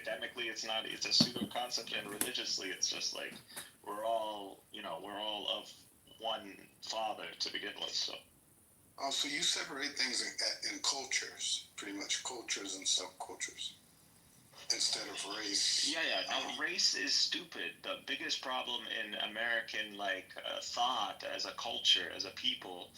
academically, it's not. It's a pseudo concept, and religiously, it's just like we're all of one Father to begin with. So. Also, you separate things in cultures, pretty much cultures and subcultures, instead of race. Yeah. No, race is stupid. The biggest problem in American thought as a culture, as a people,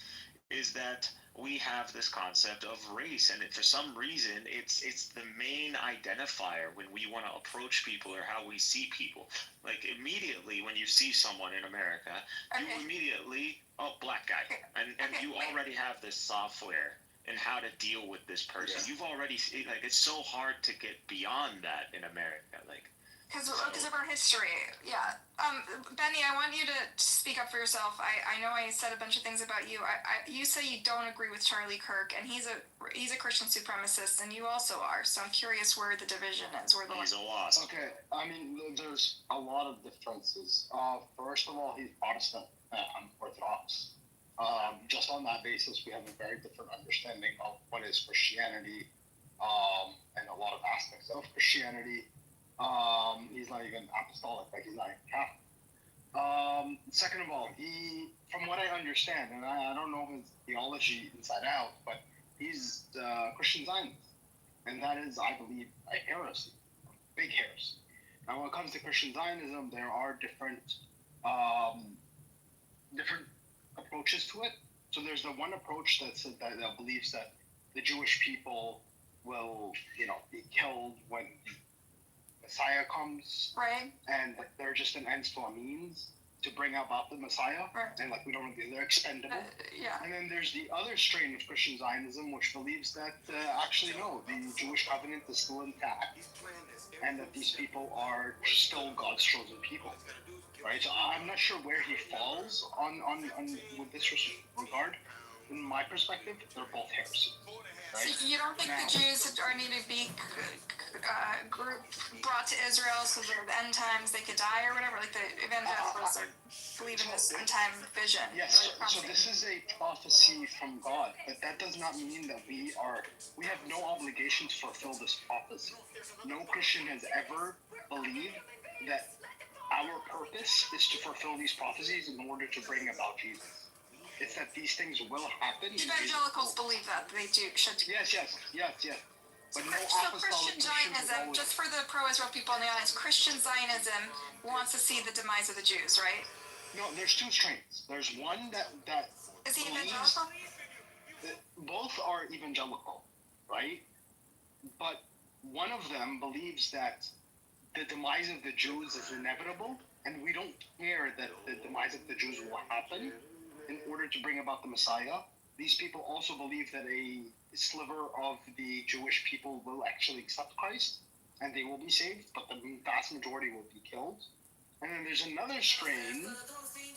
is that we have this concept of race, and for some reason it's the main identifier when we want to approach people or how we see people. Like immediately when you see someone in America, you immediately black guy, and you already have this software in how to deal with this person. You've already it's so hard to get beyond that in America, because of our history. Benny, I want you to speak up for yourself. I know I said a bunch of things about you. You say you don't agree with Charlie Kirk, and he's a Christian supremacist, and you also are. So I'm curious where the division is. Where he's a loss. Okay, I mean, there's a lot of differences. First of all, he's Protestant and Orthodox. Just on that basis, we have a very different understanding of what is Christianity, and a lot of aspects of Christianity. He's not even apostolic, he's not even Catholic. Second of all, he, from what I understand, and I don't know his theology inside out, but he's Christian Zionist, and that is, I believe, a heresy, big heresy. Now, when it comes to Christian Zionism, there are different approaches to it. So there's the one approach that believes that the Jewish people will, be killed when Messiah comes, right? And they're just an ends to a means to bring about the Messiah, right? And they're expendable. And then there's the other strain of Christian Zionism, which believes that actually no, the Jewish covenant is still intact, and that these people are still God's chosen people, right? So I'm not sure where he falls on with this regard. In my perspective, they're both heresy. Right? So you don't think the Jews need to be brought to Israel so that at the end times they could die or whatever? Like the evangelicals believe in this end time vision. Yes, so this is a prophecy from God, but that does not mean that we have no obligation to fulfill this prophecy. No Christian has ever believed that our purpose is to fulfill these prophecies in order to bring about Jesus. It's that these things will happen. Evangelicals believe that they should. Yes. But no so Christian Zionism, just for the pro-Israel people in the audience, Christian Zionism wants to see the demise of the Jews, right? No, there's two strains. There's one that is he evangelical? Both are evangelical, right? But one of them believes that the demise of the Jews is inevitable, and we don't care that the demise of the Jews will happen in order to bring about the Messiah. These people also believe that a sliver of the Jewish people will actually accept Christ, and they will be saved, but the vast majority will be killed. And then there's another strain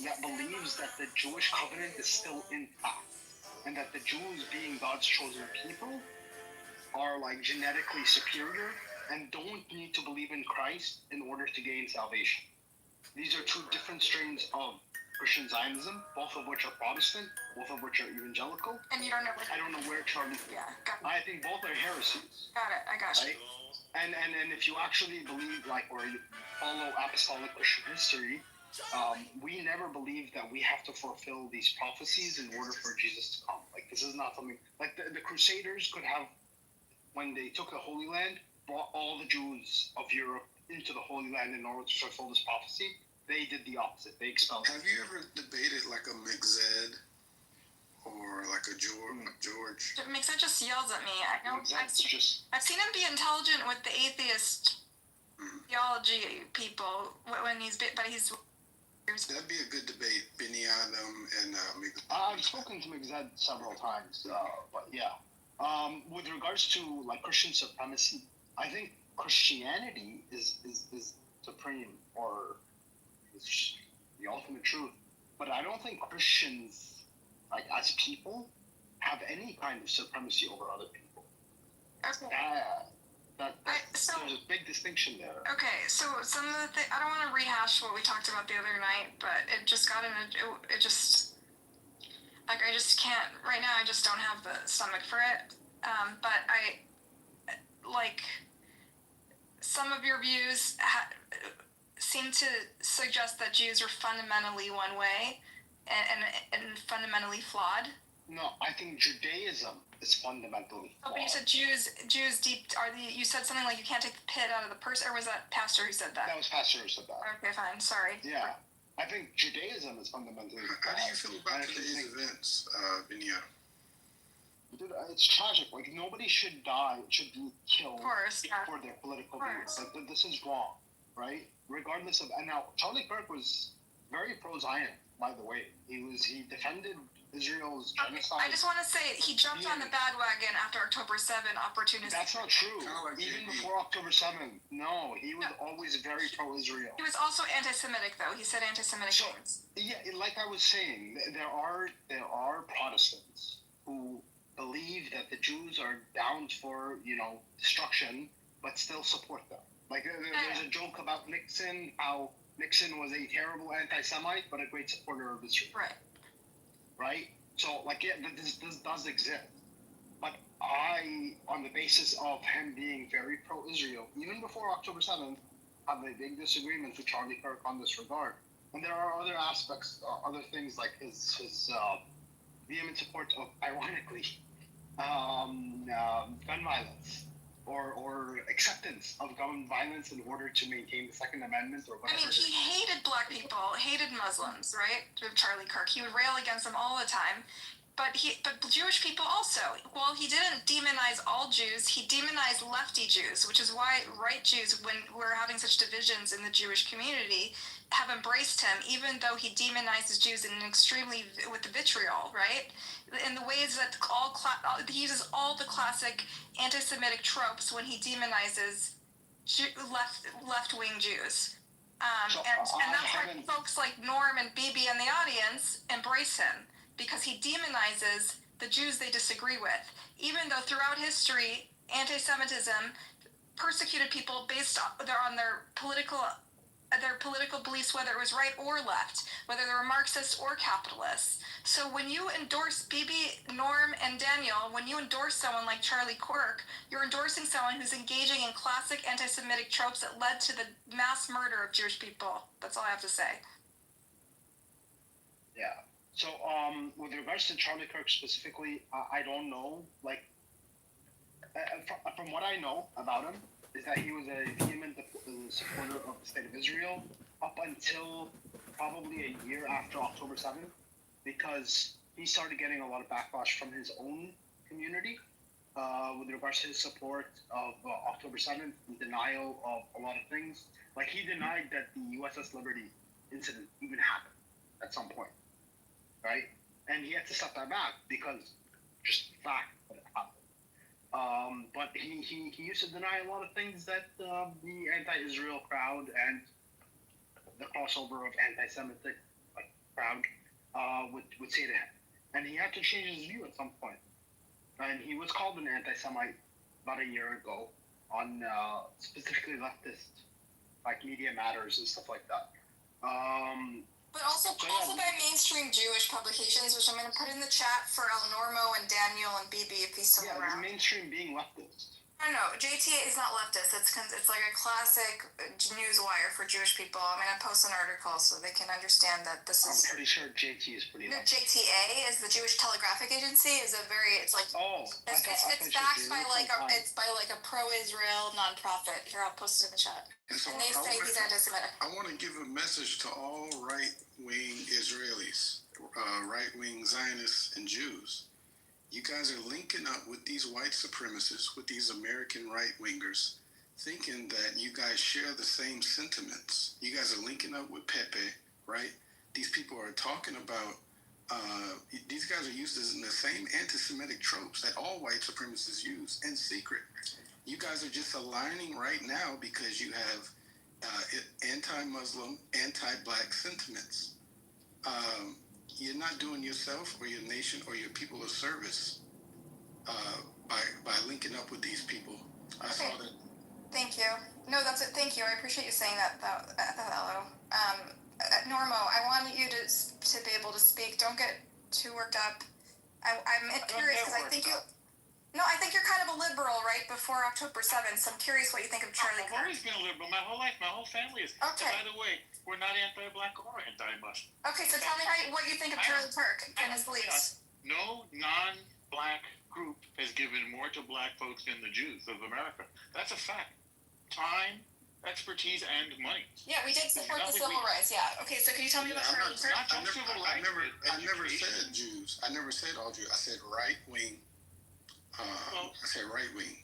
that believes that the Jewish covenant is still intact, and that the Jews, being God's chosen people, are genetically superior and don't need to believe in Christ in order to gain salvation. These are two different strains of Christian Zionism, both of which are Protestant, both of which are evangelical. And you don't know where... I don't know where Charlie... Yeah, got it. I think both are heresies. Got it, I got you. Right? And if you actually believe, or you follow apostolic Christian history, we never believed that we have to fulfill these prophecies in order for Jesus to come. This is not something... the Crusaders could have, when they took the Holy Land, brought all the Jews of Europe into the Holy Land in order to fulfill this prophecy. They did the opposite. They expelled them. Have you ever debated a McZed or a George? McZed just yells at me. I've seen him be intelligent with the atheist theology people when but he's. That'd be a good debate, Benny Adam and McZed. I've spoken to McZed several times, but yeah. With regards to Christian supremacy, I think Christianity is supreme, or the ultimate truth, but I don't think Christians, as people, have any kind of supremacy over other people. Okay. There's a big distinction there. Okay, so some of the I don't want to rehash what we talked about the other night, but it just got it just I just can't right now. I just don't have the stomach for it. But some of your views seem to suggest that Jews are fundamentally one way and fundamentally flawed. No, I think Judaism is fundamentally flawed. Oh, but you said Jews deep you said something like you can't take the pit out of the person, or was that pastor who said that? That was pastor who said that. Okay, fine. Sorry. Yeah, I think Judaism is fundamentally flawed. How do you feel about today's events, Viniato? Dude, it's tragic. Like, nobody should die, should be killed for their political views. Like, this is wrong, right? Regardless of, and now Charlie Kirk was very pro-Zion, by the way. He defended Israel's genocide. I just want to say he jumped on the bandwagon after October 7 opportunistic. That's not true. Like Even before October 7, no, he was always very pro-Israel. He was also anti-Semitic, though. He said anti-Semitic things. Yeah, like I was saying, there are Protestants who believe that the Jews are bound for, destruction, but still support them. Like, there's a joke about Nixon, how Nixon was a terrible anti-Semite, but a great supporter of Israel. Right? So, like, yeah, this does exist. But I, on the basis of him being very pro-Israel, even before October 7th, have a big disagreement with Charlie Kirk on this regard. And there are other aspects, other things like his vehement support of, ironically, gun violence or acceptance of gun violence in order to maintain the Second Amendment or whatever. I mean, he hated black people, hated Muslims, right? Charlie Kirk. He would rail against them all the time. But Jewish people also. Well, he didn't demonize all Jews. He demonized lefty Jews, which is why right Jews, when we're having such divisions in the Jewish community, have embraced him, even though he demonizes Jews in an extremely with vitriol, right? In the ways that he uses all the classic anti-Semitic tropes when he demonizes left-wing Jews. And that's why folks like Norm and Bibi in the audience embrace him, because he demonizes the Jews they disagree with, even though throughout history, anti-Semitism persecuted people based on their political beliefs, whether it was right or left, whether they were Marxists or capitalists. So when you endorse Bibi, Norm, and Daniel, when you endorse someone like Charlie Kirk, you're endorsing someone who's engaging in classic anti-Semitic tropes that led to the mass murder of Jewish people. That's all I have to say. Yeah. So, with regards to Charlie Kirk specifically, I don't know. Like, from what I know about him, is that he was a vehement supporter of the State of Israel up until probably a year after October 7th, because he started getting a lot of backlash from his own community with regards to his support of October 7th, and denial of a lot of things. Like, he denied that the USS Liberty incident even happened at some point. Right? And he had to step that back because just the fact that it happened. But he used to deny a lot of things that the anti-Israel crowd and the crossover of anti-Semitic crowd would say to him. And he had to change his view at some point. And he was called an anti-Semite about a year ago on specifically leftist, like Media Matters and stuff like that. But also by mainstream Jewish publications, which I'm going to put in the chat for El Normo and Daniel and Bibi if he's still around. Mainstream being leftist. I don't know. JTA is not leftist. It's like a classic news wire for Jewish people. I mean, I post an article so they can understand that this is... I'm pretty sure JT is pretty leftist. JTA is the Jewish Telegraphic Agency. It's backed by a pro-Israel nonprofit. Here, I'll post it in the chat. So and they say he's anti-Semitic. I want to give a message to all right-wing Israelis, right-wing Zionists and Jews. You guys are linking up with these white supremacists, with these American right-wingers, thinking that you guys share the same sentiments. You guys are linking up with Pepe, right? These people are talking about, these guys are using the same anti-Semitic tropes that all white supremacists use in secret. You guys are just aligning right now because you have anti-Muslim, anti-black sentiments. You're not doing yourself or your nation or your people a service by linking up with these people. I saw that. Thank you. No, that's it. Thank you. I appreciate you saying that, Hello. Normo, I want you to be able to speak. Don't get too worked up. I'm curious because I think you... No, I think you're kind of a liberal right before October 7th, so I'm curious what you think of Charlie I've Kirk. always been a liberal my whole life. My whole family is. Okay. And by the way, we're not anti-black or anti-Muslim. Okay, so tell me what you think of Charlie Kirk and his beliefs. No non-black group has given more to black folks than the Jews of America. That's a fact. Time, expertise, and money. Yeah, we did support the civil rights. Yeah. Okay, so can you tell me about Charlie Kirk? Not just civil I rights. never said Jews. I never said all Jews. I said right wing. I said right wing.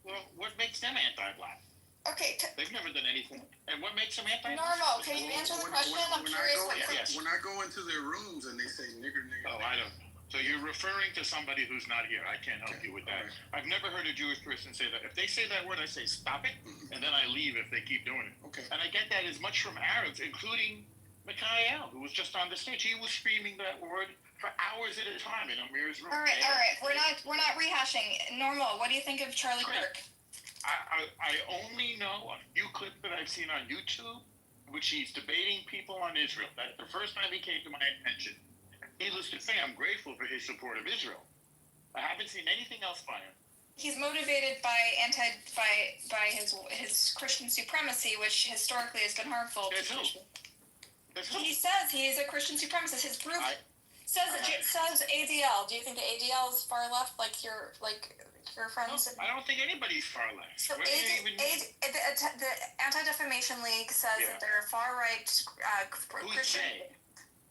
Well, what makes them anti-black? Okay. They've never done anything. And what makes them anti-black? Normal. Can you answer the question? I'm curious what you're. Yes. When I go into their rooms and they say nigger, nigger. Oh, I don't know. So you're referring to somebody who's not here. I can't help you with that. Right. I've never heard a Jewish person say that. If they say that word, I say stop it, and then I leave if they keep doing it. Okay. And I get that as much from Arabs, including Mikhail, who was just on the stage. He was screaming that word for hours at a time in Amir's room. All right. We're not rehashing. Normal. What do you think of Charlie Kirk? I only know a few clips that I've seen on YouTube, which he's debating people on Israel. That's the first time he came to my attention. Needless to say, I'm grateful for his support of Israel. I haven't seen anything else by him. He's motivated by his Christian supremacy, which historically has been harmful. That's who? That's who? He says he is a Christian supremacist. His group says ADL. Do you think the ADL is far left, like your friends? No, I don't think anybody's far left. So What do you even mean? the Anti-Defamation League says that they're a far right Who's Christian.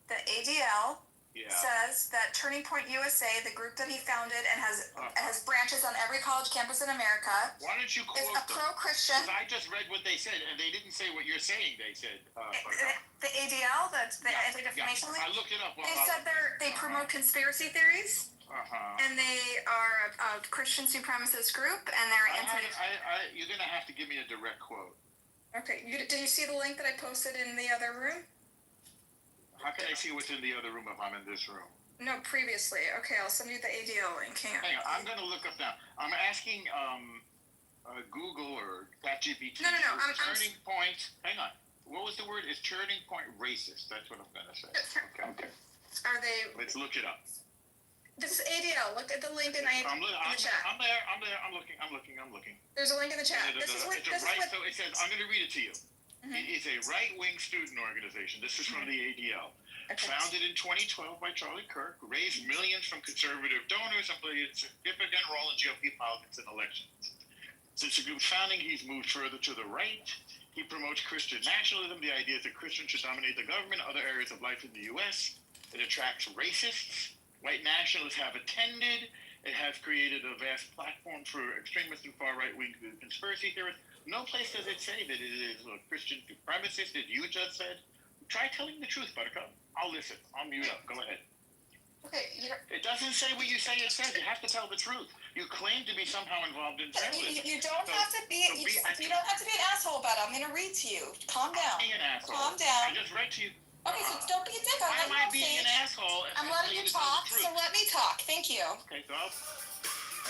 they? The ADL Yeah. says that Turning Point USA, the group that he founded and has branches on every college campus in America, Why don't you is quote a them? pro-Christian. Because I just read what they said, and they didn't say what you're saying they said. The ADL, the Anti-Defamation I League, looked it up. they said they promote conspiracy theories, and they are a Christian supremacist group, and they're You're going to have to give me a direct quote. Okay, did you see the link that I posted in the other room? How can I see what's in the other room if I'm in this room? No, previously. Okay, I'll send you the ADL link. Hang on, I'm going to look up now. I'm asking Google or ChatGPT. No, Turning Point. Hang on. What was the word? Is Turning Point racist? That's what I'm going to say. Okay. Are they? Let's look it up. This is ADL. Look at the link in the chat. I'm there. I'm looking. There's a link in the chat. So it says, I'm going to read it to you. It is a right-wing student organization. This is from the ADL. Okay. Founded in 2012 by Charlie Kirk, raised millions from conservative donors and played a significant role in GOP politics and elections. Since the group's founding, he's moved further to the right. He promotes Christian nationalism, the idea that Christians should dominate the government and other areas of life in the U.S. It attracts racists. White nationalists have attended. It has created a vast platform for extremists and far right-wing conspiracy theorists. No place does it say that it is a Christian supremacist, as you just said. Try telling the truth, Buttercup. I'll listen. I'll mute up. Go ahead. Okay. It doesn't say what you say it says. You have to tell the truth. You claim to be somehow involved in terrorism. You don't have to be. You don't have to be an asshole about it. I'm going to read to you. Calm down. Be an asshole. Calm down. I just read to you. Okay, so don't be a dick. Why am I being an asshole? I'm letting you talk, so let me talk. Thank you. Okay, so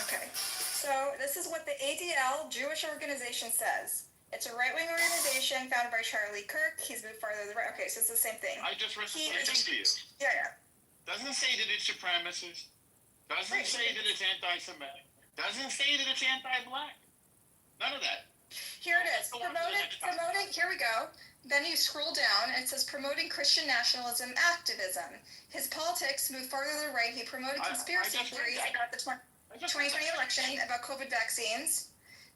Okay. So this is what the ADL Jewish organization says. It's a right-wing organization founded by Charlie Kirk. He's moved farther to the right. Okay, so it's the same thing. I just read the same thing to you. Yeah. Doesn't say that it's supremacist. Doesn't say that it's anti-Semitic. Doesn't say that it's anti-black. None of that. Here it is. Promoting. Here we go. Then you scroll down and it says promoting Christian nationalism activism. His politics moved farther to the right. He promoted conspiracy theories about the 2020 election, about COVID vaccines,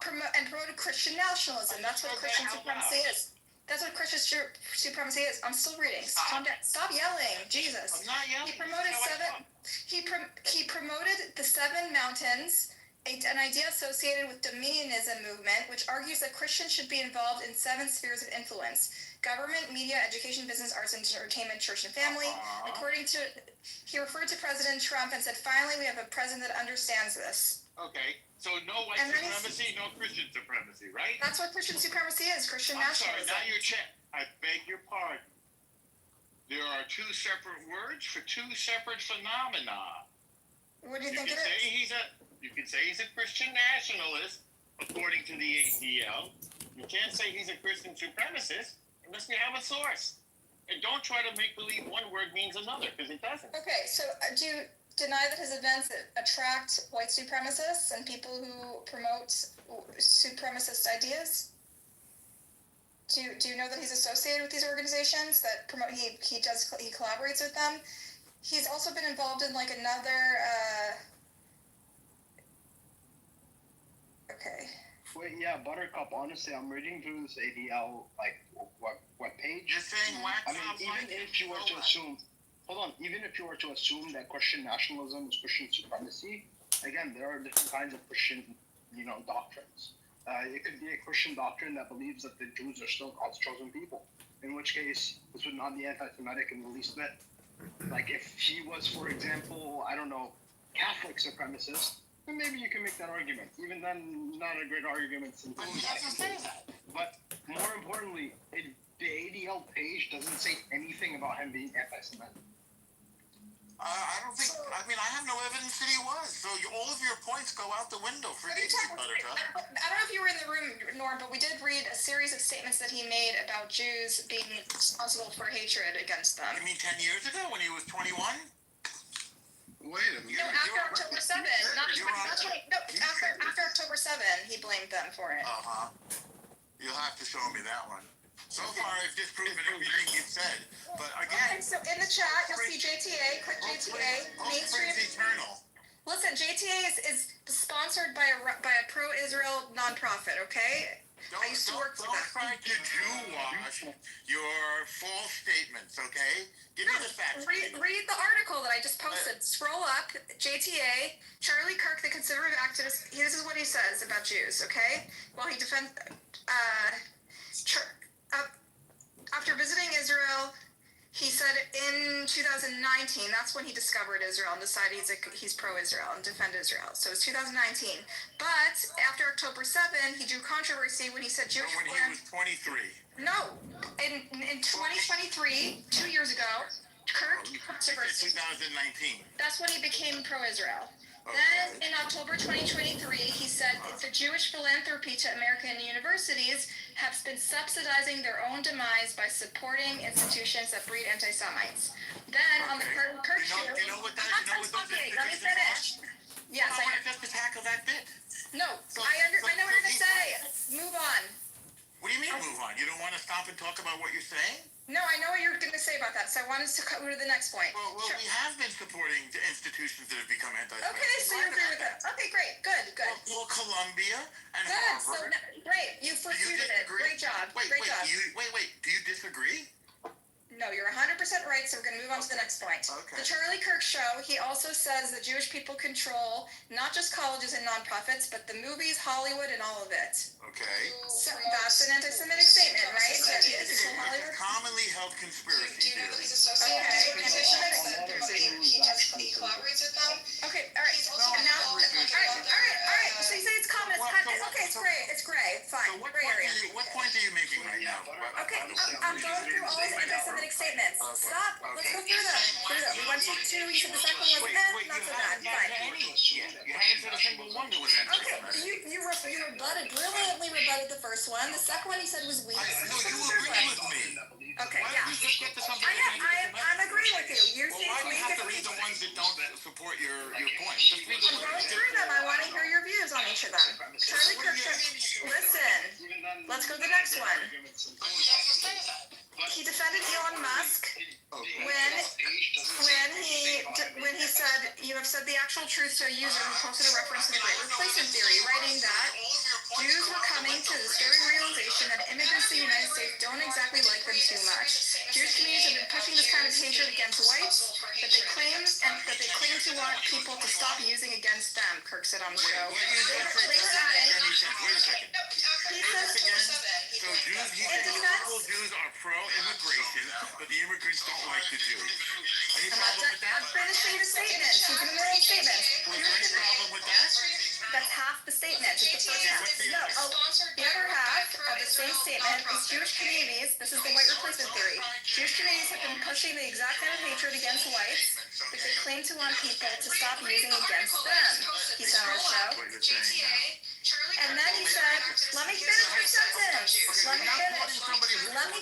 and promoted Christian nationalism. That's what Christian supremacy is. That's what Christian supremacy is. I'm still reading. Calm down. Stop yelling. Jesus. I'm not yelling. He promoted He promoted the Seven Mountains, an idea associated with dominionism movement, which argues that Christians should be involved in 7 spheres of influence: government, media, education, business, arts, entertainment, church, and family. He referred to President Trump and said, "Finally, we have a president that understands this." Okay, so no white supremacy, no Christian supremacy, right? That's what Christian supremacy is, Christian I'm sorry, nationalism. now you're I beg your pardon. There are 2 separate words for 2 separate phenomena. What do you think it is? You can say he's a Christian nationalist, according to the ADL. You can't say he's a Christian supremacist unless you have a source. And don't try to make believe one word means another, because it doesn't. Okay, so deny that his events attract white supremacists and people who promote supremacist ideas? Do you know that he's associated with these organizations that promote? He collaborates with them. He's also been involved in like another. Okay. Wait, yeah, Buttercup. Honestly, I'm reading through this ADL like what page. You're saying wax I mean, even if you were to assume, hold on, even if you were to assume that Christian nationalism is Christian supremacy, again, there are different kinds of Christian, doctrines. It could be a Christian doctrine that believes that the Jews are still God's chosen people, in which case this would not be anti-Semitic in the least bit. Like if he was, for example, I don't know, Catholic supremacist, then maybe you can make that argument. Even then, not a great argument. But more importantly, the ADL page doesn't say anything about him being anti-Semitic. I don't think. I mean, I have no evidence that he was. So all of your points go out the window. Forget you, Buttercup. I don't know if you were in the room, Norm, but we did read a series of statements that he made about Jews being responsible for hatred against them. You mean 10 years ago when he was 21? Wait a minute. No, after October 7. After October 7, he blamed them for it. You'll have to show me that one. So far, I've disproven everything you've said. But again, Okay, so in the chat, you'll see JTA. Click JTA. Mainstream. Eternal. Listen, JTA is sponsored by a pro-Israel nonprofit. Okay. I used to work for Don't them. try to Jew wash your false statements, okay? Give me the facts. Read the article that I just posted. Scroll up. JTA. Charlie Kirk, the conservative activist. This is what he says about Jews. Okay. While he defends. After visiting Israel, he said in 2019, that's when he discovered Israel and decided he's pro-Israel and defend Israel. So it's 2019. But after October 7, he drew controversy when he said Jewish When he was 23. No, in 2023, 2 years ago, Kirk controversy. 2019. That's when he became pro-Israel. Then in October 2023, he said the Jewish philanthropy to American universities have been subsidizing their own demise by supporting institutions that breed anti-Semites. Then on the Kirk show, You know what that? let me finish. Yes, I want to just tackle that bit. No, I know what you're gonna say. Move on. What do you mean move on? You don't want to stop and talk about what you're saying? No, I know what you're going to say about that, so I wanted to go to the next point. Well, Sure. we have been supporting the institutions that have become anti-Semitic. Okay, so you agree with that. Okay, great, good. Well, Columbia and Good, so Harvard. great, you refuted it. Great job, Wait, great job. Do you disagree? No, you're 100% right, so we're going to move on to the next point. Okay. The Charlie Kirk Show, he also says that Jewish people control not just colleges and nonprofits, but the movies, Hollywood, and all of it. Okay. So that's an anti-Semitic statement, right? That It's is a Hollywood. commonly held conspiracy theory. Okay, he collaborates with them. Okay, all right. Now, all right. So you say it's common. Okay, it's gray. Fine. So what Gray area. point are you making right now? Okay, I'm going through all his anti-Semitic statements. Stop. Let's go through them. We went to 2. You said the second one was not so bad. Fine. You haven't said a single one that was Okay, anti-Semitic. you brilliantly rebutted the first one. The second one you said was weak. No, you agree with me. Okay, Why yeah. don't we just get to something I'm agreeing with you. You're Well, why do you have to read saying the ones that don't support your point? Just read the I'm ones going that through them. I want to hear your views on each of them. Charlie Kirk, listen. Let's go to the next one. He defended Elon Musk when he said, "You have said the actual truth to a user who posted a reference to the Great Replacement theory, writing that Jews were coming to the staring realization that immigrants to the United States don't exactly like them too much. Jewish communities have been pushing this kind of hatred against whites that they claim to want people to stop using against them," Kirk said on the show. Wait a second. He says, So Jews are pro-immigration, but the immigrants don't like the Jews. Any problem with that? I'm finishing the statement. He's in the middle of the statement. Was there any problem with that? That's half the statement. It's the first half. No, the other half of the same statement is Jewish communities. This is the white replacement theory. Jewish communities have been pushing the exact kind of hatred against whites that they claim to want people to stop using against them. He said on the show. And then he said, let me finish my sentence. Let me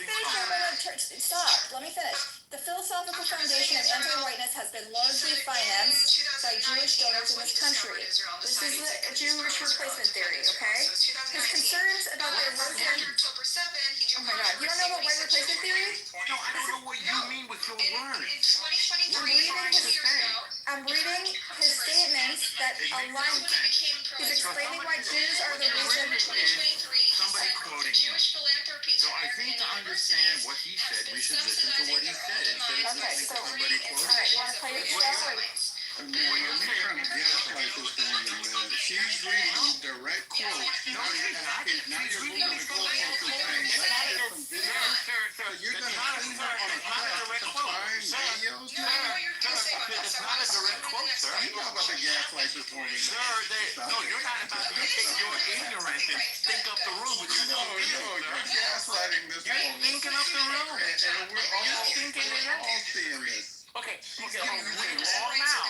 finish. Stop. Let me finish. The philosophical foundation of anti-whiteness has been largely financed is the Jewish replacement theory, okay? His concerns about the erosion. Oh my god, you don't know about white replacement theory? No, I don't know what you mean with your words. I'm reading his statements that align. He's explaining why Jews are the reason. Somebody quoting him. So I think to understand what he said, we should listen to what he said instead of listening to somebody quoting. Alright, you wanna play your show? I mean, you're trying to gaslight this woman, man. She's reading direct quotes. No, she's not. Now She's you're reading moving the the quote. goalposts and saying, It's let's not get a some sir, videos. sir, You're it's gonna not put her on a it's not a path direct to quote. find Sir, videos. sir, it's not a direct quote, sir. You know about the gaslight this woman, Sir, man. no, you're not about to take your ignorance and stink up the room with your No, you're gaslighting this You're woman. stinking up the room. And we're all seeing this. Okay, we all now.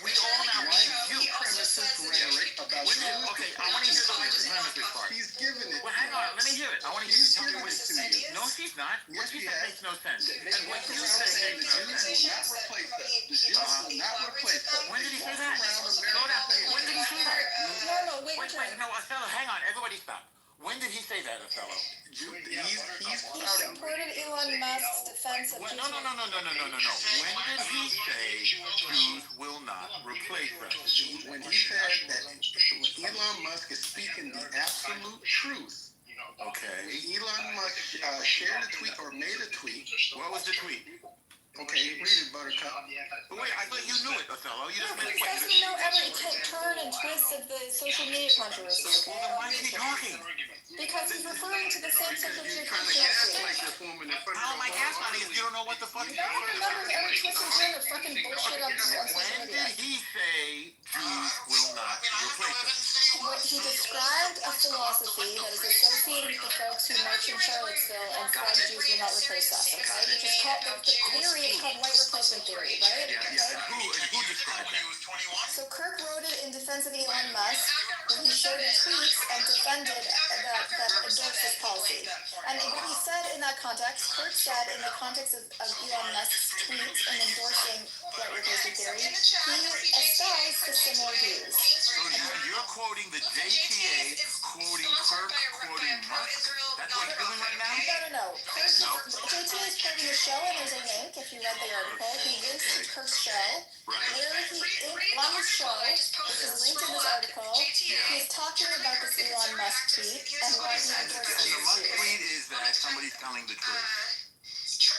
We all now. White You. supremacist rhetoric about Jewish Okay, I want to hear the white supremacist part. He's giving it. Well, hang on, let me hear it. I want to hear you He's tell me giving what it to you. No, she's not. What Yes, she he said has. makes no sense. They And what walk you around say saying makes the no Jews sense. will not replace us. The Jews will not replace us. When did he say that? Around Slow down. America. When did he say that? No, wait, Wait, no, Othello, hang on. Everybody stop. When did he say that, Othello? He's He spouting. supported Elon Musk's defense of No. When did he say Jews will not replace us? When he said that when Elon Musk is speaking the absolute truth, Okay. Elon Musk shared a tweet or made a tweet. What was the tweet? Okay, read it, Buttercup. But wait, I thought you knew it, Othello. You just He made doesn't know every turn and twist of the social media controversy, Well, then why okay? is he talking? Because he's referring to the same social media Trying to controversy. gaslight this woman in front How am I of gaslighting if you don't know what the fuck You don't remember every twist and turn of fucking bullshit on social When media. did he say Jews will not replace us? He described a philosophy that is associated with the folks who marched in Charlottesville and said Jews will not replace us, okay? Which is called, the theory is called white replacement theory, right? Yeah. And who described that? So Kirk wrote it in defense of Elon Musk when he showed tweets and defended that endorsed this policy. And what he said in that context, Kirk said in the context of Elon Musk's tweets and endorsing white replacement theory, he espoused the similar views. So you're quoting the JTA, quoting Kirk, quoting Musk? That's what you're doing right now? No. JT is quoting the show, and there's a link if you read the article. He links to Kirk's show. Literally, on his show, which is linked in this article, he's talking about this Elon Musk tweet and why he endorses And the Musk his tweet is that somebody's telling the truth.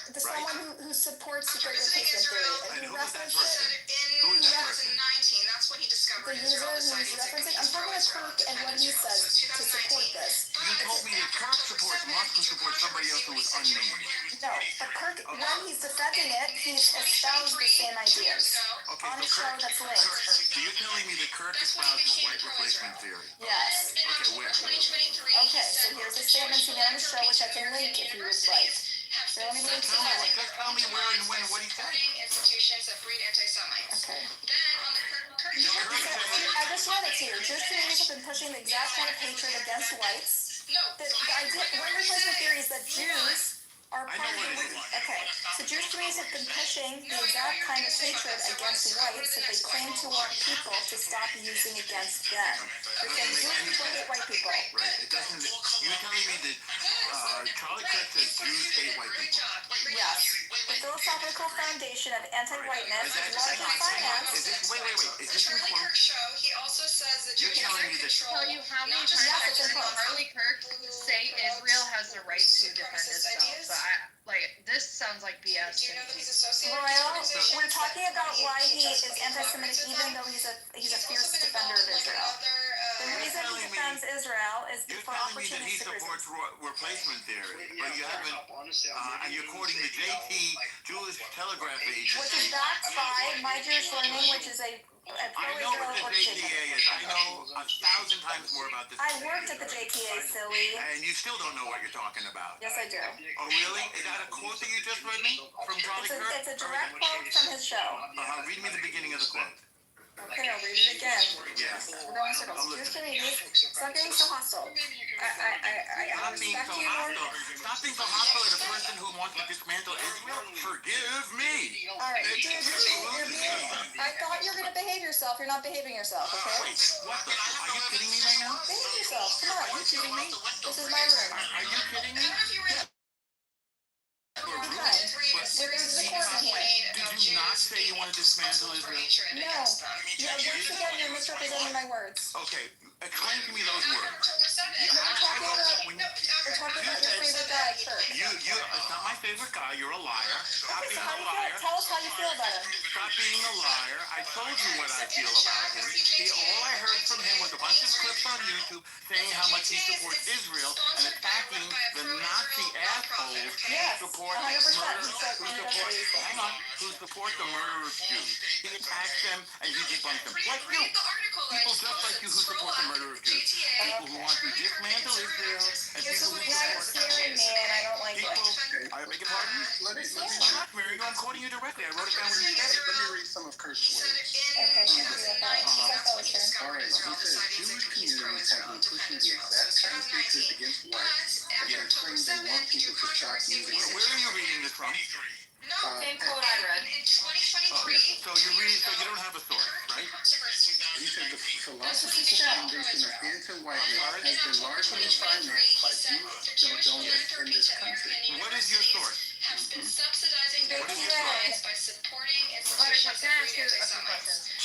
The someone who supports the great replacement theory. And He who is that referenced person? it. Who is that person? The user who's referencing. I'm talking about Kirk and what he says to support this. You told me that Kirk supports Musk, who supports somebody else who was unnamed. No, but Kirk, when he's defending it, he's espoused the same ideas Okay, on a so show Kirk, that's linked. so you're telling me that Kirk espouses white replacement theory? Yes. Okay, where? Okay, so here's the statements he made on the show, which I can link if you would like. So let me link to that. Just tell me where and when, what he said. Okay. Kirk said, I just read it to you. Jewish communities have been pushing the exact kind of hatred against whites. The idea, one replacement theory is that Jews are I part know of what the it is. Okay, so Jewish communities have been pushing the exact kind of hatred against whites that they claim to want people to stop using against them. They're saying Jewish people hate white people. right, it doesn't, you're telling me that Charlie Kirk says Jews hate white people. Yes. The philosophical foundation of anti-whiteness is largely financed. Is this, wait, is this in quote? He also says that You're telling me that, Tell you how many times I've heard Charlie Kirk say Israel has the right to defend itself. So this sounds like BS. Royal, we're talking about why he is anti-Semitic even though he's a fierce defender of Israel. The reason he defends Israel is you're for telling me that he opportunistic supports reasons. replacement theory, but you haven't, and you're quoting the JT Jewish Telegraph Agency. Which is backed by My Jewish Learning, which is a I know what pro-Israel the JTA organization. is. I know 1,000 times more about this. I worked at the JTA, silly. And you still don't know what you're talking about. Yes, I do. Oh, really? Is that a quote that you just read me from Charlie Kirk? It's a direct quote from his show. Read me the beginning of the quote. Okay, I'll read it again. Yeah. We're going in circles. Jewish Canadians, stop being so hostile. I respect you more. Stop being so hostile at a person who wants to dismantle Israel. Forgive me. Alright, dude, you're being. I thought you were gonna behave yourself. You're not behaving yourself, okay? Wait, what the? Are you kidding me right now? Behave yourself. Come on. Are you kidding me? This is my room. Are you kidding me? There's a court in here. Did you not say you want to dismantle Israel? No. Yeah, once again, you're misrepresenting my words. Okay, explain to me those words. We're talking about your favorite guy, Kirk. It's not my favorite guy. You're a liar. Stop Okay, so being how a do you feel? liar. Tell us how you feel about him. Stop being a liar. I told you what I feel about him. All I heard from him was a bunch of clips on YouTube saying how much he supports Israel and attacking the Nazi assholes Yes, who support 100%. who support the murder of Jews. He attacks them and he debunks them. Like you. People just like you who support the murder of Jews. People who want to dismantle Israel and people who You're support scaring me, and I don't like it. I beg your pardon? I'm not marrying you. I'm quoting you directly. I wrote it down when you said it. Let me read some of Kurt's words. Okay, thank you. That's always true. All right, he says Jewish communities have been pushing the exact same thesis against whites, but they claim they want people to stop using it. Where are you reading this from? Same quote I read. So you don't have a source, right? He said the philosophical foundation of anti-whiteness has been largely financed by Jewish donors in this country. What is your source?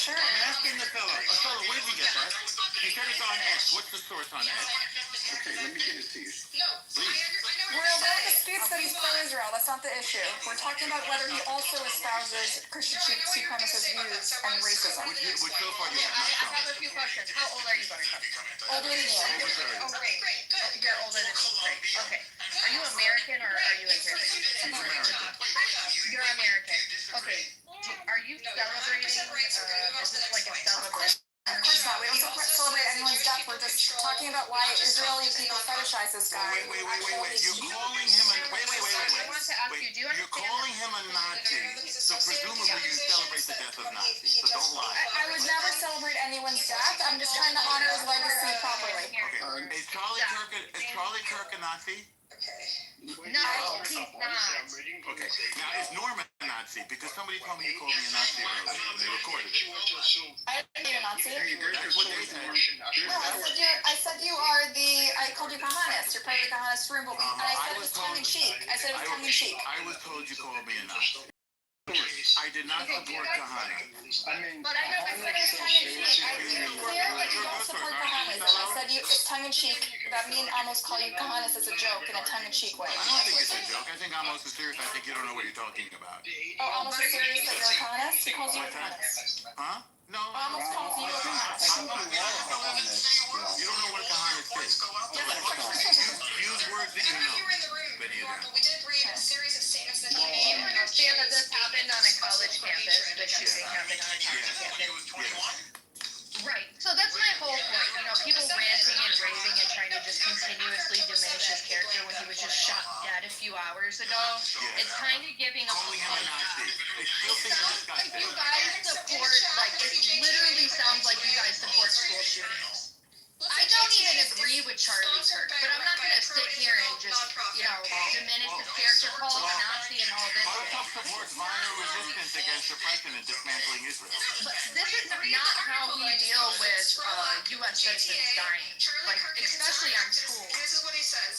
Sure. I'm asking the fellow. Where did you get that? He said it's on X. What's the source on X? Okay, let me get it to you. Well, that disputes that he's pro-Israel. That's not the issue. We're talking about whether he also espouses Christian supremacist views and racism. Which so far you have not I shown. have a few questions. How old are you, Buttercup? Older than you. Oh, great. You're older than me. Great. Okay. Are you American or are you Israeli? He's American. You're American. Okay. Are you celebrating? Is this like a celebration? Of course not. We don't celebrate anyone's death. We're just talking about why Israeli people fetishize this guy. Wait. You're calling him a... Wait. I want to ask you, do you You're understand calling him a Nazi, so presumably you celebrate the death of Nazis, so don't lie. I would never celebrate anyone's death. I'm just trying to honor his legacy properly. Okay. Is Charlie Kirk a Nazi? No, he's not. Okay. Now, is Norman a Nazi? Because somebody told me you called me a Nazi earlier, and they recorded it. I didn't say you're a Nazi. Hey, there's That's your what they source. said. No, I said you are the. I called you Kahanist. You're part of the Kahanist room, and I said it was tongue in cheek. I said it was tongue in cheek. I was told you called me a Nazi. I did not support Kahana. But I know I said it was tongue in cheek. I made it clear that you don't support Kahanism. I said it's tongue in cheek. That mean almost call you Kahanist as a joke in a tongue in cheek way. I don't think it's a joke. I think Amos is serious. I think you don't know what you're talking about. Oh, almost is serious that you're a Kahanist? He calls you a Kahanist. Huh? No. Almost calls you a Kahanist. You don't know what a Kahanist is. Use words that you know. Benny Adam. Do you understand that this happened on a college campus? The shooting happened on a college campus. Right. So that's my whole point. You know, people ranting and raving and trying to just continuously diminish his character when he was just shot dead a few hours ago. It's kind of giving a Calling him a Nazi. It's still like disgusting. you guys support, like it literally sounds like you guys support school shootings. I don't even agree with Charlie Kirk, but I'm not going to sit here and just, you know, diminish his character, call him a Nazi and all this. Buttercup supports violent resistance against oppression and dismantling Israel. But this is not how we deal with U.S. citizens dying, like especially on schools.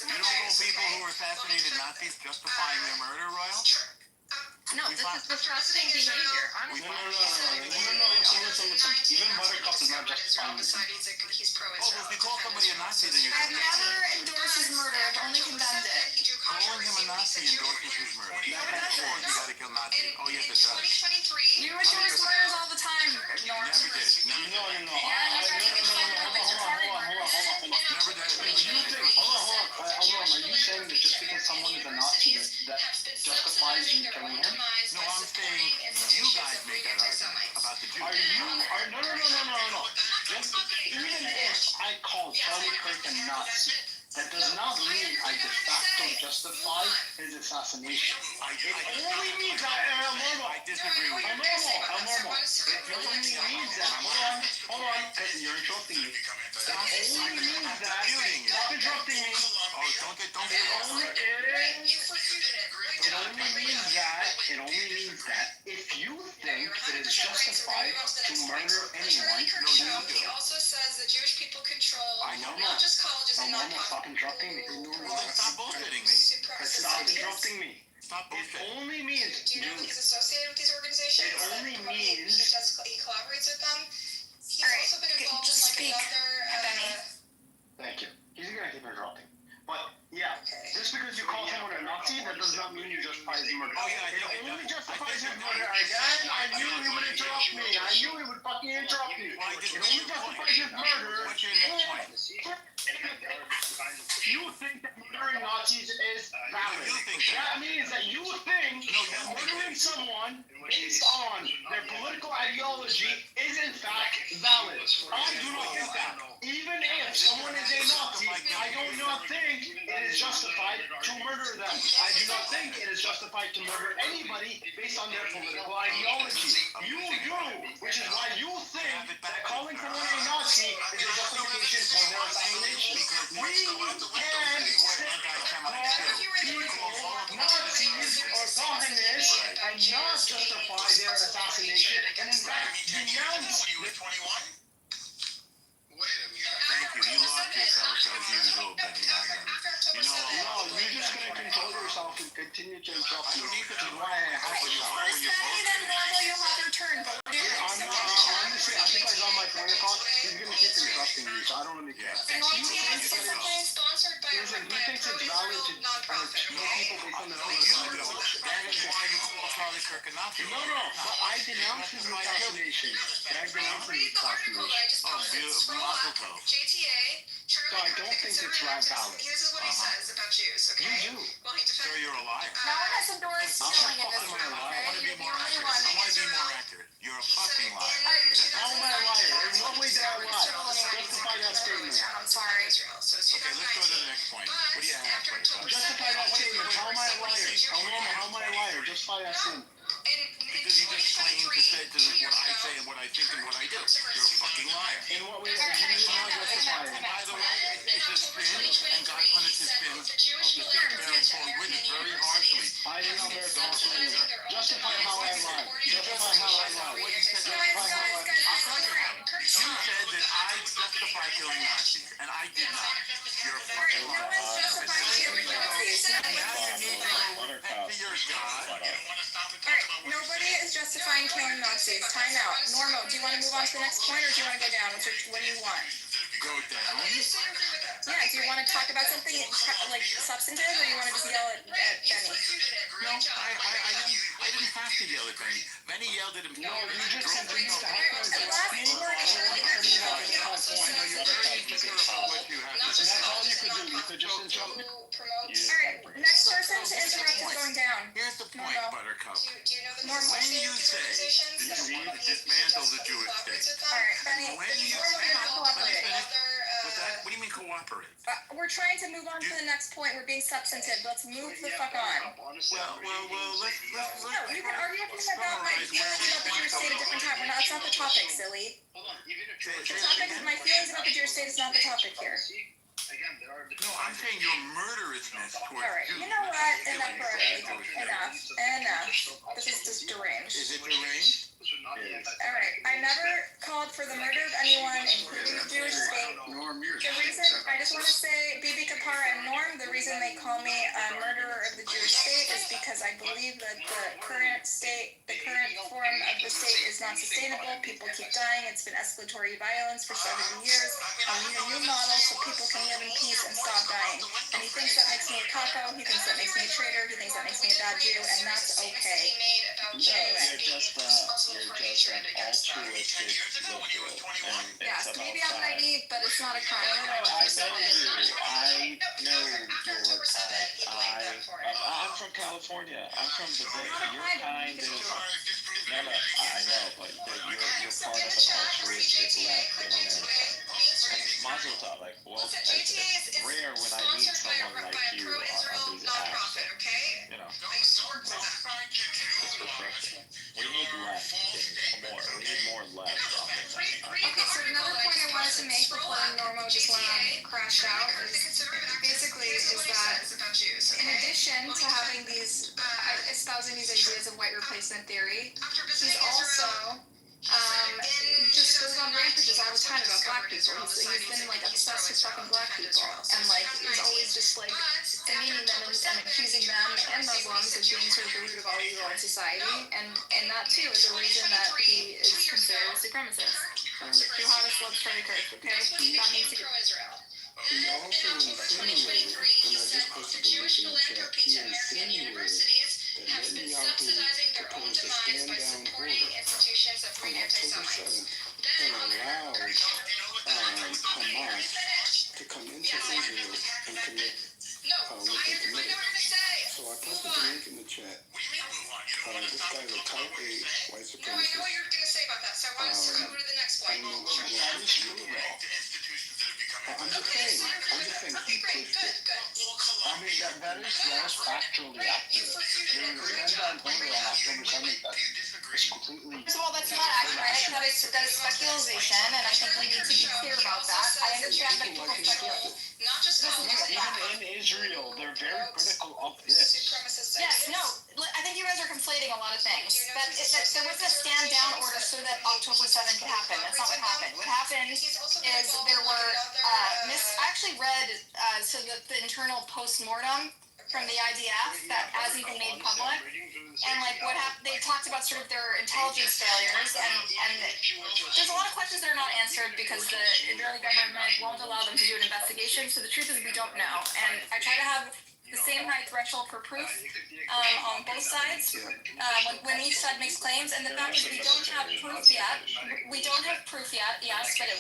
You don't call people who were assassinated Nazis justifying their murder, Royal? No, this is disgusting behavior. Honestly. No. Listen. Even Buttercup is not justifying this. Oh, well, if you call somebody a Nazi, then you're I've never endorsed his murder. I've only condemned it. calling him a Nazi endorses his murder. That doesn't you gotta kill Nazis. Oh, yes, it does. You endorse murders all the time, Norm. Never did. Never did. No. Never did. Hold on. Are you saying that just because someone is a Nazi that justifies you killing him? No, I'm saying you guys make that argument about the Jews. No. Just even if I call Charlie Kirk a Nazi. That does not mean I de facto justify his assassination. It only means that El Normo. I disagree with El you. Normo. El Normo. It only means that. Hold on. You're interrupting me. It only means that. Stop interrupting me. Oh, don't get It only means that if you think it is justified to murder anyone, He also says that Jewish people control I know not that. just colleges and Normal, non-profit. stop interrupting me. Stop bullshitting me. Stop interrupting me. Stop It bullshitting. only means, Do you know that he's associated with these organizations? It only means- He collaborates with them. He's Alright, also been involved in speak, another. Benny. Thank you. He's gonna keep interrupting. But yeah, Okay. just because you call someone a Nazi, that does not mean you justify his murder. Oh, yeah, I think It it only does. justifies his murder. Again, I knew he would interrupt me. I knew he would fucking interrupt me. Why It did only justifies his murder. What's your next point? You think that murdering Nazis is valid. You think that. That means that you think that murdering someone based on their political ideology is in fact valid. I do not think that. Even if someone is a Nazi, I do not think it is justified to murder them. I do not think it is justified to murder anybody based on their political ideology. You do, which is why you think that calling someone a Nazi is a justification for their assassination. We can say people Nazis or communists and not justify their assassination, and in fact denounce Thank you. You lost yourself as usual, Benny. You know, No, you're just gonna control yourself and continue to interrupt I me. don't need to Which is why I have to stop. First Benny, then Normal, you'll have your turn. But what do you Honestly, I think I got my point across. He's gonna keep interrupting me, so I don't really care. Sponsored by Listen, he thinks it's valid to kill people based on their political ideology. that is why you call Charlie Kirk a Nazi. No, but I denounce his assassination. I denounce his assassination. Oh, beautiful. Mazel tov. JTA. So I don't think it's valid. Here's what he says about Jews, okay? You do. Well, he So defends. you're a liar. No one has endorsed I'm killing in this fucking room, liar. I okay? want to be You're the more only accurate. one. I want to be more accurate. You're a fucking liar. How am I a liar? In what way did I lie? Justify that statement. I'm sorry. So it's Okay, let's go to the next point. What do you have, Buttercup? Justify that statement. How am I a liar? How am I a liar? Justify that statement. Because you just claim to say to what I say and what I think and what I do. You're a fucking liar. In what way did you not justify it? By the way, it's a sin, and God punishes sins of the sick, bearing false witness very harshly. I did not bear false witness. Justify how I lied. Justify how I lied. What you said, Guys, you said that I justify killing Nazis, and I did not. You're a fucking no liar. one's justifying killing Nazis. Now you need to go repent to your God. Alright, nobody is justifying killing Nazis. Time out. Normal, do you want to move on to the next point, or do you want to go down? What do you want? Go down. Yeah, do you want to talk about something like substantive, or you want to just yell at Benny? No, I didn't have to yell at Benny. Benny yelled at him. No, you just continue to have to And last interrupt me. word is I know you're very insecure about what you have to say. That's all you could do. You could just interrupt me. Alright, next person to interrupt is going down. Here's the point, No. Buttercup. Do you know the Normal. When you say that you want to dismantle the Jewish state, Alright, Benny, when you we're say, not cooperating. what's that? What do you mean cooperate? We're trying to move on to the next point. We're being substantive. Let's move the fuck on. Well, let's No, you can argue with me about my feelings about the Jewish state a different time. That's not the topic, silly. The topic is my feelings about the Jewish state is not the topic here. No, I'm saying your murderousness towards Alright, Jews. you know what? Enough already. Enough. This is just deranged. Is it deranged? Alright, I never called for the murder of anyone, including the Jewish state. Norm, you're The reason, I just want to say, Bibi Kapara and Norm, the reason they call me a murderer of the Jewish state is because I believe that the current form of the state is not sustainable. People keep dying. It's been escalatory violence for 70 years. I need a new model so people can live in peace and stop dying. And he thinks that makes me a capo. He thinks that makes me a traitor. He thinks that makes me a bad Jew, and that's okay. You're just an altruistic liberal, and Yes, it's maybe about I'm time. naive, but it's not a crime. I know you. I know your kind. I'm from California. I'm from the Bay. Your kind is no. I know, but you're part of an altruistic left in America. Mazel tov. Like, well, Listen, it's JTA is rare when I meet sponsored someone like you on these apps. nonprofit, okay? You know, I support that. it's refreshing. We need left more. We need more left on this. Okay, so another point I wanted to make before Normo just went on crashed out is basically is that in addition to having these espousing these ideas of white replacement theory, he's also just goes on rampages all the time about black people. He's been like obsessed with fucking black people and like is always just like demeaning them and accusing them and Muslims of being sort of the root of all evil in society, and that too is a reason that he is considered a supremacist. Johannes loves Charlie Kirk, okay? That means he He also insinuated, and I just posted the link in the chat, he insinuated that Netanyahu proposed a stand-down order on October 7th and allowed Hamas to come into Israel and commit what they committed. So I posted the link in the chat. This guy's a type A white supremacist. No, I know what you're going to say about that, so I want to go to the next one. I don't know what I'm just saying, he pushed it. I mean, that is factually accurate. There was a stand-down order on October 7th that is completely... First of all, that's not accurate. That is speculation, and I think we need to be clear about that. I understand that people speculate. Not just Even in Israel, they're very critical of this. Yes, no, I think you guys are conflating a lot of things. That there wasn't a stand-down order so that October 7th could happen. That's not what happened. What happened is there were, I actually read the internal post-mortem from the IDF that as even made public, and like what happened, they talked about sort of their intelligence failures, and there's a lot of questions that are not answered because the Israeli government won't allow them to do an investigation, so the truth is we don't know, and I try to have the same high threshold for proof on both sides when each side makes claims, and the fact is we don't have proof yet. We don't have proof yet, yes, but it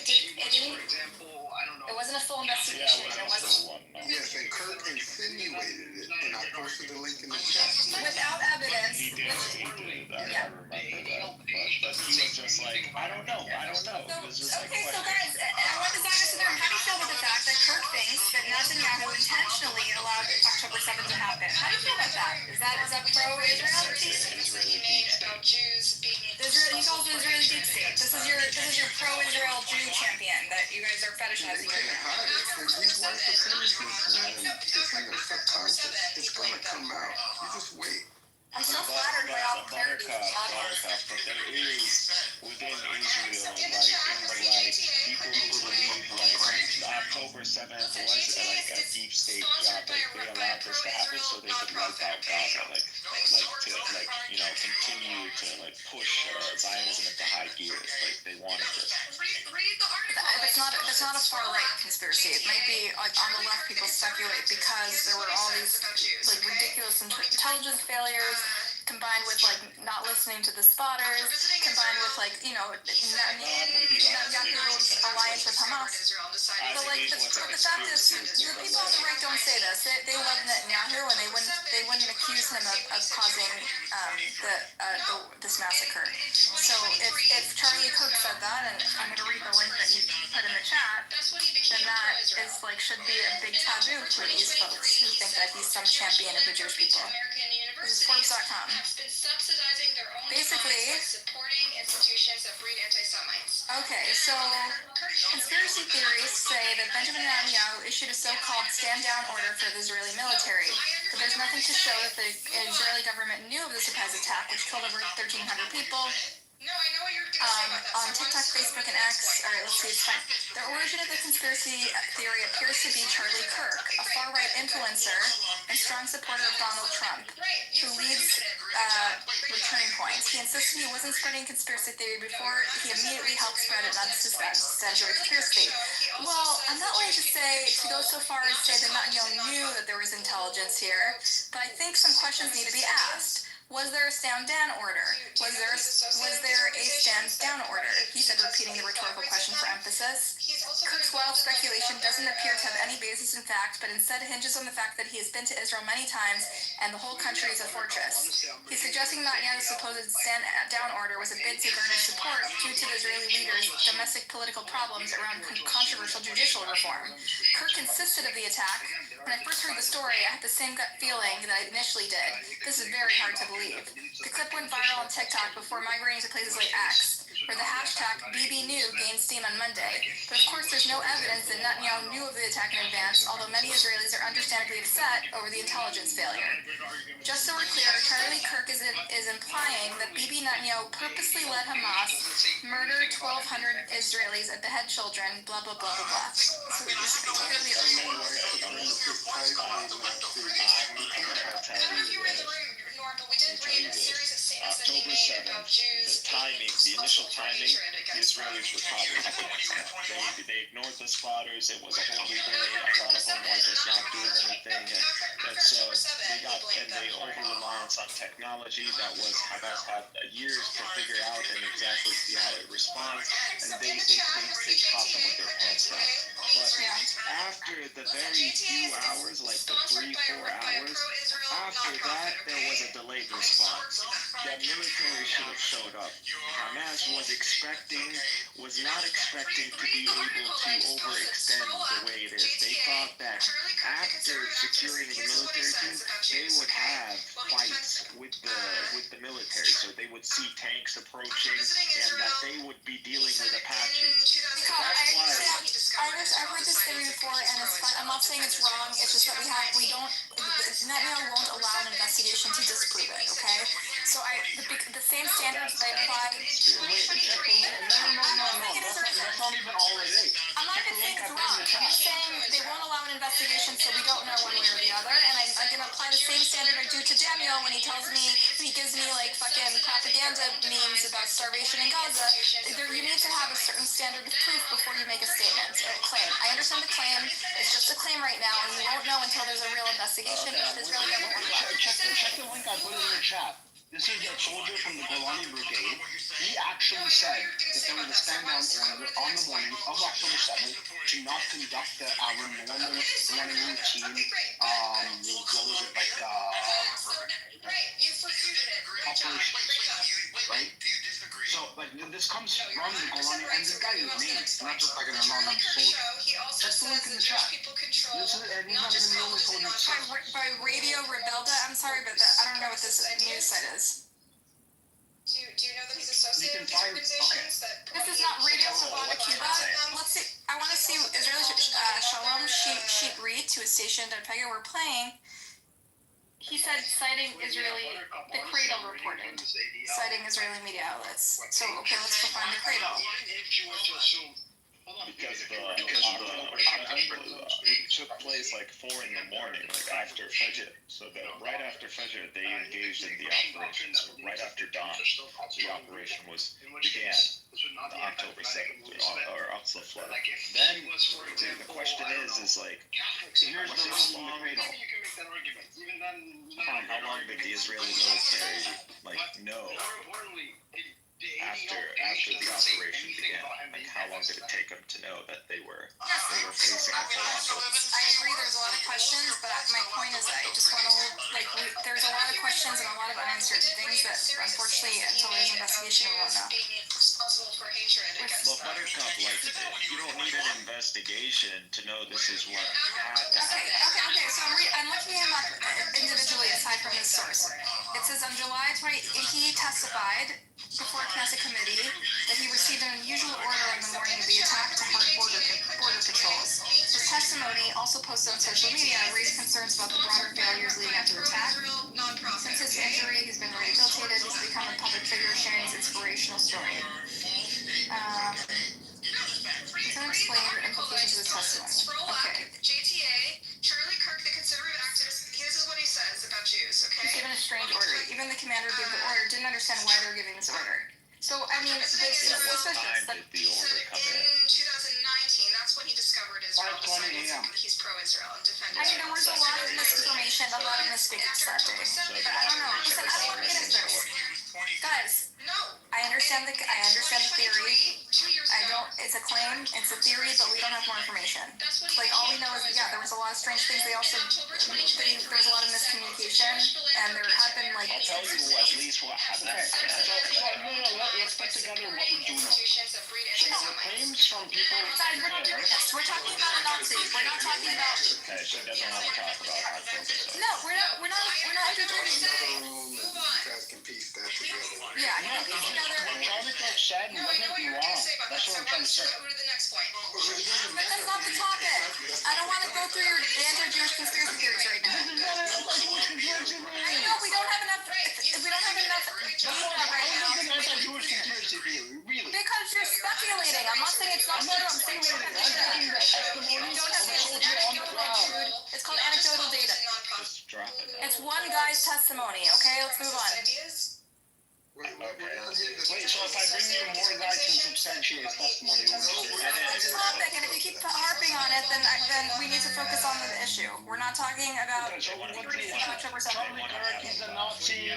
wasn't a full investigation. It wasn't. Yes, and Kirk insinuated it, and I posted the link in the chat. Without evidence. He did. I remember that. But he was just like, I don't know. It was just like, Okay, so guys, I want the Zionists to know how do you feel about the fact that Kirk thinks that Netanyahu intentionally allowed October 7th to happen? How do you feel about that? Is that pro-Israel? He calls it Israeli deep state. This is your pro-Israel Jew champion that you guys are fetishizing. They can't hide it. These white supremacists, man, it's in their subconscious. It's gonna come out. You just wait. I'm so flattered by all the clarity. Buttercup, but there is within Israel, like in the right, people who believe like October 7th was like a deep state job. Like they allowed this to happen so they could wipe out Gaza, continue to push Zionism into high gears. Like they wanted this. That's not a far right conspiracy. It might be like on the left people speculate because there were all these like ridiculous intelligence failures combined with like not listening to the spotters, combined with like Netanyahu's alliance with Hamas. But like the fact is, the people on the right don't say this. They love Netanyahu and they wouldn't accuse him of causing this massacre. So if Charlie Kirk said that, and I'm going to read the link that you put in the chat, then that is like should be a big taboo for these folks who think that he's some champion of the Jewish people. This is Forbes.com. Basically, supporting institutions that breed anti-Semites. Okay, so conspiracy theories say that Benjamin Netanyahu issued a so-called stand-down order for the Israeli military, but there's nothing to show that the Israeli government knew of the surprise attack, which killed over 1,300 people. No, I know what you're going to say about that. On TikTok, Facebook, and X. All right, let's see. It's fine. The origin of the conspiracy theory appears to be Charlie Kirk, a far-right influencer and strong supporter of Donald Trump, who leads Returning Points. He insisted he wasn't spreading conspiracy theory before he immediately helped spread it on substantial conspiracy. Well, I'm not willing to go so far as say that Netanyahu knew that there was intelligence here, but I think some questions need to be asked. Was there a stand down order? Was there a stand down order? He said, repeating the rhetorical question for emphasis. Kirk's wild speculation doesn't appear to have any basis in fact, but instead hinges on the fact that he has been to Israel many times and the whole country is a fortress. He's suggesting that Netanyahu's supposed stand down order was a bid to garner support due to the Israeli leaders' domestic political problems around controversial judicial reform. Kirk insisted of the attack. When I first heard the story, I had the same gut feeling that I initially did. This is very hard to believe. The clip went viral on TikTok before migrating to places like X, where the hashtag BBNew gained steam on Monday. But of course, there's no evidence that Netanyahu knew of the attack in advance, although many Israelis are understandably upset over the intelligence failure. Just so we're clear, Charlie Kirk is implying that Bibi Netanyahu purposely let Hamas murder 1,200 Israelis and behead children, blah, blah, blah, blah, blah. So this is clearly October 7th, the initial timing, the Israelis were probably against that. They ignored the spotters. It was a holy day. A lot of them were just not doing anything. They over-reliance on technology that Hamas had years to figure out and exactly see how it responds. And they caught them with their pants down. But after the very few hours, like the 3-4 hours, after that, there was a delayed response. The military should have showed up. Hamas was not expecting to be able to overextend the way it is. They thought that after securing the military team, they would have fights with the military. So they would see tanks approaching and that they would be dealing with Apaches. I've heard this theory before, and it's fine. I'm not saying it's wrong. It's just that Netanyahu won't allow an investigation to disprove it. Okay, so the same standards they apply. That's not even all it is. I'm not even saying it's wrong. I'm just saying they won't allow an investigation, so we don't know one way or the other. And I'm gonna apply the same standard I do to Daniel when he gives me like fucking propaganda memes about starvation in Gaza. You need to have a certain standard of proof before you make a statement, a claim. I understand the claim. It's just a claim right now, and we won't know until there's a real investigation. Check the link I put in the chat. This is a soldier from the Golani Brigade. He actually said that there was a stand-down order on the morning of October 7th to not conduct our normal morning routine. What was it, like, operation, right? So, but this comes from the Golani, and this guy is named, not just like an anonymous soldier. Check the link in the chat. This is, and he's not even the only soldier. By Radio Rebelda, I'm sorry, but I don't know what this news site is. Do you know that he's associated with these organizations? This is not Radio Savannah, Cuba. Let's see. I want to see Israeli Shalom Sheep Reed, who is stationed at Pega. We're playing. He said, citing the Cradle reported, citing Israeli media outlets. So, okay, let's go find the Cradle. Because it took place like 4 in the morning, like after Fajr. So that right after Fajr, they engaged in the operation. So right after dawn, the operation began. The October 7th, or Aqsa flood. Then the question is like, how long did the Israeli military know after the operation began? Like, how long did it take them to know that they were facing a collapse? I agree. There's a lot of questions, but my point is, I just want to there's a lot of questions and a lot of unanswered things that, unfortunately, until there's an investigation, we won't know. Well, Buttercup, you don't need an investigation to know this is what happened. Okay. So I'm looking him up individually aside from his source. It says on July 20, he testified before Knesset committee that he received an unusual order on the morning of the attack to halt border patrols. His testimony, also posted on social media, raised concerns about the broader failures leading up to the attack. Since his injury, he's been rehabilitated. He's become a public figure sharing his inspirational story. Can explain the implications of his testimony. Okay. JTA, Charlie Kirk, the conservative activist, this is what he says about Jews, okay? He's given a strange order. Even the commander who gave the order didn't understand why they were giving this order. So, I mean, What time did the order come in? In 2019, that's when he discovered Israel. 5:20 a.m. He's pro-Israel and defended I mean, there was a lot of misinformation information, a lot of mistakes that day. But I don't know. Listen, I don't want to get into this. Guys, I understand the theory. It's a claim, it's a theory, but we don't have more information. Like, all we know is, yeah, there was a lot of strange things. There was a lot of miscommunication, and there had been, like... I'll tell you at least what happened. Let's put together what we do know. So the claims from people... Guys, we're talking about a Nazi. We're not talking about... Okay, so he doesn't want to talk about our focus. No, we're not entertaining. You guys can piece that together. Yeah, you can piece together... What Charlie Kirk said wasn't wrong. That's what I'm trying to say. But that's not the topic. I don't want to go through your anti-Jewish conspiracy theories right now. I know we don't have enough. We don't have enough data right now. Anti-Jewish conspiracy theory, really. Because you're speculating. I'm not saying it's not true. I'm saying we don't have data. We don't have data. It's called anecdotal data. Just drop it. It's one guy's testimony. Okay, let's move on. We're not here to Wait, so if I bring you more guys to substantiate testimony, It's a topic, and if you keep harping on it, then we need to focus on the issue. We're not talking about so what's the issue? October 7th. Charlie Kirk is a Nazi.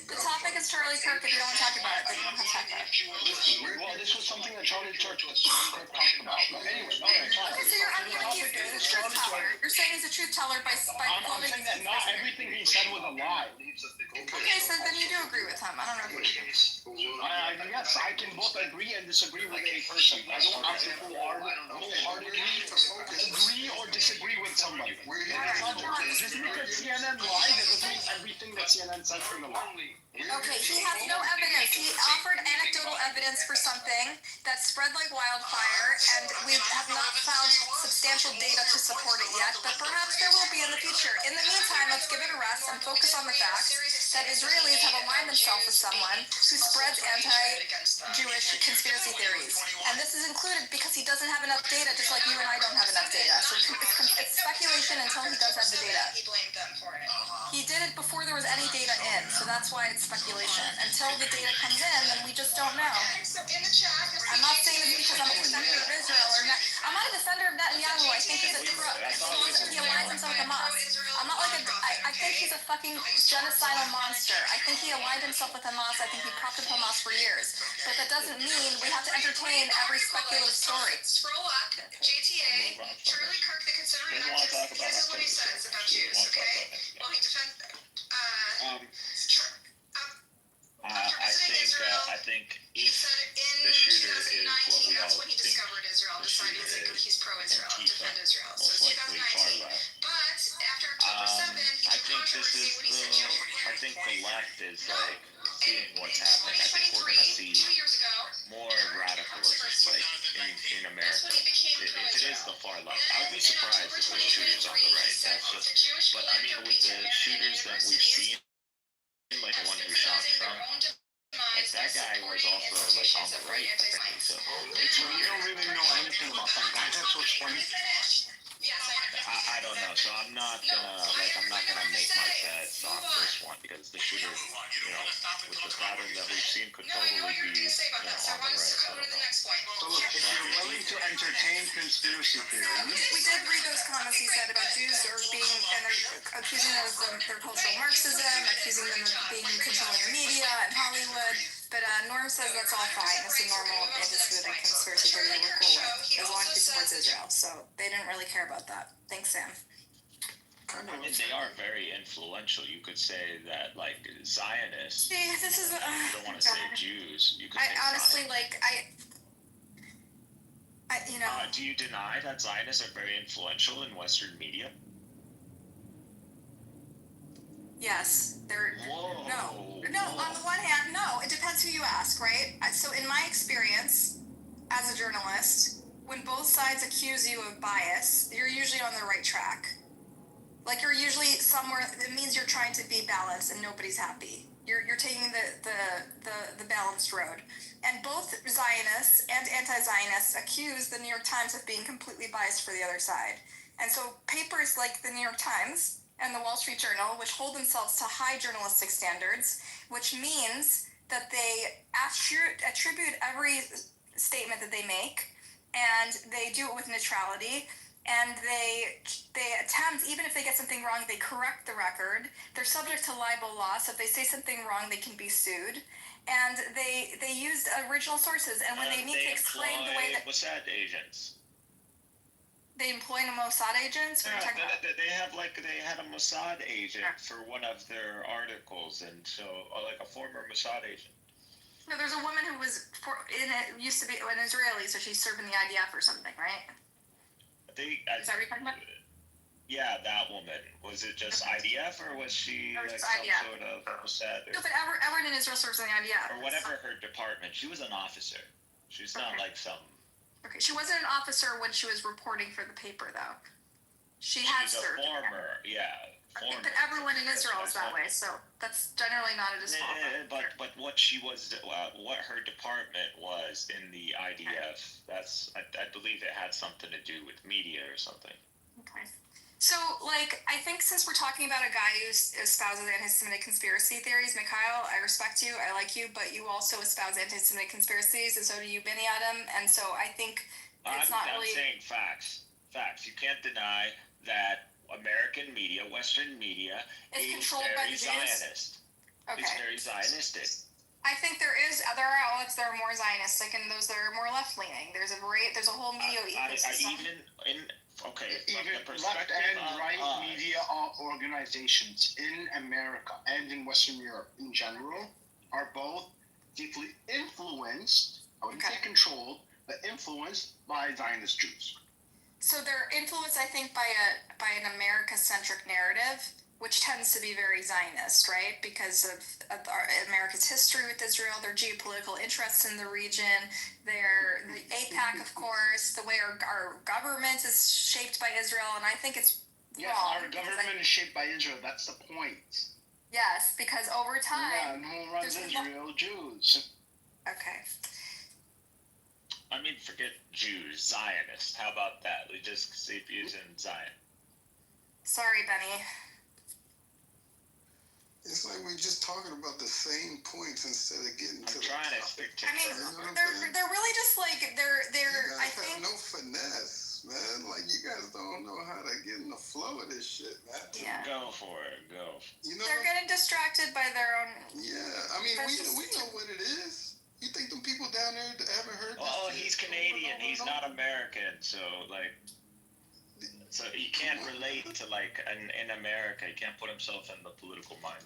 The topic is Charlie Kirk. If you don't want to talk about it, then you don't have to talk about it. Well, this was something that Charlie Kirk was talking about. But anyway, all right, fine. Okay, so you're arguing he's a truth teller. You're saying he's a truth teller by I'm quoting. saying that not everything he said was a lie. Okay, so then you do agree with him. I don't know if you do. Yes, I can both agree and disagree with a person. I don't have to wholeheartedly agree or disagree with somebody. Just because CNN lied, that doesn't mean everything that CNN says is a lie. Okay, he has no evidence. He offered anecdotal evidence for something that spread like wildfire, and we have not found substantial data to support it yet, but perhaps there will be in the future. In the meantime, let's give it a rest and focus on the fact that Israelis have aligned themselves with someone who spreads anti-Jewish conspiracy theories. And this is included because he doesn't have enough data, just like you and I don't have enough data. So it's speculation until he does have the data. He did it before there was any data in, so that's why it's speculation. Until the data comes in, then we just don't know. I'm not saying this because I'm a defender of Israel or not. I'm not a defender of Netanyahu. I think he's a crook. He aligns himself with Hamas. I'm not like I think he's a fucking genocidal monster. I think he aligned himself with Hamas. I think he propped up Hamas for years. But that doesn't mean we have to entertain every speculative story. Scroll up, JTA, Charlie Kirk, the considering activist. This is what he says about Jews, okay? Well, he defends them. I think if the shooter is what we all think the shooter is, Antifa, most likely far left. I think this is I think the left is like seeing what's happening. I think we're gonna see more radicalism like in America. If it is the far left, I would be surprised if the shooters on the right. That's just, but I mean with the shooters that we've seen, like the one who shot Trump. Like that guy was also like on the right, I think. So it's We don't really know anything about that guy. That's what's funny. I don't know. So I'm not gonna make my bets on this one because the shooter, with the pattern that we've seen, could totally be, on the right. I don't know. So look, if you're willing to entertain conspiracy theories, We did read those comments he said about Jews or being, and they're accusing them of their cultural Marxism, accusing them of being controlling the media and Hollywood. But Norm says that's all fine. It's a normal anti-Semitic conspiracy theory that we're cool with, as long as he supports Israel. So they didn't really care about that. Thanks, Sam. I mean, they are very influential. You could say that, like, Zionists. See, this is. You don't want to say Jews. You could I say honestly Zionists. like Do you deny that Zionists are very influential in Western media? Yes, they're. Whoa. No. On the one hand, no. It depends who you ask, right? So in my experience, as a journalist, when both sides accuse you of bias, you're usually on the right track. Like you're usually somewhere. It means you're trying to be balanced, and nobody's happy. You're taking the balanced road. And both Zionists and anti-Zionists accuse the New York Times of being completely biased for the other side. And so papers like the New York Times and the Wall Street Journal, which hold themselves to high journalistic standards, which means that they attribute every statement that they make, and they do it with neutrality, and they attempt, even if they get something wrong, they correct the record. They're subject to libel law, so if they say something wrong, they can be sued. And they used original sources, and when they need to explain the way that Mossad agents. they employ Mossad agents, Yeah, they had a Mossad agent for one of their articles, and so like a former Mossad agent. No, there's a woman who used to be an Israeli, so she's serving the IDF or something, right? Is that what you're talking about? Yeah, that woman. Was it just IDF, or was she like some IDF. sort of Mossad? No, but everyone in Israel serves in the IDF. Or whatever her department. She was an officer. She's not like some. Okay, she wasn't an officer when she was reporting for the paper, though. She had served. Former, yeah. Okay, but everyone in Israel is that way, so that's generally not a disqualifier. But what she was, what her department was in the IDF, I believe it had something to do with media or something. Okay. So, like, I think since we're talking about a guy who espouses anti-Semitic conspiracy theories, Mikhail, I respect you, I like you, but you also espouse anti-Semitic conspiracies, and so do you, Benny Adam, and so I think it's not really... I'm saying facts. Facts. You can't deny that American media, Western media, is very Zionist. Okay. It's very Zionistic. I think there are outlets that are more Zionistic and those that are more left-leaning. There's a whole media ecosystem. Even left and right media organizations in America and in Western Europe in general are both deeply influenced, I wouldn't say controlled, but influenced by Zionist Jews. So they're influenced, I think, by an America-centric narrative, which tends to be very Zionist, right? Because of America's history with Israel, their geopolitical interests in the region, the AIPAC, of course, the way our government is shaped by Israel, and I think it's wrong. Our government is shaped by Israel. That's the point. Yes, because over time... Yeah, who runs Israel? Jews. Okay. I mean, forget Jews, Zionists. How about that? We just keep using Zion. Sorry, Benny. It's like we're just talking about the same points instead of getting to the topic. I mean, they're really just like they're. I think no finesse, man. Like you guys don't know how to get in the flow of this shit, man. Yeah. Go for it. Go. You know, they're getting distracted by their own. Yeah, I mean, we know what it is. You think them people down there that haven't heard? Oh, he's Canadian. He's not American. So like. So he can't relate to like in America. He can't put himself in the political mind.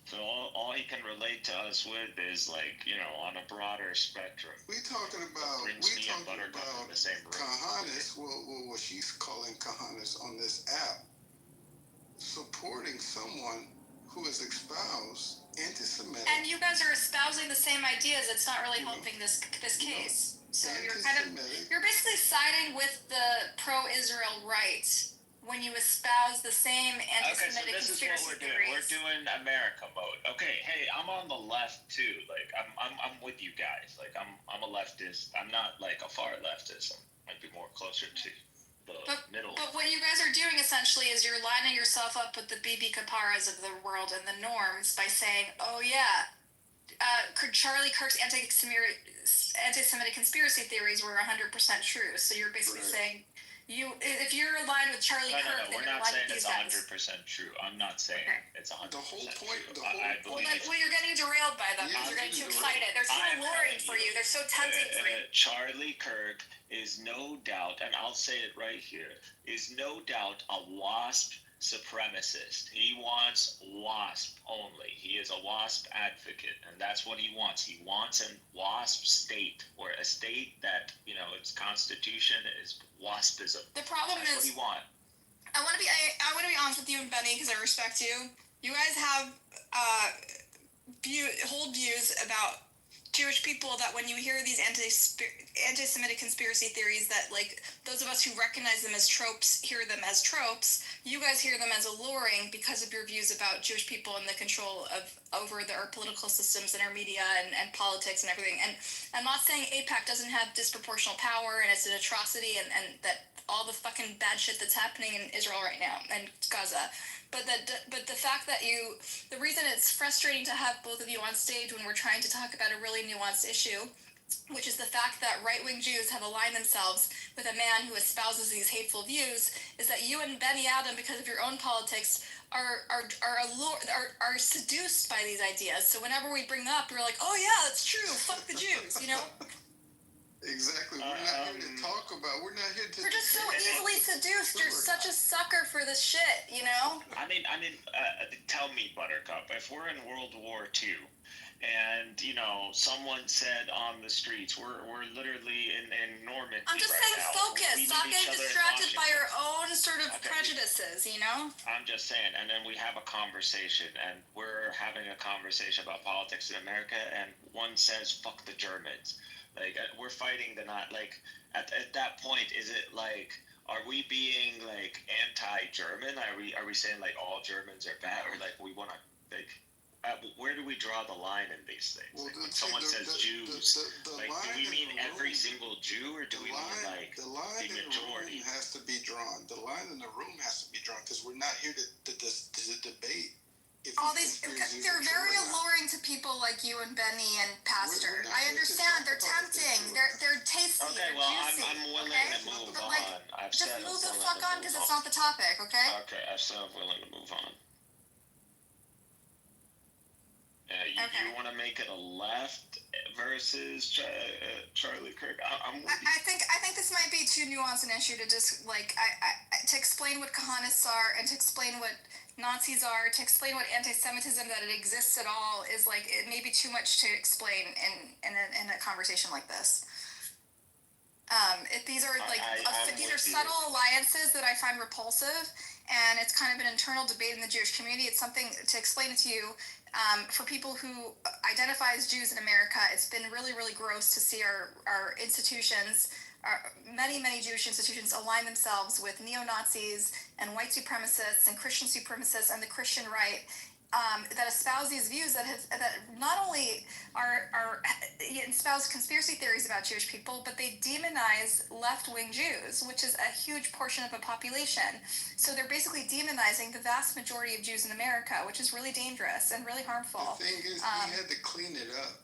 So all he can relate to us with is like, you know, on a broader spectrum. We talking about Kahanis, well, what she's calling Kahanis on this app, supporting someone who has espoused anti-Semitic. And you guys are espousing the same ideas. It's not really helping this case. So you're basically siding with the pro-Israel right when you espouse the same anti-Semitic conspiracy theories. We're doing America mode. Okay, hey, I'm on the left too. Like I'm with you guys. Like I'm a leftist. I'm not like a far leftist. I might be more closer to the middle. But what you guys are doing essentially is you're lining yourself up with the BB Kaparas of the world and the norms by saying, oh yeah, Charlie Kirk's anti-Semitic conspiracy theories were 100% true. So you're basically saying, if you're aligned with Charlie Kirk, then you're aligned with these guys. We're not saying it's 100% true. I'm not saying it's 100% The whole point. true. Well, you're getting derailed by them because you're getting too excited. They're so alluring for you. They're so tempting for you. Charlie Kirk is no doubt, and I'll say it right here, is no doubt a WASP supremacist. He wants WASP only. He is a WASP advocate, and that's what he wants. He wants a WASP state, or a state that, you know, its constitution is WASPism. The problem is, what he wants. I want to be honest with you and Benny because I respect you. You guys have hold views about Jewish people that when you hear these anti-Semitic conspiracy theories that, like, those of us who recognize them as tropes hear them as tropes, you guys hear them as alluring because of your views about Jewish people and the control over our political systems and our media and politics and everything. And I'm not saying AIPAC doesn't have disproportional power and it's an atrocity and that all the fucking bad shit that's happening in Israel right now and Gaza. But the fact that the reason it's frustrating to have both of you on stage when we're trying to talk about a really nuanced issue which is the fact that right-wing Jews have aligned themselves with a man who espouses these hateful views, is that you and Benny Adam, because of your own politics, are seduced by these ideas. So whenever we bring them up, you're like, oh yeah, that's true. Fuck the Jews, you know? Exactly. We're not here to talk about. We're not here to. You're just so easily seduced. You're such a sucker for this shit, you know? I mean, tell me, Buttercup, if we're in World War II, and someone said on the streets, we're literally in Normandy. I'm just right saying, now. focus. Stop getting distracted by your own sort of prejudices, you know? I'm just saying, and then we have a conversation, and we're having a conversation about politics in America, and one says, fuck the Germans. Like, we're fighting the not, like, at that point, is it like, are we being, like, anti-German? Are we saying, like, all Germans are bad? Or, like, we want to, like, where do we draw the line in these things? Well, When someone says Jews, like, do we mean every single Jew, or do we mean, like, the line the majority? in the room has to be drawn. The line in the room has to be drawn, because we're not here to debate. All these, they're very alluring to people like you and Benny and Pastor. I understand, they're tempting, they're tasty, Okay, they're well, juicy, I'm willing okay? to move But, on. like, I've just said move I'm the willing fuck to on, move because it's not the topic, okay? Okay, I said I'm willing to move on. Okay. You want to make it a left versus Charlie Kirk? I'm with you. I think this might be too nuanced an issue to just like to explain what Kahanists are and to explain what Nazis are, to explain what anti-Semitism, that it exists at all, is like, it may be too much to explain in a conversation like this. These are like these are subtle alliances that I find repulsive, and it's kind of an internal debate in the Jewish community. It's something to explain it to you. For people who identify as Jews in America, it's been really, really gross to see our institutions, many Jewish institutions, align themselves with neo-Nazis and white supremacists and Christian supremacists and the Christian right, that espouse these views that not only espouse conspiracy theories about Jewish people, but they demonize left-wing Jews, which is a huge portion of the population. So they're basically demonizing the vast majority of Jews in America, which is really dangerous and really harmful. The thing is, he had to clean it up.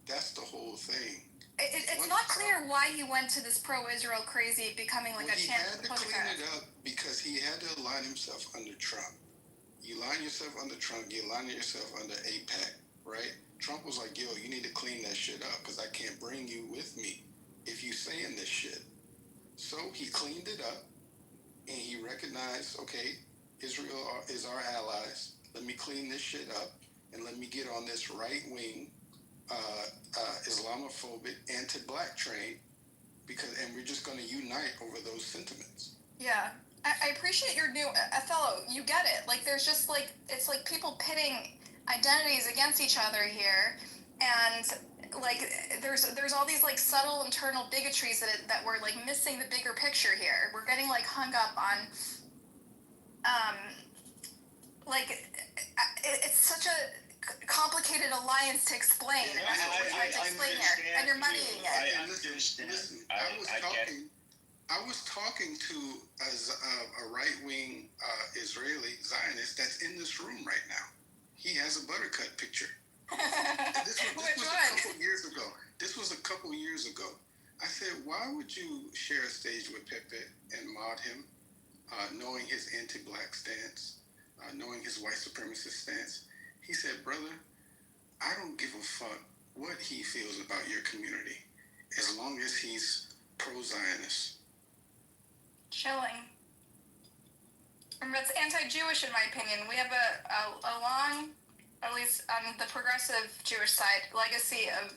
That's the whole thing. It's not clear why he went to this pro-Israel crazy, becoming like a champ. He had to clean it up because he had to align himself under Trump. You line yourself under Trump, you line yourself under AIPAC, right? Trump was like, yo, you need to clean that shit up because I can't bring you with me if you saying this shit. So he cleaned it up, and he recognized, okay, Israel is our allies. Let me clean this shit up, and let me get on this right-wing, Islamophobic, anti-black train, and we're just going to unite over those sentiments. Yeah. I appreciate your new Othello. You get it. Like, there's just like, it's like people pitting identities against each other here, and like there's all these like subtle internal bigotries that we're like missing the bigger picture here. We're getting like hung up on it's such a complicated alliance to explain. And that's what we're trying to explain here, and you're muddying it. I understand. Listen, I was talking to a right-wing Israeli Zionist that's in this room right now. He has a buttercut picture. This was a couple years ago. This was a couple years ago. I said, why would you share a stage with Pepe and mod him, knowing his anti-black stance, knowing his white supremacist stance? He said, brother, I don't give a fuck what he feels about your community, as long as he's pro-Zionist. Chilling. And that's anti-Jewish in my opinion. We have a long, at least on the progressive Jewish side, legacy of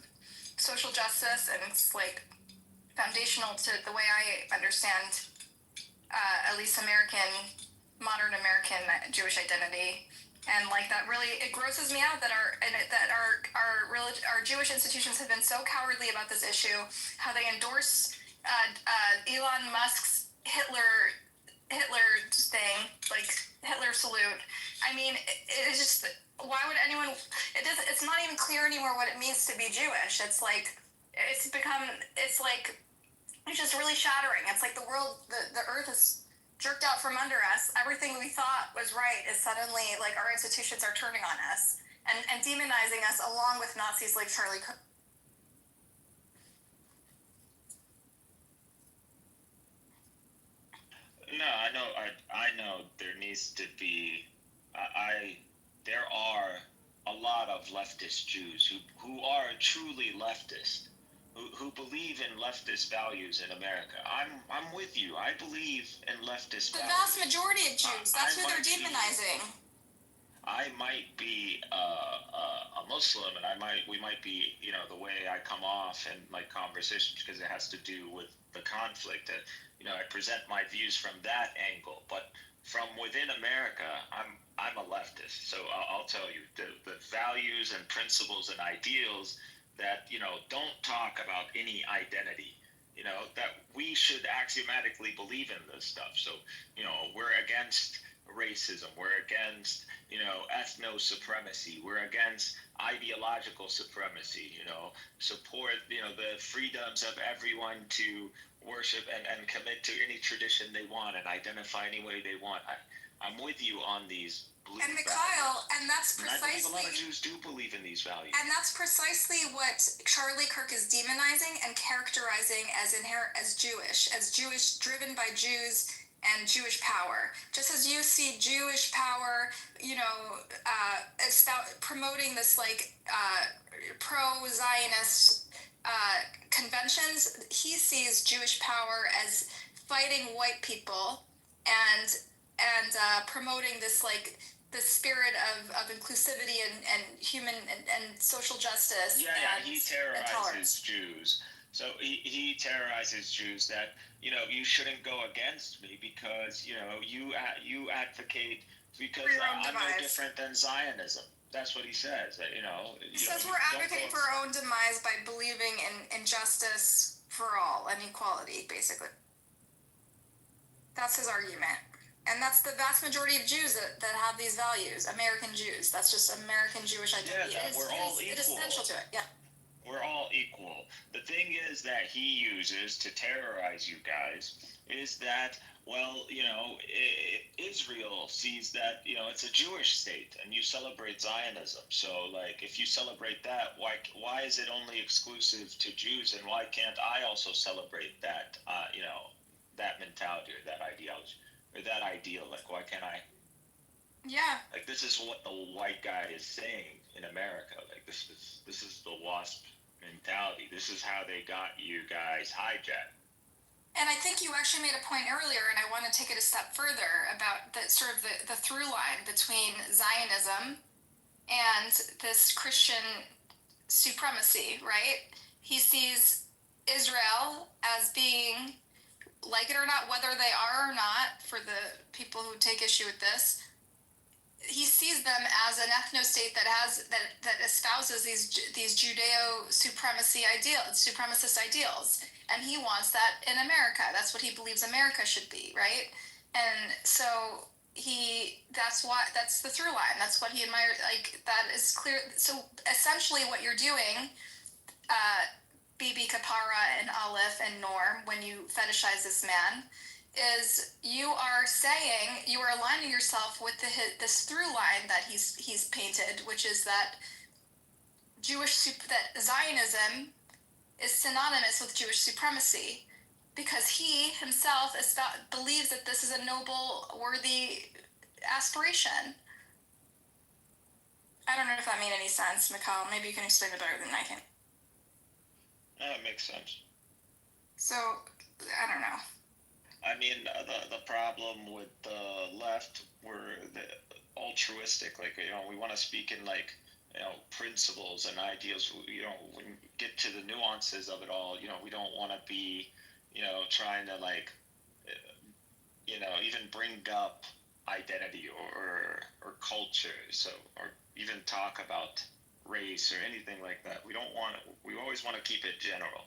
social justice, and it's like foundational to the way I understand at least modern American Jewish identity. And like that really, it grosses me out that our Jewish institutions have been so cowardly about this issue, how they endorse Elon Musk's Hitler thing, like Hitler salute. I mean, it's just, why would anyone? It's not even clear anymore what it means to be Jewish. It's like it's just really shattering. It's like the world, the earth is jerked out from under us. Everything we thought was right is suddenly like our institutions are turning on us and demonizing us along with Nazis like Charlie Kirk. there needs to be. There are a lot of leftist Jews who are truly leftist, who believe in leftist values in America. I'm with you. I believe in leftist The values. vast majority of Jews. That's who they're demonizing. I might be a Muslim, and we might be, the way I come off in my conversations, because it has to do with the conflict. That I present my views from that angle, but from within America, I'm a leftist. So I'll tell you the values and principles and ideals that don't talk about any identity. That we should axiomatically believe in this stuff. So we're against racism. We're against ethno-supremacy. We're against ideological supremacy. Support the freedoms of everyone to worship and commit to any tradition they want and identify any way they want. I'm with you on these beliefs. And Mikhail, and that's precisely. And I believe a lot of Jews do believe in these values. And that's precisely what Charlie Kirk is demonizing and characterizing as inherent as Jewish, driven by Jews and Jewish power. Just as you see Jewish power, promoting this pro-Zionist conventions, he sees Jewish power as fighting white people and promoting this the spirit of inclusivity and human and social justice. He terrorizes Jews. So he terrorizes Jews that you shouldn't go against me because you advocate because I'm no different than Zionism. That's what he says. He says we're advocating for our own demise by believing in justice for all and equality, basically. That's his argument. And that's the vast majority of Jews that have these values. American Jews. That's just American Jewish identity. Yeah, we're all equal. It is essential to it. Yeah. We're all equal. The thing is that he uses to terrorize you guys is that, Israel sees that, it's a Jewish state and you celebrate Zionism. So, if you celebrate that, why is it only exclusive to Jews, and why can't I also celebrate that, that mentality or that ideology or that ideal? Why can't I? Yeah. This is what the white guy is saying in America. This is the WASP mentality. This is how they got you guys hijacked. And I think you actually made a point earlier, and I want to take it a step further about the sort of the through line between Zionism and this Christian supremacy, right? He sees Israel as being, like it or not, whether they are or not, for the people who take issue with this, he sees them as an ethno-state that espouses these Judeo-supremacist ideals, and he wants that in America. That's what he believes America should be, right? And so that's the through line. That's what he admires. That is clear. So essentially, what you're doing, Bibi Kapara and Aleph and Norm, when you fetishize this man, is you are aligning yourself with this through line that he's painted, which is that that Zionism is synonymous with Jewish supremacy, because he himself believes that this is a noble, worthy aspiration. I don't know if that made any sense, Mikhail. Maybe you can explain it better than I can. That makes sense. So, I don't know. I mean, the problem with the left, we're altruistic. We want to speak in principles and ideals. We get to the nuances of it all. We don't want to be, trying to even bring up identity or culture. So, or even talk about race or anything like that. We always want to keep it general.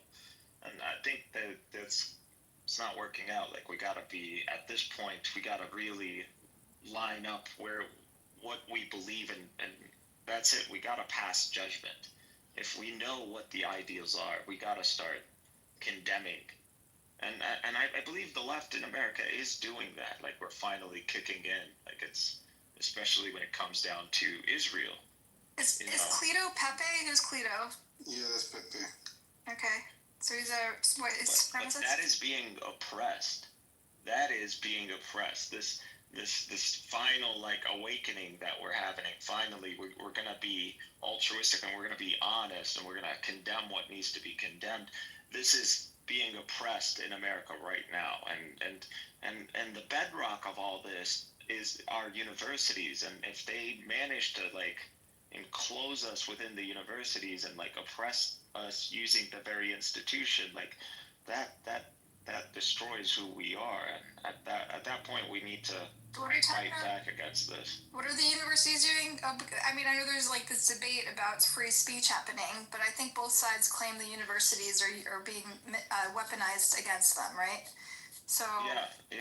And I think that's it's not working out. We gotta be, at this point, we gotta really line up what we believe in, and that's it. We gotta pass judgment. If we know what the ideals are, we gotta start condemning. And I believe the left in America is doing that. We're finally kicking in. It's, especially when it comes down to Israel. Is Cleto Pepe? Who's Cleto? Yeah, that's Pepe. Okay. So he's a supremacist? But that is being oppressed. That is being oppressed. this final like awakening that we're having. Finally, we're gonna be altruistic and we're gonna be honest and we're gonna condemn what needs to be condemned. This is being oppressed in America right now, and the bedrock of all this is our universities. And if they manage to like enclose us within the universities and like oppress us using the very institution, like that destroys who we are. And at that point, we need to What are you talking fight about? back against this. What are the universities doing? I mean, I know there's like this debate about free speech happening, but I think both sides claim the universities are being weaponized against them, right? So Yeah.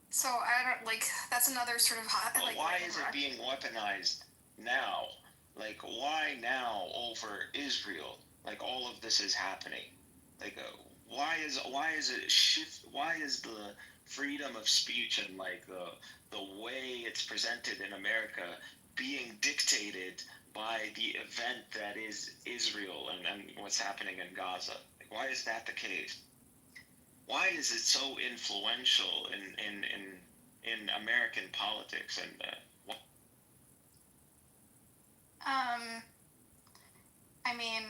so I don't like that's another sort of hot. Well, Like, why is it being weaponized now? Like, why now over Israel? Like, all of this is happening. Like, why is it shift? Why is the freedom of speech and like the way it's presented in America being dictated by the event that is Israel and what's happening in Gaza? Like, why is that the case? Why is it so influential in American politics? And I mean,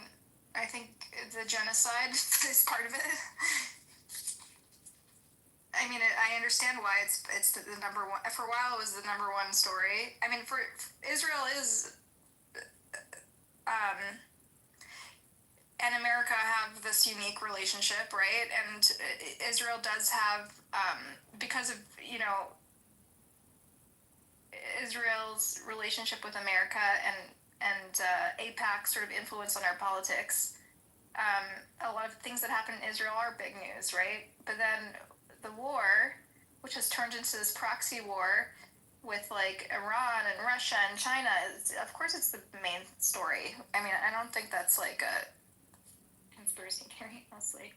I think the genocide is part of it. I mean, I understand why it's the number one. For a while, it was the number one story. I mean, for Israel is, and America have this unique relationship, right? And Israel does have, because of Israel's relationship with America and AIPAC sort of influence on our politics. A lot of things that happen in Israel are big news, right? But then the war, which has turned into this proxy war with like Iran and Russia and China, of course it's the main story. I mean, I don't think that's like a conspiracy theory, honestly.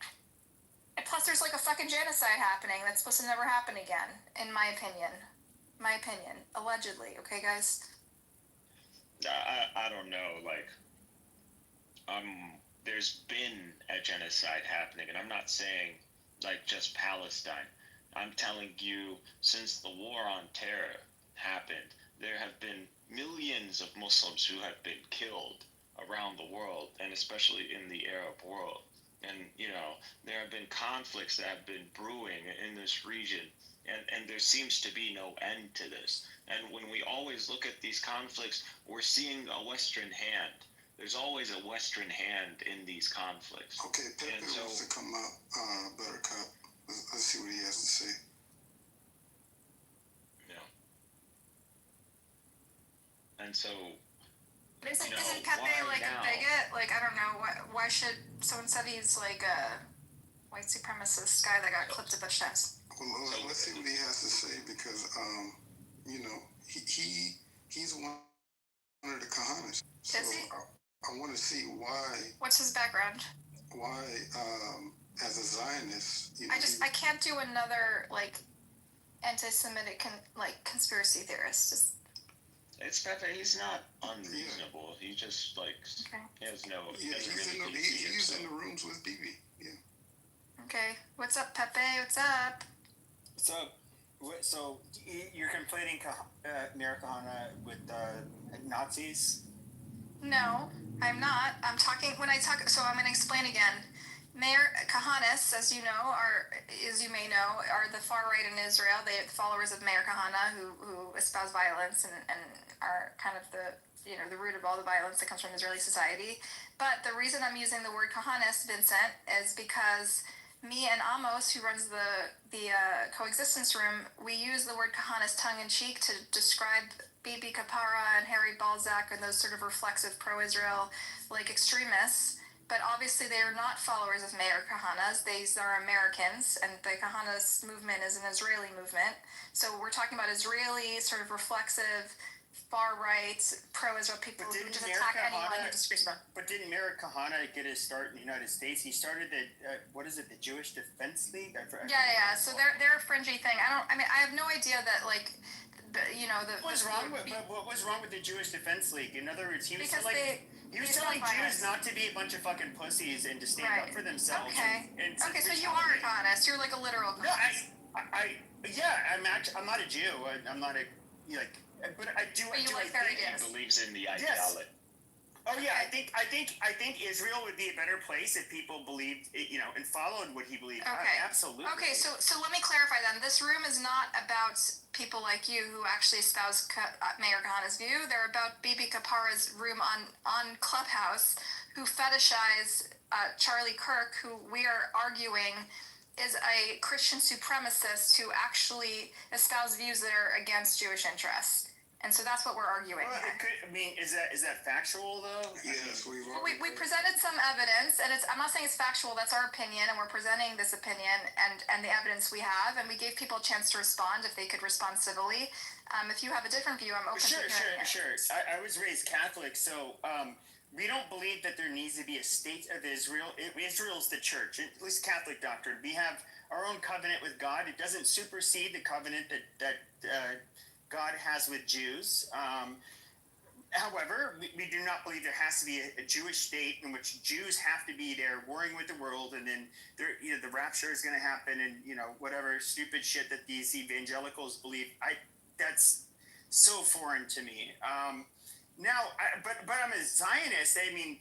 And plus, there's like a fucking genocide happening that's supposed to never happen again, in my opinion. Allegedly. Okay, guys? I don't know. Like, there's been a genocide happening, and I'm not saying like just Palestine. I'm telling you, since the war on terror happened, there have been millions of Muslims who have been killed around the world, and especially in the Arab world. And there have been conflicts that have been brewing in this region, and there seems to be no end to this. And when we always look at these conflicts, we're seeing a Western hand. There's always a Western hand in these conflicts. Okay, Pepe wants to come up, Buttercup. Let's see what he has to say. And so, isn't Pepe like now? A bigot? Like, I don't know. Why should someone said he's like a white supremacist guy that got clipped a bunch of times? Well, let's see what he has to say because, he's one of the Kahanas. So is he? I want to see why. What's his background? Why, as a Zionist, I can't do another like anti-Semitic conspiracy theorist. It's Pepe. He's not unreasonable. He just like he has no. Yeah, he's in the rooms with Bibi. Yeah. Okay. What's up, Pepe? What's up? What's up? So you're conflating Mayor Kahana with Nazis? No, I'm not. I'm talking so I'm going to explain again. Mayor Kahanis, as you may know, are the far right in Israel. They are followers of Mayor Kahana who espouse violence and are kind of the root of all the violence that comes from Israeli society. But the reason I'm using the word Kahanis, Vincent, is because me and Amos, who runs the coexistence room, we use the word Kahanis tongue-in-cheek to describe Bibi Kapara and Harry Balzac and those sort of reflexive pro-Israel extremists. But obviously they are not followers of Mayor Kahanas. These are Americans, and the Kahanas movement is an Israeli movement. So we're talking about Israeli sort of reflexive, far-right, pro-Israel people who just attack anyone who disagrees with them. But didn't Mayor Kahana get his start in the United States? He started the the Jewish Defense League? Yeah. So they're a fringy thing. I have no idea that What was wrong with the Jewish Defense League? In other words, he was he was telling Jews not to be a bunch of fucking pussies and to stand up for themselves. Okay. So you are a Kahanist. You're like a literal Kahanist. No, I'm not a Jew. I'm not a but I do. But you do like I fairy think, tales. He believes in the Yes. ideology. Oh yeah, I think Israel would be a better place if people believed, and followed what he believed. Okay. Absolutely. Okay, so let me clarify then. This room is not about people like you who actually espouse Mayor Kahana's view. They're about Bibi Kapara's room on Clubhouse, who fetishize Charlie Kirk, who we are arguing is a Christian supremacist who actually espouse views that are against Jewish interests. And so that's what we're arguing Well, here. is that factual though? Yes, We presented some evidence, and I'm not saying it's factual. That's our opinion, and we're presenting this opinion and the evidence we have. And we gave people a chance to respond if they could respond civilly. If you have a different view, I'm open to hearing it. Sure. I was raised Catholic, so we don't believe that there needs to be a state of Israel. Israel's the church, at least Catholic doctrine. We have our own covenant with God. It doesn't supersede the covenant that God has with Jews. However, we do not believe there has to be a Jewish state in which Jews have to be there warring with the world, and then the rapture is going to happen, and whatever stupid shit that these evangelicals believe. That's so foreign to me. But I'm a Zionist. I mean,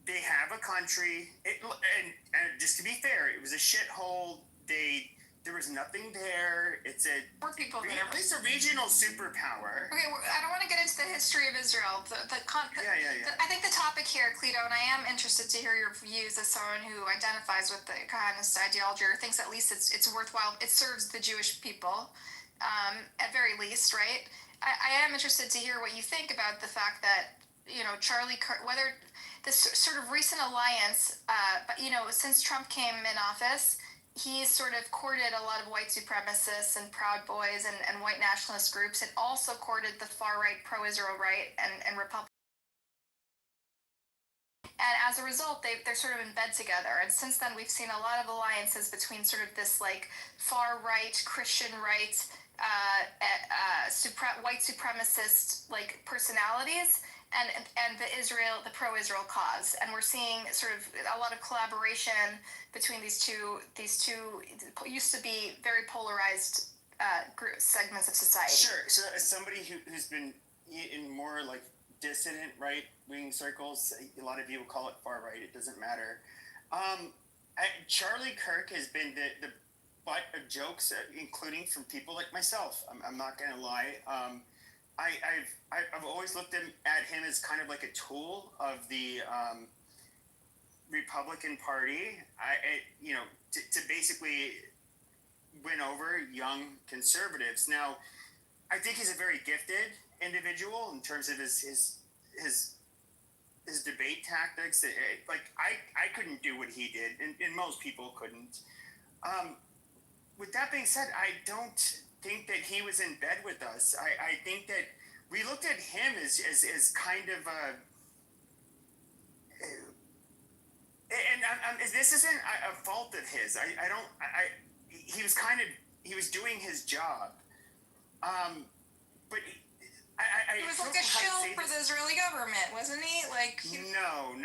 they have a country, and just to be fair, it was a shithole. There was nothing there. It's people there. It's a regional superpower. Okay, I don't want to get into the history of Israel. I think the topic here, Cleo, and I am interested to hear your views as someone who identifies with the Kahanist ideology or thinks at least it's worthwhile. It serves the Jewish people, at very least, right? I am interested to hear what you think about the fact that Charlie Kirk, whether this sort of recent alliance, but since Trump came in office, he's sort of courted a lot of white supremacists and Proud Boys and white nationalist groups, and also courted the far-right pro-Israel right and Republican. And as a result, they're sort of in bed together. And since then, we've seen a lot of alliances between sort of this far-right, Christian right, white supremacist personalities and the pro-Israel cause, and we're seeing sort of a lot of collaboration between these two used to be very polarized segments of society. Sure. So as somebody who's been in more dissident right-wing circles, a lot of you will call it far right. It doesn't matter. Charlie Kirk has been the butt of jokes, including from people like myself. I'm not going to lie. I've always looked at him as kind of like a tool of the Republican Party. To basically win over young conservatives. Now, I think he's a very gifted individual in terms of his debate tactics. I couldn't do what he did, and most people couldn't. With that being said, I don't think that he was in bed with us. I think that we looked at him as kind of a, and this isn't a fault of his. He was doing his job. But he was like a shill for the Israeli government, wasn't he? No.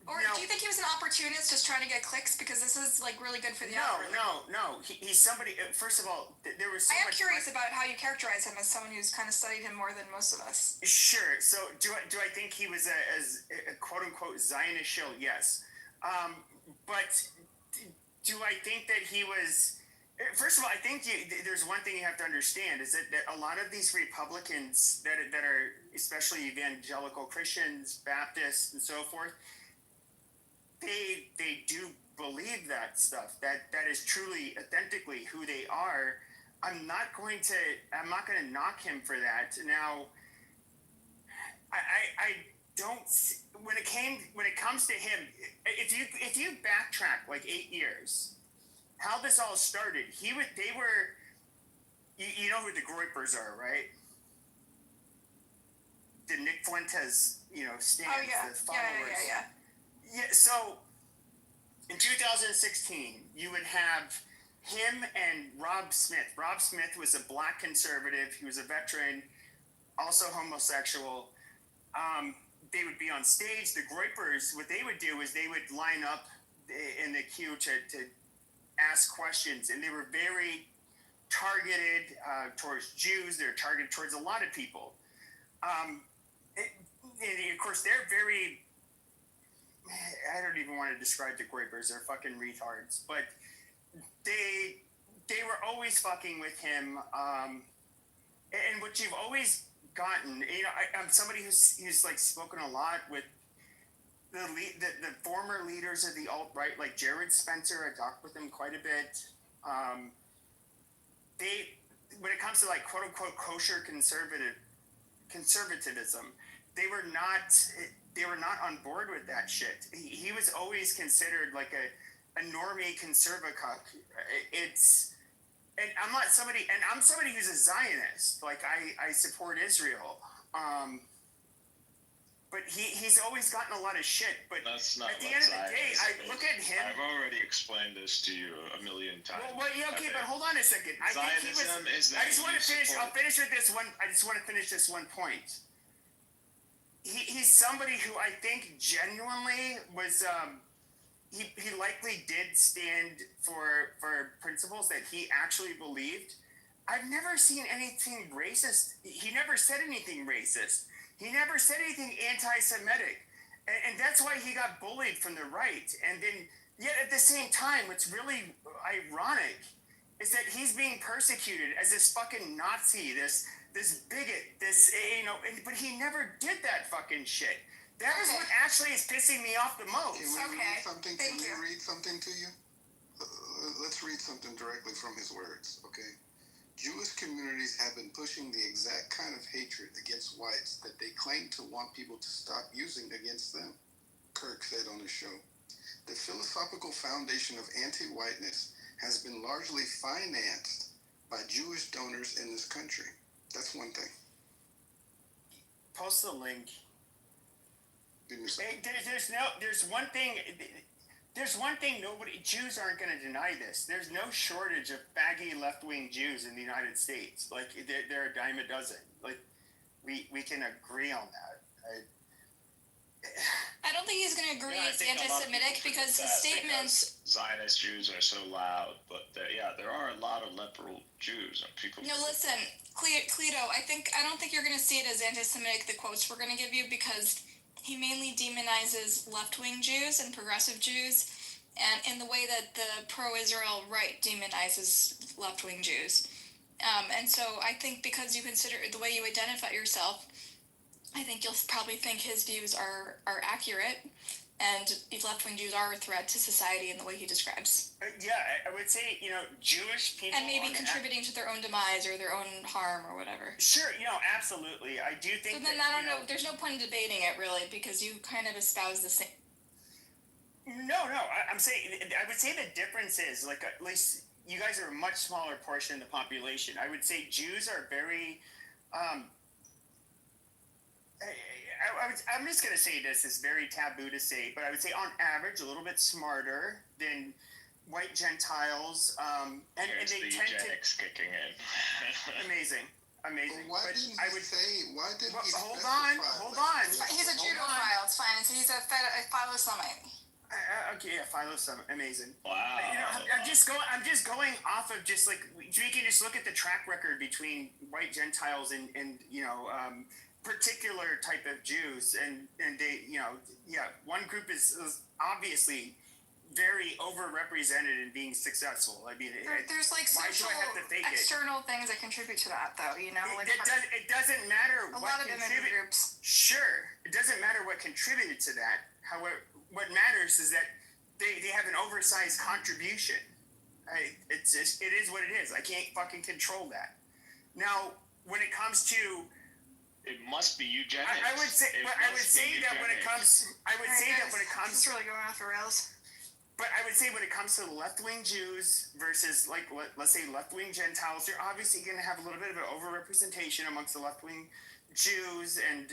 Or do you think he was an opportunist just trying to get clicks because this is really good for the algorithm? No. He's somebody. First of all, there was. I am curious about how you characterize him as someone who's kind of studied him more than most of us. Sure. So do I think he was a quote unquote Zionist shill? Yes. But do I think that he was? First of all, I think there's one thing you have to understand is that a lot of these Republicans that are especially evangelical Christians, Baptists, and so forth, they do believe that stuff. That is truly, authentically who they are. I'm not going to knock him for that. Now, I don't. When it comes to him, if you backtrack 8 years. How this all started, they were, you know who the Groypers are, right? The Nick Fuentes, stands, the followers. Yeah, so in 2016, you would have him and Rob Smith. Rob Smith was a black conservative. He was a veteran, also homosexual. They would be on stage. The Groypers, what they would do is they would line up in the queue to ask questions, and they were very targeted towards Jews. They're targeted towards a lot of people. And of course, they're very. I don't even want to describe the Goypers. They're fucking retards, but they were always fucking with him. And what you've always gotten, I'm somebody who's like spoken a lot with the former leaders of the alt-right, like Jared Spencer. I talked with him quite a bit. When it comes to like quote unquote kosher conservatism, they were not on board with that shit. He was always considered like a normie conservacuck. And I'm somebody who's a Zionist. Like I support Israel. But he's always gotten a lot of shit. But that's not at the end of the day, I look at him. I've already explained this to you a million times. Well, okay, but hold on a second. Zionism is that. I just want to finish. I'll finish with this one. I just want to finish this one point. He's somebody who I think genuinely was. He likely did stand for principles that he actually believed. I've never seen anything racist. He never said anything racist. He never said anything anti-Semitic. And that's why he got bullied from the right. And then, yet at the same time, what's really ironic is that he's being persecuted as this fucking Nazi, this bigot, but he never did that fucking shit. That is what actually is pissing me off the most. Can we read something? Can we read something to you? Let's read something directly from his words, okay? Jewish communities have been pushing the exact kind of hatred against whites that they claim to want people to stop using against them, Kirk said on his show. The philosophical foundation of anti-whiteness has been largely financed by Jewish donors in this country. That's one thing. Post the link. Hey, There's one thing Jews aren't going to deny this. There's no shortage of baggy left-wing Jews in the United States. Like, they're a dime a dozen. Like, we can agree on that. I don't think he's going to agree it's anti-Semitic because his statements. Zionist Jews are so loud, but there are a lot of liberal Jews and people. No, listen, Cleto. I don't think you're going to see it as anti-Semitic. The quotes we're going to give you because he mainly demonizes left-wing Jews and progressive Jews, and in the way that the pro-Israel right demonizes left-wing Jews. And so I think because you consider the way you identify yourself, I think you'll probably think his views are accurate, and left-wing Jews are a threat to society in the way he describes. I would say, Jewish people... And maybe contributing to their own demise or their own harm or whatever. Sure, absolutely. I do think so then I don't know, there's no point in debating it, really, because you kind of espouse the same... No, I'm saying... I would say the difference is, like, at least you guys are a much smaller portion of the population. I would say Jews are very... I'm just going to say this is very taboo to say, but I would say on average a little bit smarter than white Gentiles. And they the tend eugenics kicking in. Amazing. Why didn't he hold on. He's a judophile, it's fine. So he's a philo-Semite. Okay, philo-Semite, amazing. Wow. I'm just going off of just like we can just look at the track record between white Gentiles and particular type of Jews, and they, one group is obviously very overrepresented in being successful. I mean, there's like social external things that contribute to that, though. Like it doesn't matter. A lot of immigrant groups. Sure, it doesn't matter what contributed to that. However, what matters is that they have an oversized contribution. It is what it is. I can't fucking control that. Now, when it comes to it must be eugenics. I would say that when it comes, It's really going off the rails. But I would say when it comes to left-wing Jews versus, like, let's say left-wing Gentiles, you're obviously going to have a little bit of an overrepresentation amongst the left-wing Jews, and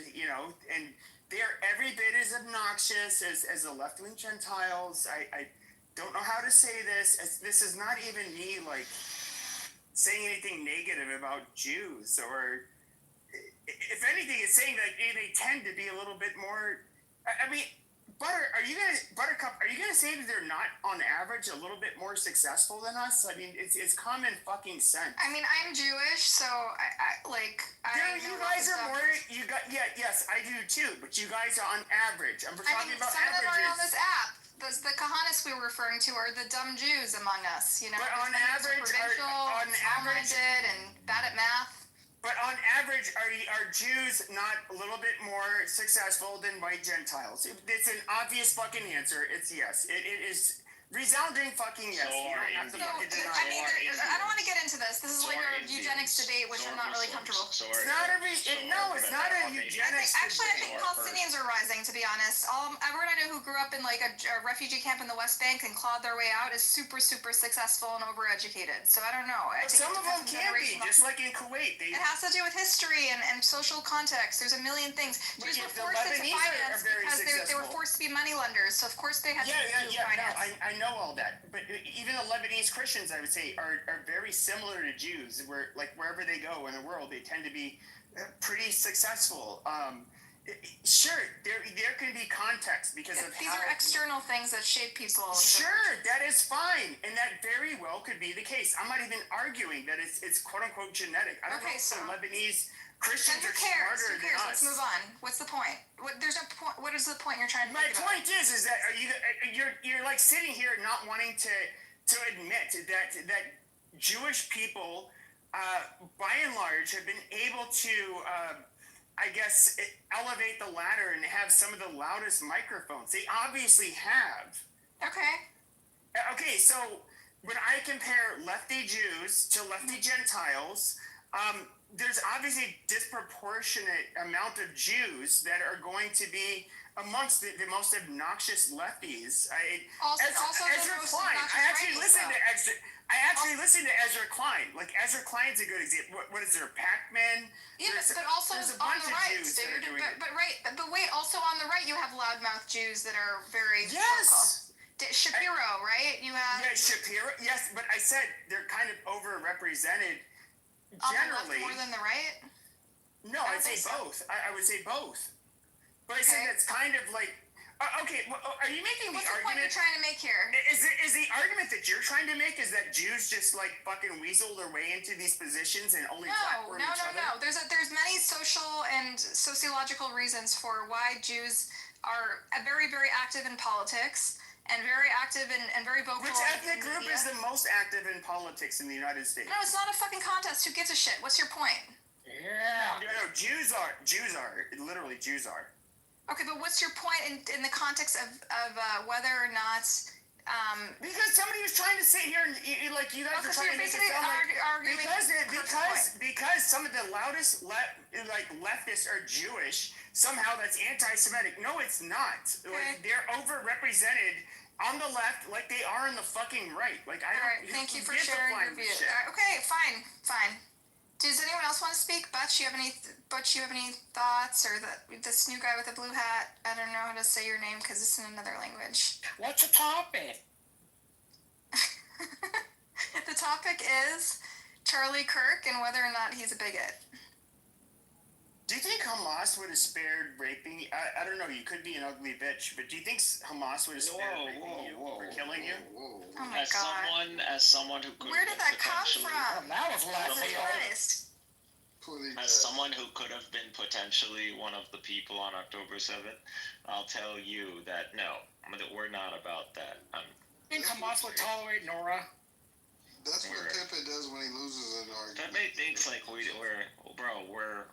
they are every bit as obnoxious as the left-wing Gentiles. I don't know how to say this. This is not even me, like, saying anything negative about Jews, or if anything, it's saying that they tend to be a little bit more. I mean, Buttercup, are you gonna say that they're not on average a little bit more successful than us? I mean, it's common fucking sense. I mean, I'm Jewish, so I You guys are more. Yes, I do too. But you guys are on average. I'm talking about some averages. of them are on this app. The Kahanis we were referring to are the dumb Jews among us. You know, but on average, small-minded and bad at math. But on average, are Jews not a little bit more successful than white Gentiles? It's an obvious fucking answer. It's yes. It is resounding fucking yes. So you don't have to fucking deny I mean, it. I don't want to get into this. This is like a eugenics debate, which I'm not really comfortable. It's not a eugenics Actually, I think debate. Palestinians are rising. To be honest, everyone I know who grew up in like a refugee camp in the West Bank and clawed their way out is super successful and overeducated. So I don't know. I think some of them can be, just like in Kuwait. It has to do with history and social context. There's a million things. Jews were forced into finance because they were forced to be money lenders. So of course they had to do finance. No, I know all that, but even the Lebanese Christians, I would say, are very similar to Jews. Where like wherever they go in the world, they tend to be pretty successful. Sure, there can be context because of these are external things that shape people. Sure, that is fine, and that very well could be the case. I'm not even arguing that it's quote unquote genetic. I don't know if the Lebanese Christians are smarter than us. Let's move on. What's the point? There's no point. What is the point you're trying to make? My point is that you're like sitting here not wanting to admit that Jewish people, by and large, have been able to, I guess, elevate the ladder and have some of the loudest microphones. They obviously have. Okay, so when I compare lefty Jews to lefty Gentiles, there's obviously a disproportionate amount of Jews that are going to be amongst the most obnoxious lefties. Ezra Klein. I actually listened to Ezra Klein. Like Ezra Klein's a good example. What is there? Pac-Man. Yes, but also there's a on bunch the of right. Jews that are doing it. But wait, also on the right you have loudmouth Jews that are very yes. Shapiro, right? You have Shapiro. Yes, but I said they're kind of overrepresented. Generally, more than the right? No, I'd say both. I would say both. But I said that's kind of like. Okay, well, are you making What's the point argument? You're trying to make here? Is the argument that you're trying to make is that Jews just like fucking weasel their way into these positions and only platform each other? No. There's many social and sociological reasons for why Jews are very active in politics. And very active and very vocal. Which ethnic group is the most active in politics in the United States? No, it's not a fucking contest. Who gives a shit? What's your point? Yeah. No, Jews are. Literally, Jews are. Okay, but what's your point in the context of whether or not... because somebody was trying to sit here and like you guys are trying to make it sound like because some of the loudest leftists are Jewish. Somehow that's anti-Semitic. No, it's not. Okay. Like they're overrepresented on the left, like they are on the fucking right. Like I don't. All right, thank you for sharing your view. Okay, fine. Does anyone else want to speak? Butch, you have any thoughts, or this new guy with the blue hat? I don't know how to say your name because it's in another language. What's the topic? The topic is Charlie Kirk and whether or not he's a bigot. Do you think Hamas would have spared raping? I don't know. You could be an ugly bitch, but do you think Hamas would have spared raping you or killing you? Oh my God! As someone who could. Where did that come from? That was left As someone who could have been potentially one of the people on October 7th, I'll tell you that no, we're not about that. I think Hamas would tolerate Nora. That's what Pepe does when he loses an argument. Pepe thinks like we're.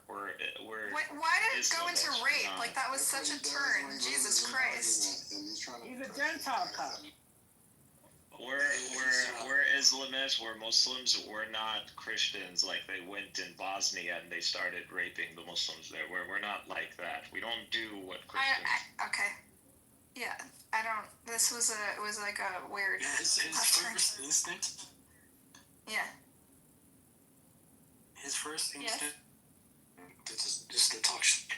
Why did it go into rape? Like that was such a turn. Jesus Christ. He's a Gentile cop. We're Islamists, we're Muslims, we're not Christians. Like they went in Bosnia and they started raping the Muslims there. We're not like that. We don't do what Christians. Okay. Yeah, I don't. This was like a weird. Yeah, his first instinct. Yeah. His first instinct. Yes. Just to talk shit.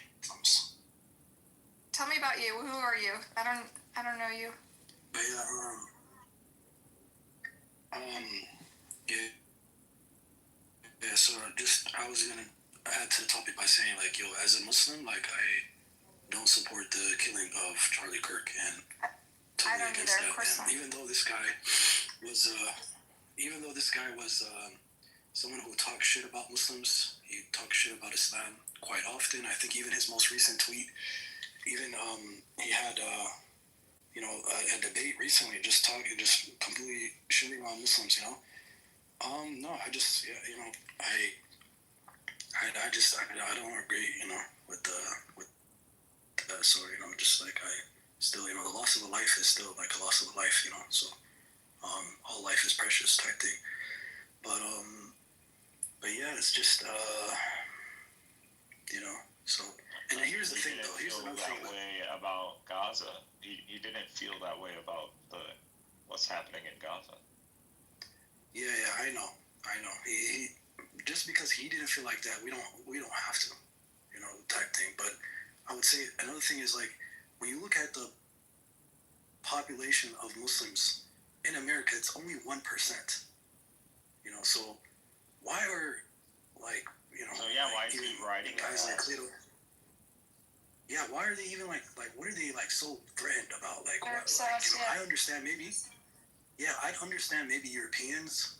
Tell me about you. Who are you? I don't know you. Yeah, so I was gonna add to the topic by saying, like, yo, as a Muslim, like, I don't support the killing of Charlie Kirk, and I don't either, of course not. Even though this guy was, someone who talks shit about Muslims, he talks shit about Islam quite often. I think even his most recent tweet, even he had a debate recently, just completely shitting on Muslims. No, I just I don't agree, with so just like I still, the loss of a life is still like a loss of a life, so all life is precious type thing. But yeah, it's just so. And here's the thing, though. Here's another thing. Way about Gaza. He didn't feel that way about what's happening in Gaza. Yeah, I know. He just because he didn't feel like that, we don't have to, type thing. But I would say another thing is, like, when you look at the population of Muslims in America, it's only 1%. So why are, like, So yeah, why is he writing guys like Cleto? Yeah, why are they even like what are they like so threatened about? Like, They're what, obsessed, I understand maybe. Yeah, I'd understand maybe Europeans,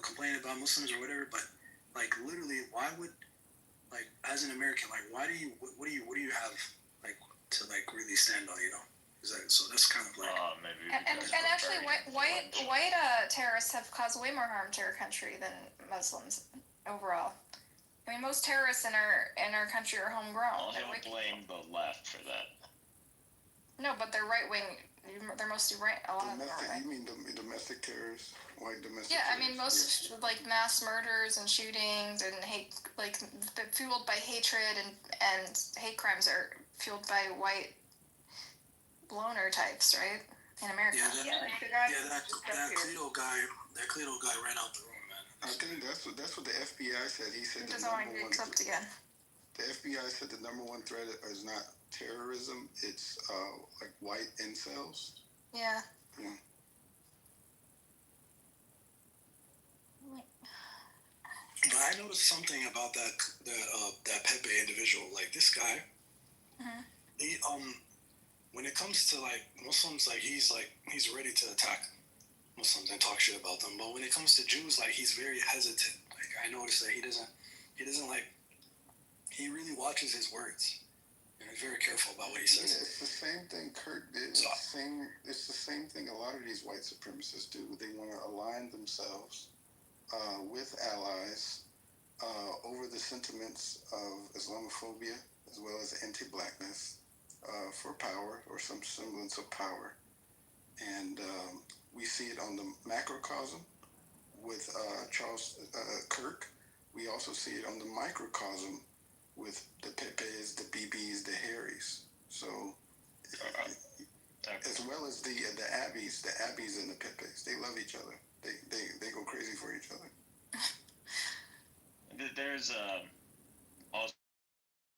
complaining about Muslims or whatever, but like literally, why would, like, as an American, like, what do you have like to like really stand on? So that's kind of like. Maybe. And actually, white terrorists have caused way more harm to our country than Muslims overall. I mean, most terrorists in our country are homegrown. Well, he'll blame the left for that. No, but they're right wing. They're mostly right. A lot of them are right. You mean domestic terrorists, white domestic? Yeah, I terrorists? mean most like mass murders and shootings and hate, like fueled by hatred and hate crimes are fueled by white loner types, right? In America. That Cleto guy ran out the room, man. I think that's what the FBI said. He said It doesn't want to get clipped again. The FBI said the number one threat is not terrorism; it's like white incels. Yeah. Yeah. But I noticed something about that Pepe individual. Like, this guy, he when it comes to like Muslims, like he's ready to attack Muslims and talk shit about them. But when it comes to Jews, like, he's very hesitant. Like, I noticed that he doesn't like. He really watches his words. And he's very careful about what he says. Yeah, it's the same thing Kirk did. It's the same thing a lot of these white supremacists do. They want to align themselves with allies over the sentiments of Islamophobia as well as anti-blackness for power or some semblance of power. And we see it on the macrocosm with Charles Kirk. We also see it on the microcosm with the Pepes, the BBs, the Harrys. So, as well as the Abbeys and the Pepes, they love each other. They go crazy for each other. There's also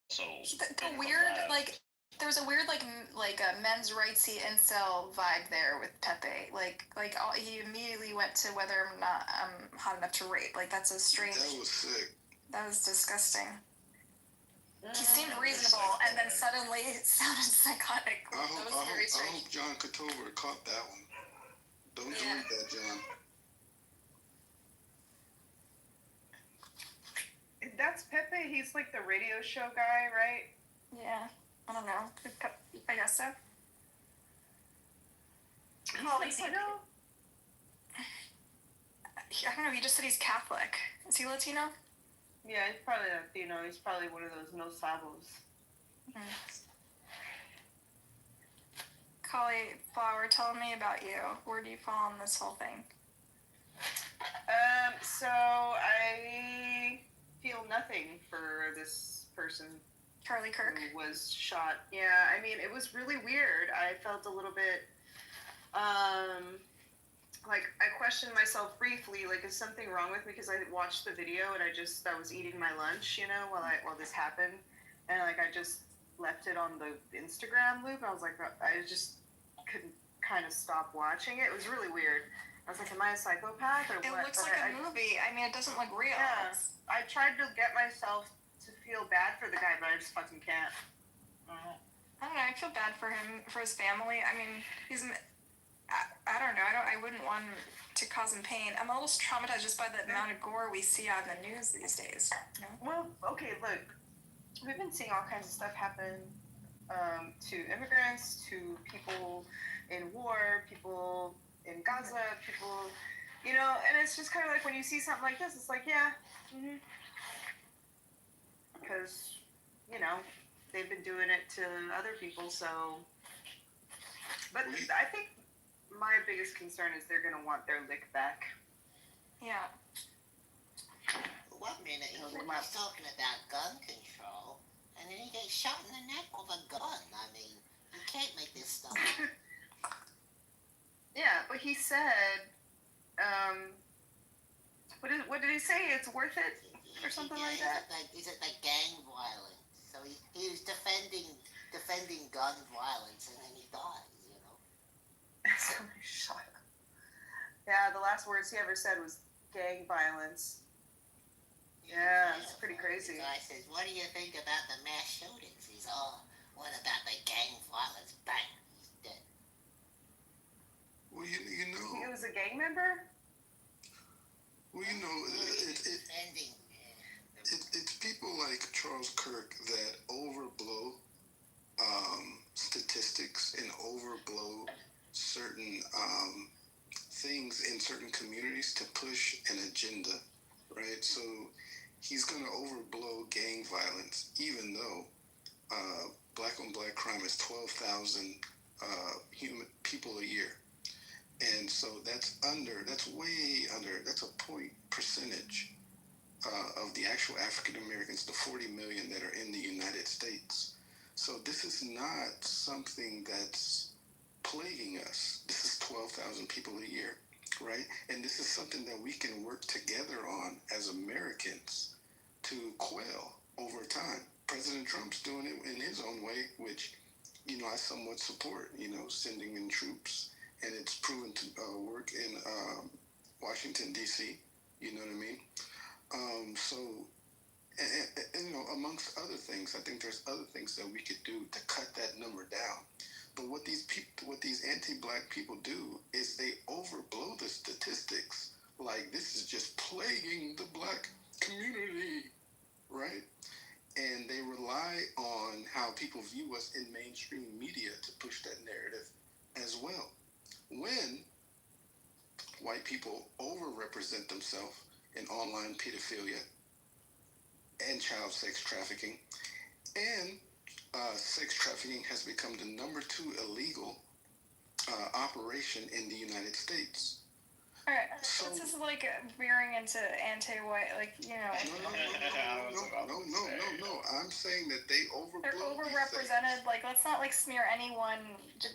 the weird like. There's a weird like a men's rightsy incel vibe there with Pepe. He immediately went to whether or not I'm hot enough to rape. Like, that's a strange. That was sick. That was disgusting. He seemed reasonable, and then suddenly it sounded psychotic. I hope John Kitover caught that one. Don't delete that, John. That's Pepe. He's like the radio show guy, right? Yeah. I don't know. I guess so. Latino? I don't know. He just said he's Catholic. Is he Latino? Yeah, he's probably Latino. He's probably one of those no sabos. Cauliflower, tell me about you. Where do you fall on this whole thing? So I feel nothing for this person. Charlie Kirk. Who was shot. Yeah, I mean, it was really weird. I felt a little bit, like, I questioned myself briefly, like, is something wrong with me? Because I watched the video and I was eating my lunch, while this happened. And, like, I just left it on the Instagram loop. I was like, I just couldn't kind of stop watching it. It was really weird. I was like, am I a psychopath or what? It looks like a movie. I mean, it doesn't look real. Yeah. I tried to get myself to feel bad for the guy, but I just fucking can't. I don't know. I feel bad for him, for his family. I mean, I don't know. I wouldn't want to cause him pain. I'm a little traumatized just by the amount of gore we see on the news these days. You know? Well, okay, look, we've been seeing all kinds of stuff happen to immigrants, to people in war, people in Gaza, people, you know, and it's just kind of like when you see something like this, it's like, yeah, because, you know, they've been doing it to other people, so. But I think my biggest concern is they're going to want their lick back. Yeah. One minute he was talking about gun control, and then he gets shot in the neck with a gun. I mean, you can't make this stuff up. Yeah, but he said, what did he say? It's worth it? Or something like that? Is it like gang violence? So he was defending gun violence, and then he dies, you know? Somebody shot him. Yeah, the last words he ever said was gang violence. Yeah, it's pretty crazy. So I said, what do you think about the mass shootings? He's all, what about the gang violence? Bang, he's dead. Well, you know. He was a gang member? Well, you know, it's people like Charles Kirk that overblow statistics and overblow certain things in certain communities to push an agenda, right? So he's going to overblow gang violence, even though black on black crime is 12,000 human people a year. And so that's way under, that's a point percentage of the actual African Americans, the 40 million that are in the United States. So this is not something that's plaguing us. This is 12,000 people a year, right? And this is something that we can work together on as Americans to quell over time. President Trump's doing it in his own way, which, you know, I somewhat support, you know, sending in troops. And it's proven to work in Washington, D.C., you know what I mean? So, you know, amongst other things, I think there's other things that we could do to cut that number down. But what these anti-black people do is they overblow the statistics. Like, this is just plaguing the black community, right? And they rely on how people view us in mainstream media to push that narrative as well. When white people overrepresent themselves in online pedophilia and child sex trafficking, and sex trafficking has become the number 2 illegal operation in the United States. All right, so, this is like veering into anti-white, like, you know. No. I'm saying that they overblow. They're overrepresented. Like, let's not like smear anyone,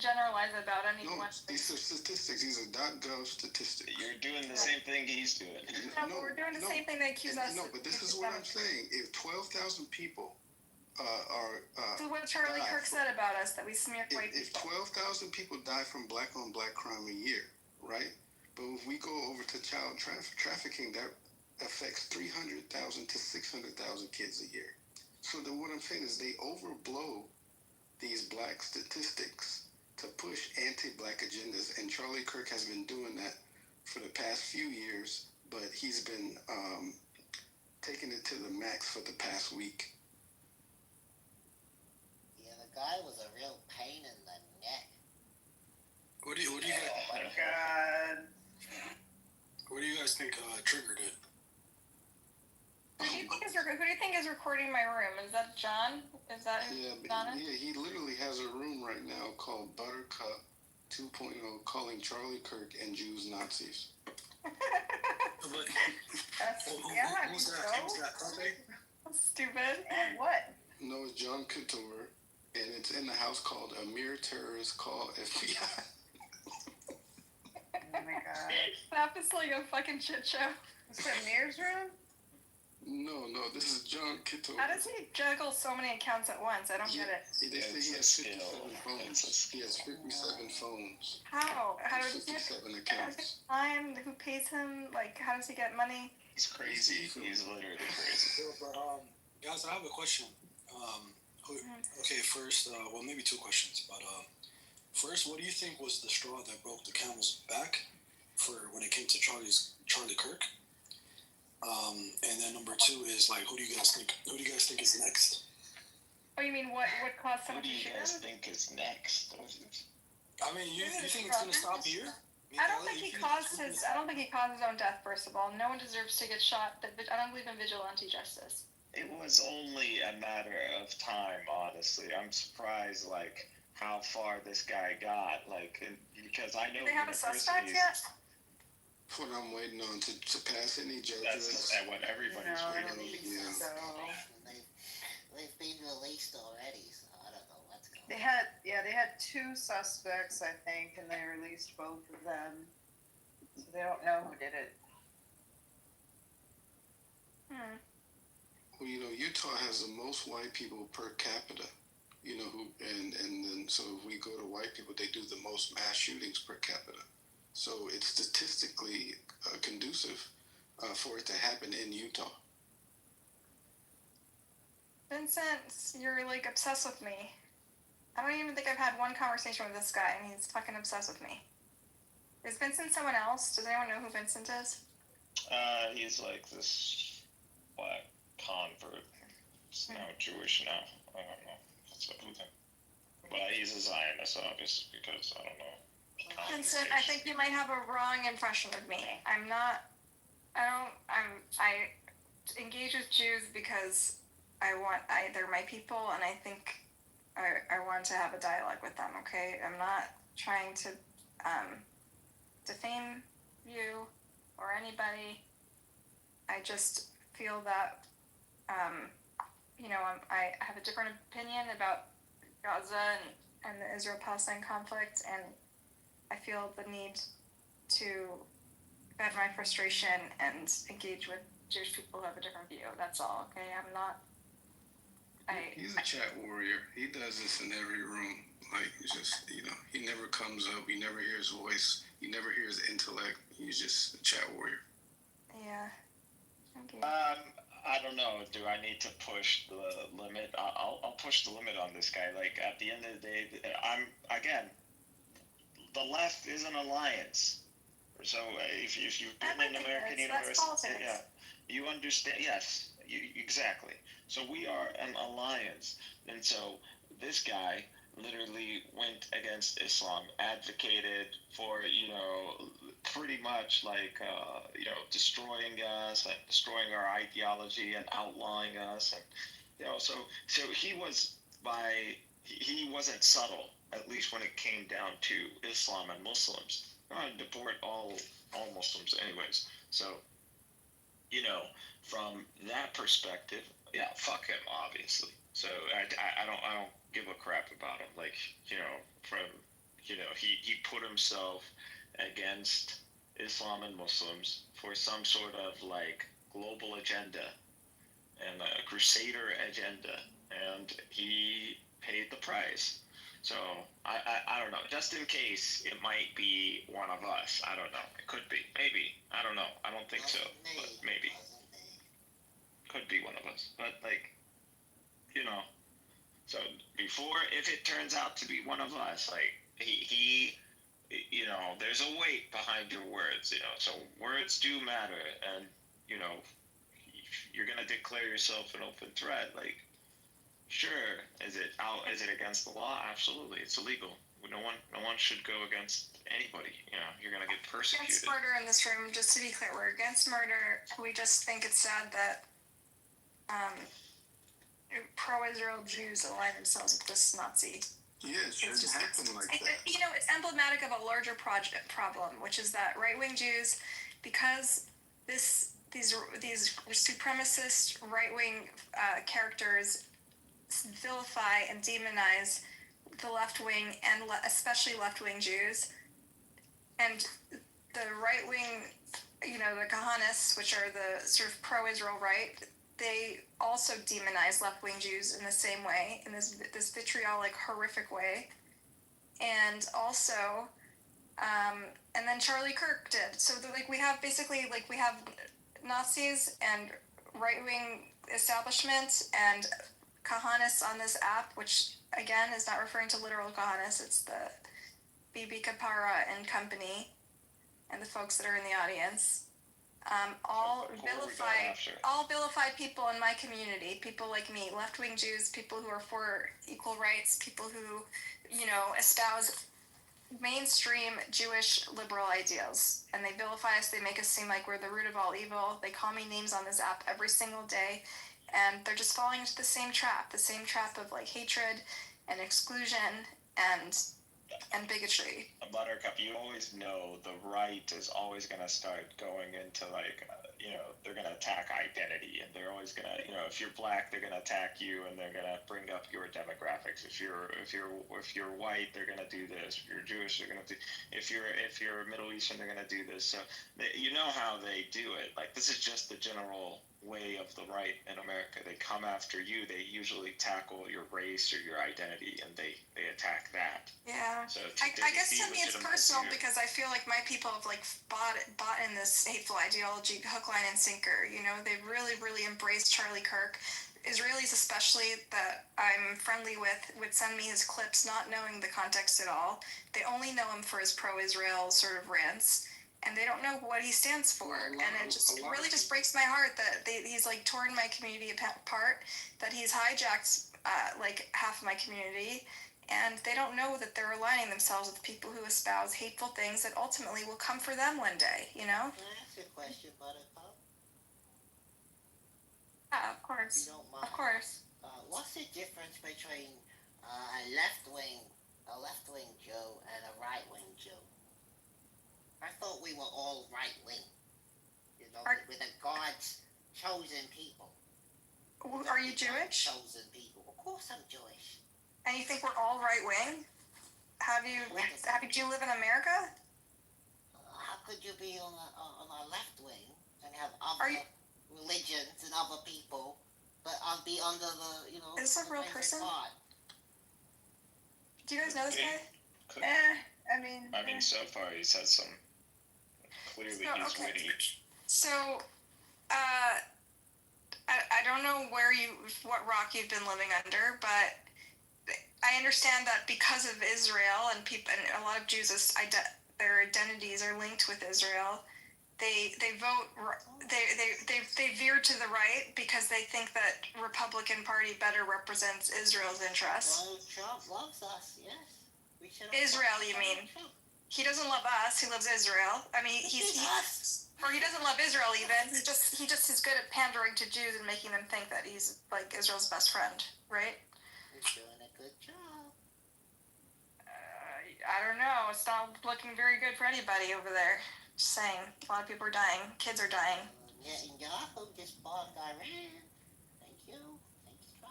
generalize about anyone. No, these are statistics. These are .gov statistics. You're doing the same thing he's doing. No, but we're doing the same thing they accuse us. No, but this is what I'm saying. If 12,000 people are. This is what Charlie Kirk said about us, that we smear white people. If 12,000 people die from black on black crime a year, right? But if we go over to child trafficking, that affects 300,000 to 600,000 kids a year. So then what I'm saying is they overblow these black statistics to push anti-black agendas. And Charlie Kirk has been doing that for the past few years, but he's been taking it to the max for the past week. Yeah, the guy was a real pain in the neck. What do you guys? Oh my God. What do you guys think triggered it? Who do you think is recording my room? Is that John? Is that Donna? Yeah, he literally has a room right now called Buttercup 2.0, calling Charlie Kirk and Jews Nazis. Who's that? Stupid. What? No, it's John Kitover, and it's in the house called Amir Terrorist Call FBI. Oh my God. That is like a fucking shit show. Is that Amir's room? No, this is John Kitover. How does he juggle so many accounts at once? I don't get it. They say he has 57 phones. He has 57 phones. How? How does he 57 accounts. Time? Who pays him? Like, how does he get money? He's crazy. He's literally crazy. But, guys, I have a question. Okay, first, well, maybe two questions, but first, what do you think was the straw that broke the camel's back for when it came to Charlie Kirk? And then number two is like, who do you guys think? Who do you guys think is next? Oh, you mean what caused Who someone do to you shoot guys him? think is next? I mean, you think it's gonna stop here? I don't think he caused his own death. First of all, no one deserves to get shot. I don't believe in vigilante justice. It was only a matter of time, honestly. I'm surprised, like, how far this guy got, like, because I know. Do they have a suspect yet? What I'm waiting on to pass any judgment. That's what everybody's waiting on. So They've been released already, so I don't know what's going on. they had two suspects, I think, and they released both of them. So they don't know who did it. Well, Utah has the most white people per capita. And then so if we go to white people, they do the most mass shootings per capita. So it's statistically conducive for it to happen in Utah. Vincent, you're like obsessed with me. I don't even think I've had one conversation with this guy, and he's fucking obsessed with me. Is Vincent someone else? Does anyone know who Vincent is? He's like this black convert. He's now Jewish now. I don't know. That's what we think. But he's a Zionist, obviously, because I don't know. Vincent, I think you might have a wrong impression of me. I engage with Jews because they're my people, and I think I want to have a dialogue with them, okay? I'm not trying to defame you or anybody. I just feel that, I have a different opinion about Gaza and the Israel-Palestine conflict, and I feel the need to vent my frustration and engage with Jewish people who have a different view. That's all, okay? He's a chat warrior. He does this in every room. Like, it's just, he never comes up. You never hear his voice. You never hear his intellect. He's just a chat warrior. Yeah. Okay. I don't know. Do I need to push the limit? I'll push the limit on this guy. Like, at the end of the day, the left is an alliance. So if you've been in American university, yeah, you understand. Yes, exactly. So we are an alliance, and so this guy literally went against Islam, advocated for pretty much like destroying us and destroying our ideology and outlawing us, and so he wasn't subtle, at least when it came down to Islam and Muslims. I'd deport all Muslims anyways. So from that perspective, yeah, fuck him, obviously. So I don't give a crap about him. Like, he put himself against Islam and Muslims for some sort of like global agenda and a crusader agenda, and he paid the price. So I don't know. Just in case it might be one of us. I don't know. It could be. Maybe. I don't know. I don't think so. But maybe. Could be one of us. But like, so before, if it turns out to be one of us, like he there's a weight behind your words, so words do matter, and you're gonna declare yourself an open threat, like, sure, is it against the law? Absolutely, it's illegal. No one should go against anybody. You're gonna get persecuted. Against murder in this room, just to be clear, we're against murder. We just think it's sad that pro-Israel Jews align themselves with this Nazi. Yeah, it shouldn't happen like that. It's emblematic of a larger problem, which is that right-wing Jews, because these supremacist right-wing characters vilify and demonize the left-wing and especially left-wing Jews, and the right-wing, the Kahanists, which are the sort of pro-Israel right, they also demonize left-wing Jews in the same way, in this vitriolic, horrific way. And also, and then Charlie Kirk did. So we have Nazis and right-wing establishment and Kahanis on this app, which again is not referring to literal Kahanis, it's the Bibi Kapara and company and the folks that are in the audience. All vilified people in my community, people like me, left-wing Jews, people who are for equal rights, people who, espouse mainstream Jewish liberal ideals. And they vilify us, they make us seem like we're the root of all evil. They call me names on this app every single day. And they're just falling into the same trap of like hatred and exclusion and bigotry. Buttercup, you always know the right is always going to start going into like, they're going to attack identity, and they're always going to, if you're black, they're going to attack you, and they're going to bring up your demographics. If you're white, they're going to do this. If you're Jewish, they're going to do. If you're Middle Eastern, they're going to do this. So you know how they do it. Like, this is just the general way of the right in America. They come after you. They usually tackle your race or your identity, and they attack that. Yeah. So I guess to me it's personal because I feel like my people have like bought in this hateful ideology, hook, line, and sinker. They've really, really embraced Charlie Kirk. Israelis especially that I'm friendly with would send me his clips not knowing the context at all. They only know him for his pro-Israel sort of rants. And they don't know what he stands for, and it just really just breaks my heart that he's like torn my community apart, that he's hijacked like half of my community, and they don't know that they're aligning themselves with people who espouse hateful things that ultimately will come for them one day. Can I ask you a question, Buttercup? Yeah, of course. You don't mind. Of course. What's the difference between a left-wing Joe and a right-wing Joe? I thought we were all right-wing. We're the God's chosen people. Are you Jewish? Chosen people. Of course I'm Jewish. And you think we're all right-wing? Did you live in America? How could you be on a left wing and have other religions and other people, but I'll be under the, Is this a real person? God? Do you guys know this guy? I mean, so far he's had some. Clearly, he's witty. So, I don't know what rock you've been living under, but I understand that because of Israel and a lot of Jews, their identities are linked with Israel. They vote. They veer to the right because they think that Republican Party better represents Israel's interests. Donald Trump loves us. Yes, we should. Israel, you mean? He doesn't love us. He loves Israel. I mean, he doesn't love Israel even. He just is good at pandering to Jews and making them think that he's like Israel's best friend, right? He's doing a good job. I don't know. It's not looking very good for anybody over there. Just saying. A lot of people are dying. Kids are dying. Netanyahu just bombed Iran. Thank you.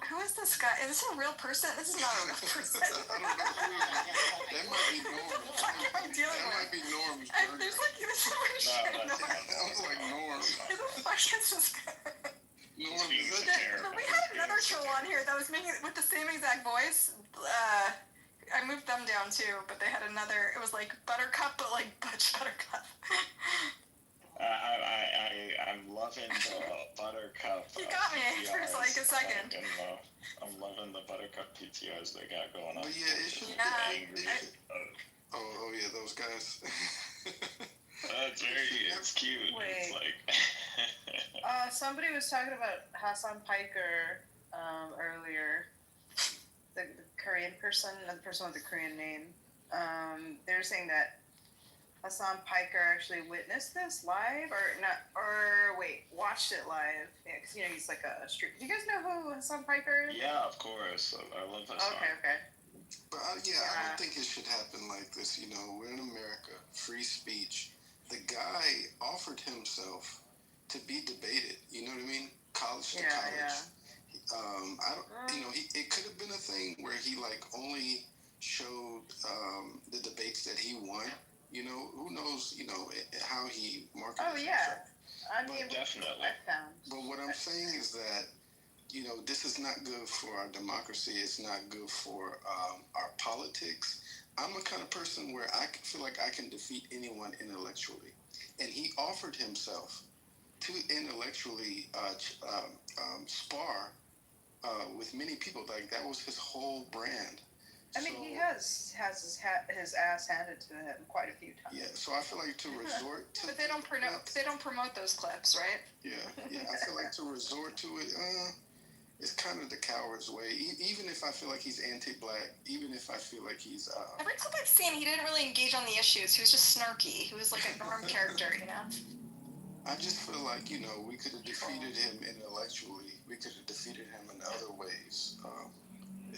Who is this guy? Is this a real person? This is not a real person. That might be Norm. That might be Norm's burger. There's like this shit. That was like Norm. Who the fuck is this guy? Norm is We had another troll on here that was making with the same exact voice. I moved them down too, but they had another. It was like Buttercup, but like Butch Buttercup. I'm loving the Buttercup. You got me for like a second. I'm loving the Buttercup PTRs they got going on. But yeah, it should Yeah. be angry. Oh yeah, those guys. It's cute. Wait. It's like. Somebody was talking about Hassan Piker earlier. The Korean person, the person with the Korean name. They were saying that Hassan Piker actually witnessed this live, watched it live. Yeah, because he's like a street. Do you guys know who Hassan Piker is? Yeah, of course. I love Hassan. Okay. But I don't think it should happen like this. We're in America, free speech. The guy offered himself to be debated. You know what I mean? College to college. Yeah. It could have been a thing where he like only showed the debates that he won. Who knows? How he marketed. Oh yeah, I mean, definitely. But what I'm saying is that this is not good for our democracy. It's not good for our politics. I'm the kind of person where I feel like I can defeat anyone intellectually, and he offered himself to intellectually spar with many people. Like that was his whole brand. I mean, he has his ass handed to him quite a few times. Yeah, so I feel like to resort to. But they don't promote those clips, right? Yeah. I feel like to resort to it, it's kind of the coward's way. Even if I feel like he's anti-black, even if I feel like he's. Every clip I've seen, he didn't really engage on the issues. He was just snarky. He was like a norm character, you know. I just feel like we could have defeated him intellectually. We could have defeated him in other ways.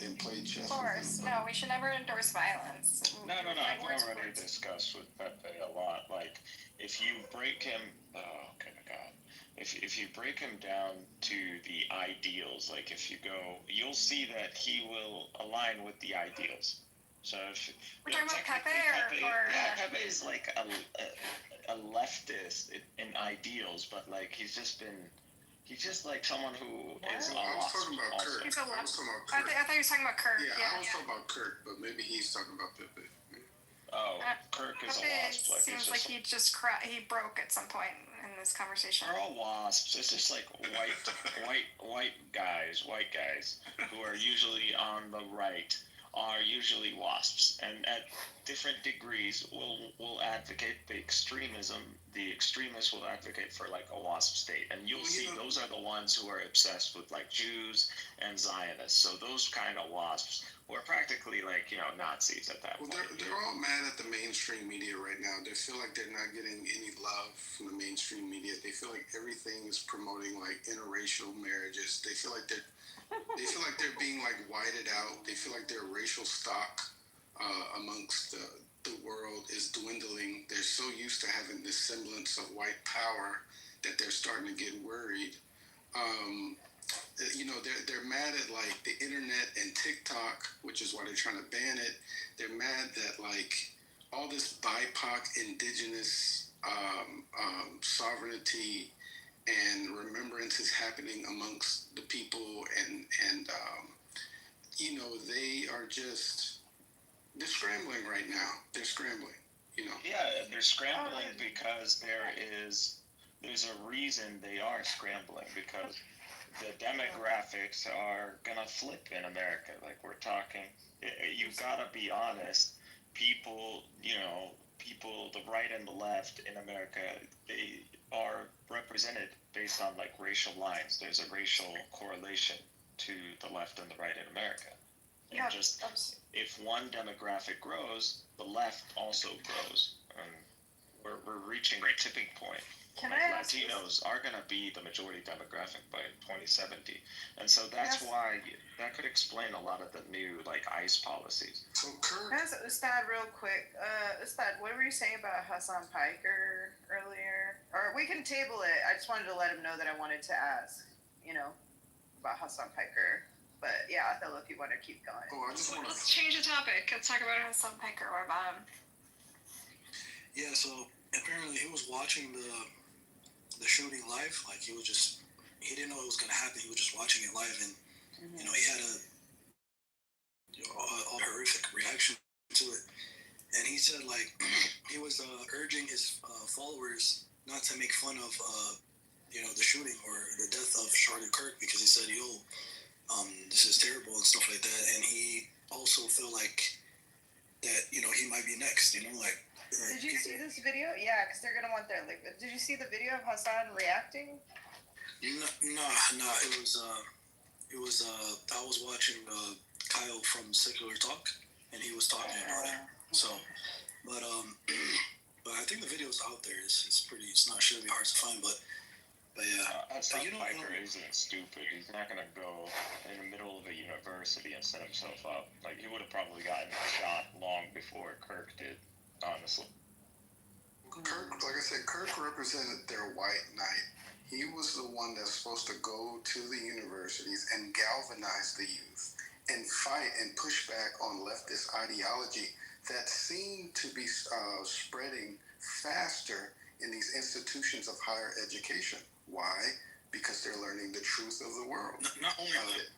And played chess. Of course, no, we should never endorse violence. No. I've already discussed with Pepe a lot. Like, if you break him, oh God, if you break him down to the ideals, like if you go, you'll see that he will align with the ideals. So if we're talking about Pepe, Pepe is like a leftist in ideals, but like he's just like someone who is lost. I was talking about Kirk. I thought you were talking about Kirk. Yeah, I was talking about Kirk, but maybe he's talking about Pepe. Oh, Kirk is a wasp. Like, seems like he he broke at some point in this conversation. They're all wasps. It's just like white guys who are usually on the right are usually wasps, and at different degrees will advocate the extremism. The extremists will advocate for like a wasp state, and you'll see those are the ones who are obsessed with like Jews and Zionists. So those kind of wasps were practically like Nazis at that point. They're all mad at the mainstream media right now. They feel like they're not getting any love from the mainstream media. They feel like everything is promoting like interracial marriages. They feel like they're being like whited out. They feel like their racial stock amongst the world is dwindling. They're so used to having this semblance of white power that they're starting to get worried. They're mad at like the internet and TikTok, which is why they're trying to ban it. They're mad that like all this BIPOC indigenous sovereignty and remembrance is happening amongst the people, and they are they're scrambling right now. They're scrambling. Yeah, they're scrambling because there's a reason they are scrambling, because the demographics are gonna flip in America. Like we're talking, you've got to be honest. People, the right and the left in America, they are represented based on like racial lines. There's a racial correlation to the left and the right in America. And if one demographic grows, the left also grows. And we're reaching a tipping point. Latinos are going to be the majority demographic by 2070, and so that's why that could explain a lot of the new like ICE policies. So Kirk, Ustad, real quick, Ustad, what were you saying about Hassan Piker earlier? Or we can table it. I just wanted to let him know that I wanted to ask, about Hassan Piker. But yeah, I thought if you want to keep going. Let's change the topic. Let's talk about Hassan Piker. What about him? Yeah, so apparently he was watching the shooting live. Like he didn't know it was gonna happen. He was just watching it live, and he had a horrific reaction to it. And he said like he was urging his followers not to make fun of the shooting or the death of Charlie Kirk, because he said this is terrible and stuff like that. And he also felt like that he might be next. Did you see this video? Yeah, because they're gonna want their liquid. Did you see the video of Hassan reacting? No. It was. I was watching Kyle from Secular Talk, and he was talking about it. So, but I think the video's out there. It's pretty. It's not surely hard to find, but yeah. Piker isn't stupid. He's not gonna go in the middle of a university and set himself up. Like he would have probably gotten shot long before Kirk did. Honestly, Kirk, like I said, Kirk represented their white knight. He was the one that's supposed to go to the universities and galvanize the youth and fight and push back on leftist ideology that seemed to be spreading faster in these institutions of higher education. Why? Because they're learning the truth of the world. Not only that.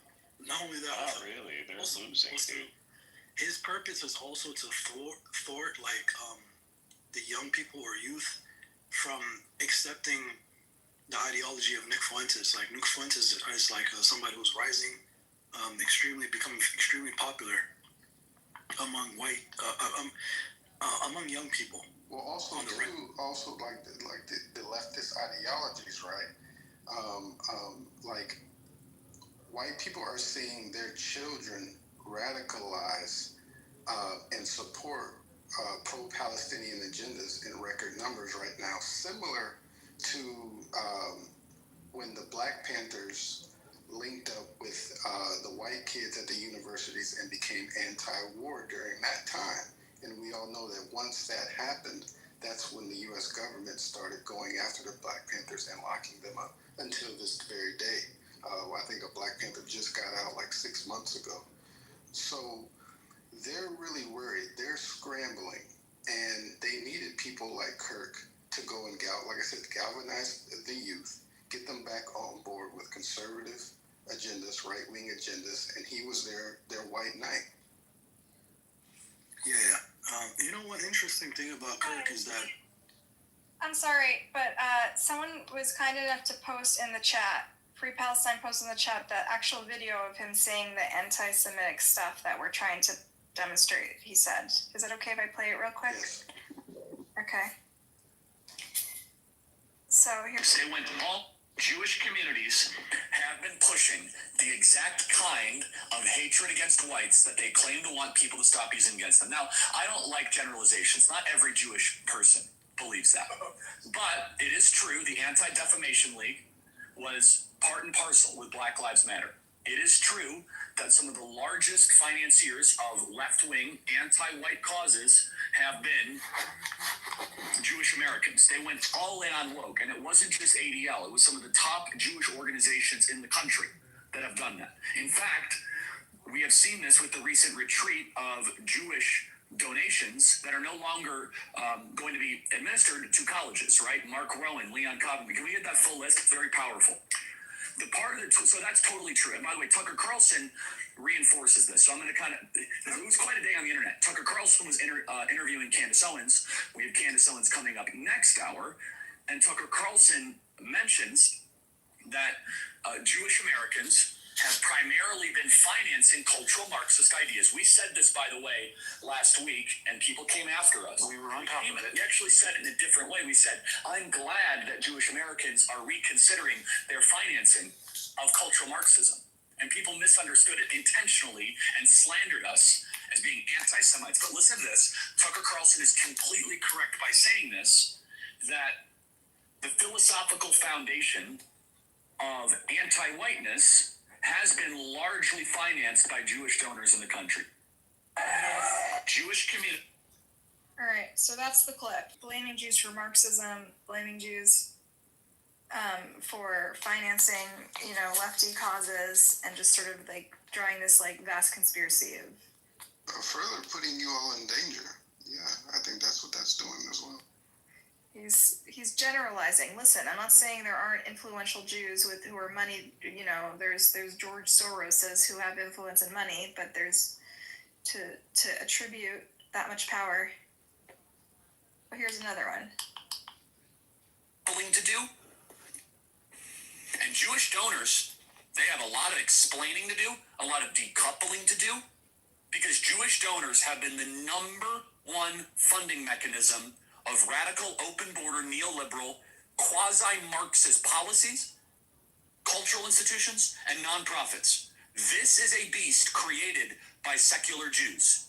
Not really. They're losing too. His purpose is also to thwart like the young people or youth from accepting the ideology of Nick Fuentes. Like Nick Fuentes is like somebody who's rising becoming extremely popular among among young people. Well, also the leftist ideologies, right? Like white people are seeing their children radicalize and support pro-Palestinian agendas in record numbers right now, similar to when the Black Panthers linked up with the white kids at the universities and became anti-war during that time. And we all know that once that happened, that's when the U.S. government started going after the Black Panthers and locking them up until this very day. I think a Black Panther just got out like 6 months ago. So they're really worried. They're scrambling. And they needed people like Kirk to go and, like I said, galvanize the youth, get them back on board with conservative agendas, right-wing agendas, and he was their white knight. Yeah. You know what interesting thing about Kirk is that... I'm sorry, but someone was kind enough to post in the chat, Free Palestine posted in the chat, the actual video of him saying the anti-Semitic stuff that we're trying to demonstrate, he said. Is it okay if I play it real quick? Yes. Okay. So here's... Say when all Jewish communities have been pushing the exact kind of hatred against whites that they claim to want people to stop using against them. Now, I don't like generalizations. Not every Jewish person believes that. But it is true, the Anti-Defamation League was part and parcel with Black Lives Matter. It is true that some of the largest financiers of left-wing, anti-white causes have been Jewish Americans. They went all in on woke, and it wasn't just ADL. It was some of the top Jewish organizations in the country that have done that. In fact, we have seen this with the recent retreat of Jewish donations that are no longer going to be administered to colleges, right? Mark Rowan, Leon Cobham. Can we get that full list? It's very powerful. The part of it, so that's totally true. And by the way, Tucker Carlson reinforces this. So I'm going to it was quite a day on the internet. Tucker Carlson was interviewing Candace Owens. We have Candace Owens coming up next hour. And Tucker Carlson mentions that Jewish Americans have primarily been financing cultural Marxist ideas. We said this, by the way, last week, and people came after us. We were on top of it. We actually said it in a different way. We said, I'm glad that Jewish Americans are reconsidering their financing of cultural Marxism. And people misunderstood it intentionally and slandered us as being anti-Semites. But listen to this. Tucker Carlson is completely correct by saying this, that the philosophical foundation of anti-whiteness has been largely financed by Jewish donors in the country. Jewish community. All right, so that's the clip. Blaming Jews for Marxism, blaming Jews for financing, lefty causes, and just sort of like drawing this like vast conspiracy of. Further putting you all in danger. Yeah, I think that's what that's doing as well. He's generalizing. Listen, I'm not saying there aren't influential Jews who are money. There's George Soroses who have influence and money, but there's to attribute that much power. Oh, here's another one. Willing to do, and Jewish donors, they have a lot of explaining to do, a lot of decoupling to do, because Jewish donors have been the number one funding mechanism of radical, open border, neoliberal, quasi-Marxist policies, cultural institutions, and nonprofits. This is a beast created by secular Jews.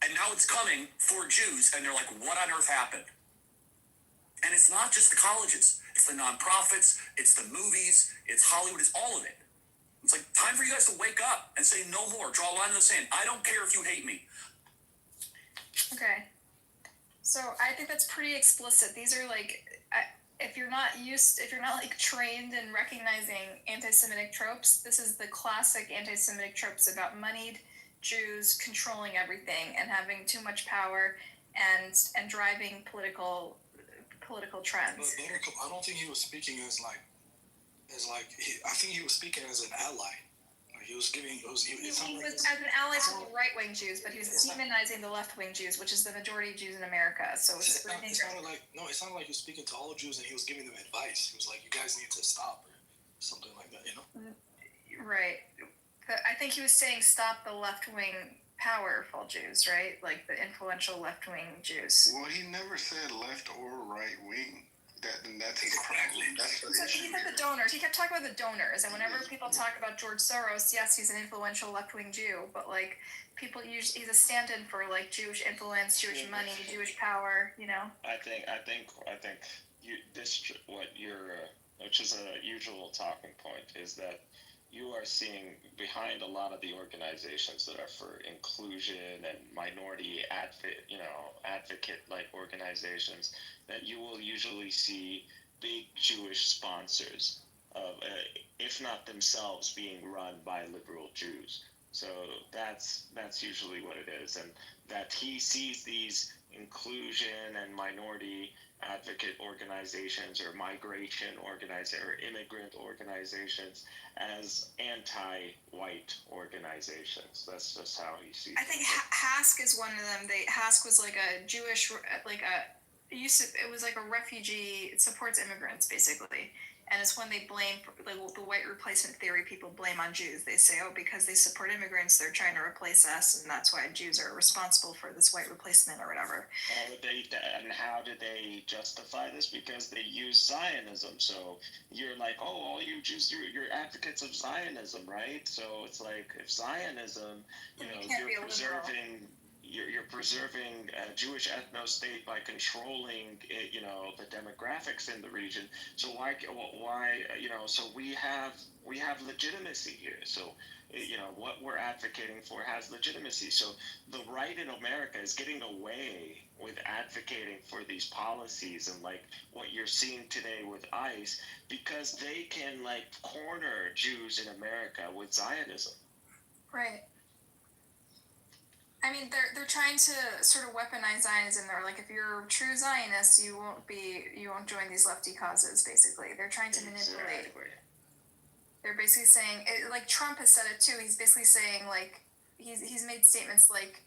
And now it's coming for Jews, and they're like, what on earth happened? And it's not just the colleges. It's the nonprofits, it's the movies, it's Hollywood, it's all of it. It's like, time for you guys to wake up and say no more. Draw a line in the sand. I don't care if you hate me. Okay. So I think that's pretty explicit. These are like, if you're not like trained in recognizing anti-Semitic tropes, this is the classic anti-Semitic tropes about moneyed Jews controlling everything and having too much power and driving political trends. But Buttercup, I don't think he was speaking I think he was speaking as an ally. He was giving. He was as an ally to the right-wing Jews, but he was demonizing the left-wing Jews, which is the majority of Jews in America. So it sounded like he was speaking to all Jews and he was giving them advice. He was like, "You guys need to stop," or something like that. Right. I think he was saying stop the left-wing powerful Jews, right? Like the influential left-wing Jews. Well, he never said left or right wing. That's his Exactly. problem. That's the He issue said the here. donors. He kept talking about the donors, and whenever people talk about George Soros, yes, he's an influential left-wing Jew, but like people he's a stand-in for like Jewish influence, Jewish money, Jewish power. You know. I think you which is a usual talking point, is that you are seeing behind a lot of the organizations that are for inclusion and minority advocate like organizations, that you will usually see big Jewish sponsors of, if not themselves, being run by liberal Jews. So that's usually what it is, and that he sees these inclusion and minority advocate organizations or immigrant organizations as anti-white organizations. That's just how he sees I think Hask is one of them. Hask was like a Jewish, it was like a refugee. It supports immigrants basically, and it's when they blame like the white replacement theory. People blame on Jews. They say, oh, because they support immigrants, they're trying to replace us, and that's why Jews are responsible for this white replacement or whatever. How did they justify this? Because they use Zionism. So you're like, oh, all you Jews, you're advocates of Zionism, right? So it's like, if Zionism, you're preserving a Jewish ethno-state by controlling, the demographics in the region. So why, so we have legitimacy here. So, what we're advocating for has legitimacy. So the right in America is getting away with advocating for these policies and like what you're seeing today with ICE, because they can like corner Jews in America with Zionism. Right. I mean, they're trying to sort of weaponize Zionism. They're like, if you're a true Zionist, you won't join these lefty causes. Basically, they're trying to manipulate. They're basically saying, like Trump has said it too. He's basically saying like he's made statements like,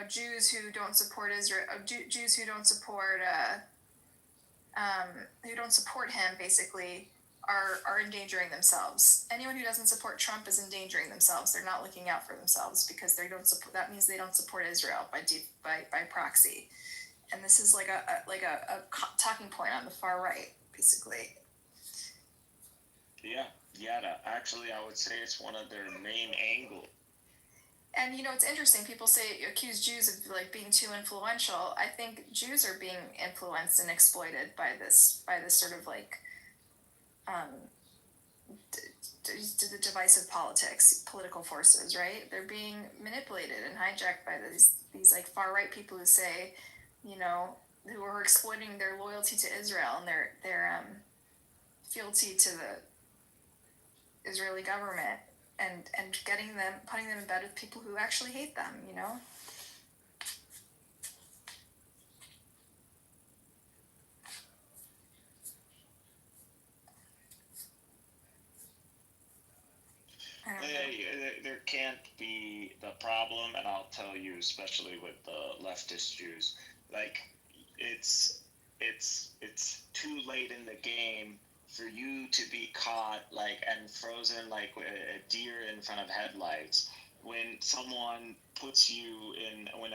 Jews who don't support Israel, Jews who don't support him, basically are endangering themselves. Anyone who doesn't support Trump is endangering themselves. They're not looking out for themselves because they don't support. That means they don't support Israel by proxy. And this is like a talking point on the far right, basically. Yeah. Actually, I would say it's one of their main angles. And it's interesting. People accuse Jews of like being too influential. I think Jews are being influenced and exploited by this sort of like the divisive political forces, right? They're being manipulated and hijacked by these like far right people who say, who are exploiting their loyalty to Israel and their fealty to the Israeli government and putting them in bed with people who actually hate them, There can't be the problem, and I'll tell you, especially with the leftist Jews, like it's too late in the game for you to be caught and frozen like a deer in front of headlights when someone puts you in when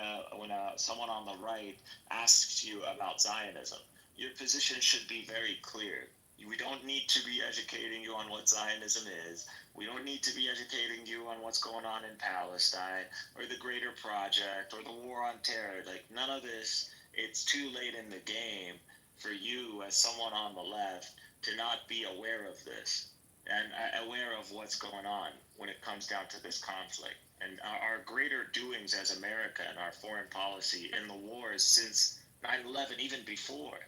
someone on the right asks you about Zionism. Your position should be very clear. We don't need to be educating you on what Zionism is. We don't need to be educating you on what's going on in Palestine or the Greater Project or the War on Terror. Like, none of this. It's too late in the game for you as someone on the left to not be aware of this and aware of what's going on when it comes down to this conflict. And our greater doings as America and our foreign policy in the wars since 9/11, even before,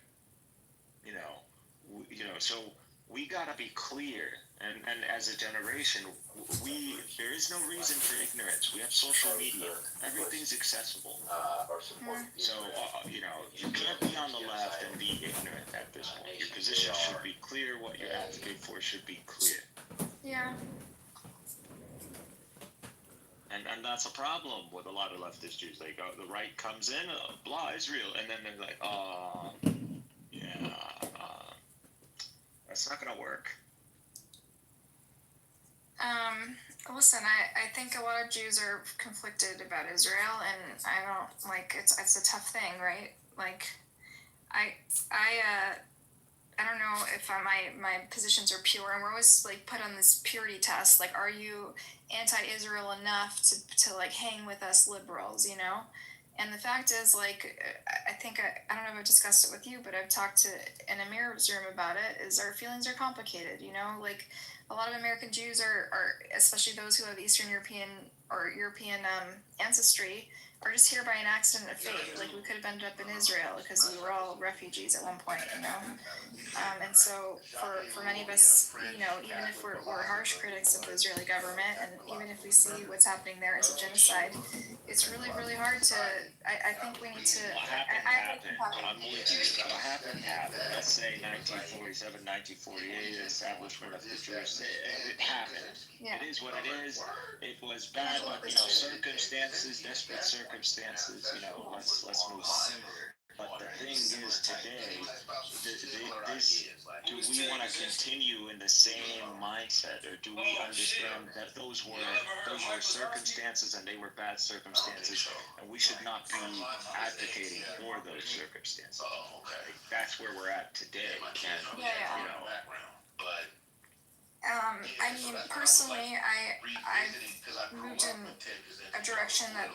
so we gotta be clear, and as a generation, there is no reason for ignorance. We have social media, everything's accessible. So you can't be on the left and be ignorant at this point. Your position should be clear. What you advocate for should be clear. Yeah. And that's a problem with a lot of leftist Jews. They go, the right comes in, blah, Israel, and then they're like, that's not going to work. Listen, I think a lot of Jews are conflicted about Israel, and I don't like it's a tough thing, right? Like, I I don't know if my positions are pure, and we're always like put on this purity test. Like, are you anti-Israel enough to like hang with us liberals? You know. And the fact is, like, I think I don't know if I've discussed it with you, but I've talked to in Amir's room about it. Is our feelings are complicated, you know? Like, a lot of American Jews are especially those who have Eastern European or European ancestry, are just here by an accident of fate. Like, we could have ended up in Israel because we were all refugees at one point, you know? And so for many of us, you know, even if we're harsh critics of the Israeli government, and even if we see what's happening there as a genocide, it's really, really hard to, I think we need to, I'm with you. What happened happened. Let's say 1947, 1948, establishment of the Jewish state. It happened. yeah. It is what it is. It was bad, but you know, circumstances, desperate circumstances. You know, let's move on. But the thing is, today, this, do we want to continue in the same mindset, or do we understand that those were circumstances and they were bad circumstances, and we should not be advocating for those circumstances? Okay, that's where we're at today. And Yeah. you know, I mean, personally, I've moved in a direction that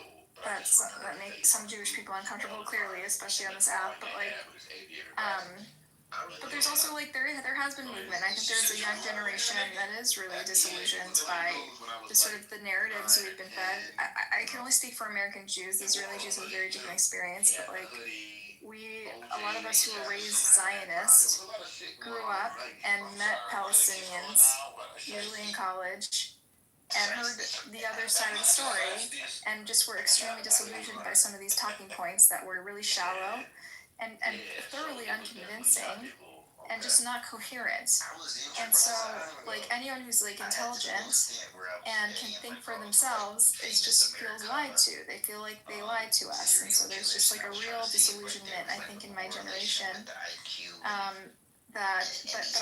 makes some Jewish people uncomfortable, clearly, especially on this app. But like, but there's also like there has been movement. I think there's a young generation that is really disillusioned by the sort of the narratives we've been fed. I can only speak for American Jews. The Israeli Jews have a very different experience, but like a lot of us who were raised Zionist grew up and met Palestinians, usually in college, and heard the other side of the story, and just were extremely disillusioned by some of these talking points that were really shallow and thoroughly unconvincing and just not coherent. And so, like, anyone who's like intelligent and can think for themselves is just feels lied to. They feel like they lied to us, and so there's just like a real disillusionment, I think, in my generation. But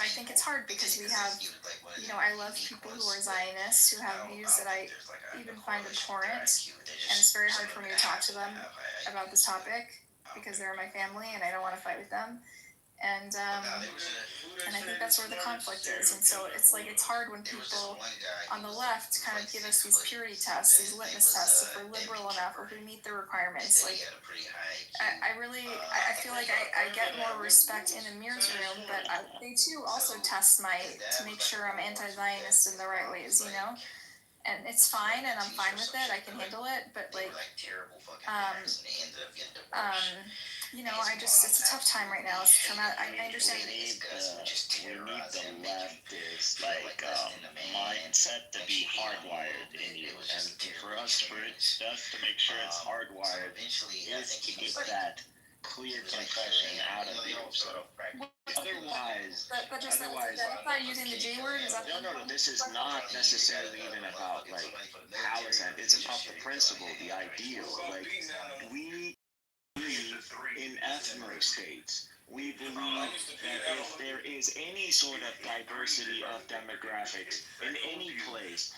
I think it's hard because we have, you know, I love people who are Zionists who have views that I even find abhorrent, and it's very hard for me to talk to them about this topic because they're my family and I don't want to fight with them. And I think that's where the conflict is. And so it's like it's hard when people on the left kind of give us these purity tests, these litmus tests, if we're liberal enough or if we meet the requirements. Like I feel like I get more respect in Amir's room, but they too also test to make sure I'm anti-Zionist in the right ways, you know. And it's fine, and I'm fine with it. I can handle it, but like, you know, it's a tough time right now. It's traumatic. I understand. We need the leftist mindset to be hardwired in you, and for us to make sure it's hardwired is to get that clear confession out of you. So otherwise, not using the J word. Is that no. This is not necessarily even about like how it's about the principle, the ideal. Like we believe in ethno states. We believe that if there is any sort of diversity of demographics in any place,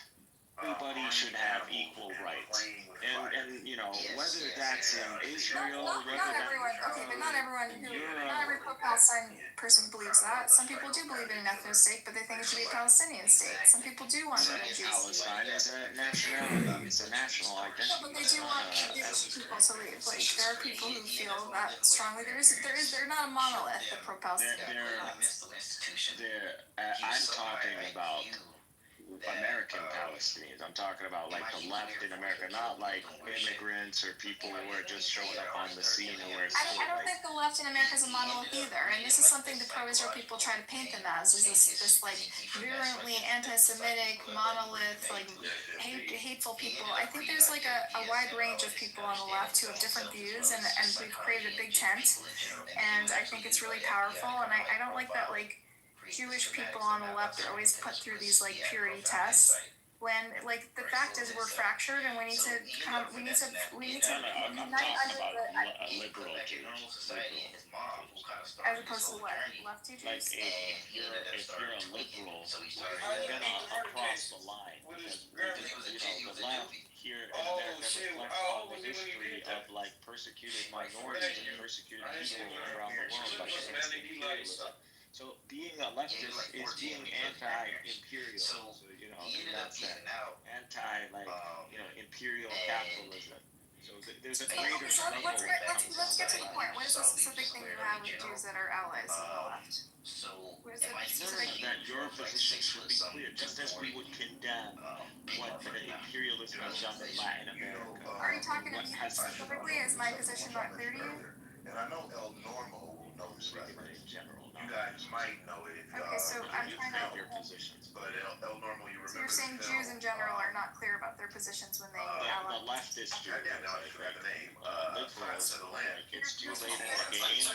everybody should have equal rights. And you know, whether that's in Israel, not everyone. Okay, but not every pro-Palestine person believes that. Some people do believe in an ethno state, but they think it should be a Palestinian state. Some people do want Jews. Palestine is a nationality. It's a national identity. No, but they do want Jewish people to leave. Like, there are people who feel that strongly. They're not a monolith, the pro-Palestinian. I'm talking about American Palestinians. I'm talking about like the left in America, not like immigrants or people who are just showing up on the scene who are. I don't think the left in America is a monolith either, and this is something the pro-Israel people try to paint them as, is this like virulently anti-Semitic monolith, like hateful people. I think there's like a wide range of people on the left who have different views, and we've created a big tent, and I think it's really powerful, and I don't like that like Jewish people on the left are always put through these like purity tests, when like the fact is we're fractured and we need to unite under the liberal Jews. as opposed to what lefty Like Jews. if you're a liberal, you're gonna cross the line because the left here in America reflects on the history of like persecuted minorities and persecuted people around the world by imperialism. So being a leftist is being anti-imperial. So in that sense, imperial capitalism. So there's a greater struggle. Let's get to the point. What is the specific thing you have with Jews that are allies on the left? What is the specific? That your position should be clear, just as we would condemn what the imperialism has done in Latin America. Are you talking to me specifically? Is my position not clear to you? And I know El Normo knows that. In general, You guys might know it. Okay, so I'm trying to. Your positions. But El Normo, you remember. So you're saying Jews in general are not clear about their positions when they ally? The leftist Jews. I forgot the name. Liberals, like it's too late in the game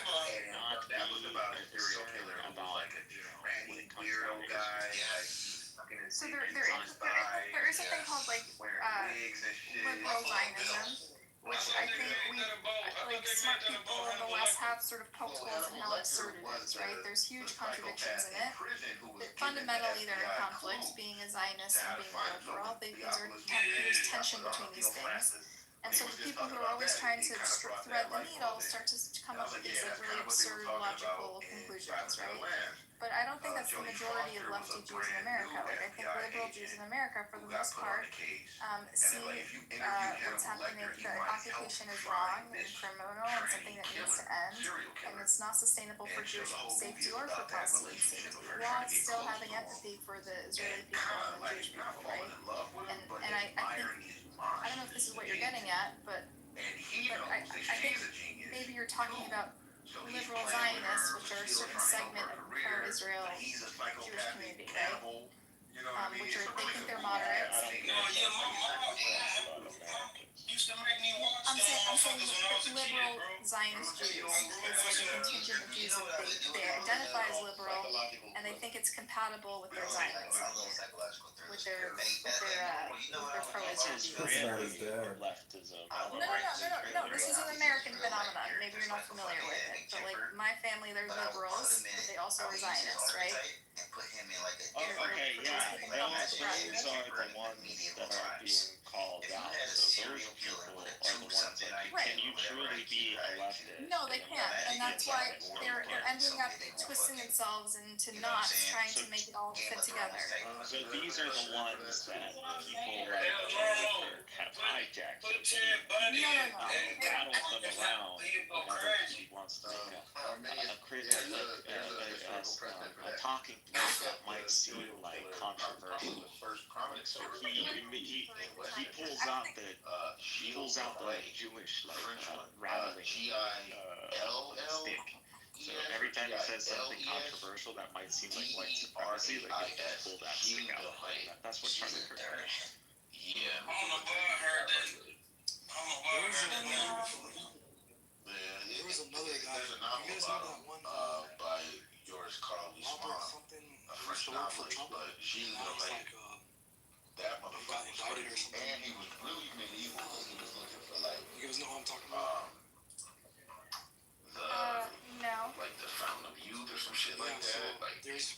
not That was about a serial concerned killer who was about like a randy weirdo guy. So there is something called like liberal Zionism, which I think we like smart people in the West have sort of poked holes in how absurd it is, right? There's huge contradictions in it. That fundamentally they're in conflict, being a Zionist and being a liberal. There's tension between these things. And so the people who are always trying to thread the needle start to come up with these like really absurd logical conclusions, right? But I don't think that's the majority of lefty Jews in America. Like I think liberal Jews in America, for the most part, see what's happening. The occupation is wrong and criminal and something that needs to end, and it's not sustainable for Jewish safety or for Palestinian safety, while still having empathy for the Israeli people and the Jewish people, right? And I think. I don't know if this is what you're getting at, but I think maybe you're talking about liberal Zionists, which are a certain segment of pro-Israel Jewish community, right? Which are, they think they're moderates. I'm saying that liberal Zionist Jews is like a contingent of Jews that they identify as liberal, and they think it's compatible with their Zionism, with their pro-Israel views. Leftism. No. This is an American phenomenon. Maybe you're not familiar with it, but like my family, they're liberals, but they also are Zionists, right? Okay, yeah. Those are the ones that are being called out. So those people are the ones that can you truly be a leftist? No, they can't, and that's why they're ending up twisting themselves into knots, trying to make it all fit together. So these are the ones that people like Kitover have hijacked. Battled them around whenever he wants to make a talking point that might seem like controversial. So he pulls out the Jewish rattling stick. So every time he says something controversial that might seem like white supremacy, like he just pull that stick out. That's what Charlie Kirk does. Yeah. There was another guy. There's a novel You guys know that one? by George Carlin's mom, something. a French novelist, but she's like that motherfucker was crazy. And he was really medieval. He was looking for like You guys know who I'm talking about? No. Like the Fountain of Youth or some shit like So that. Like there's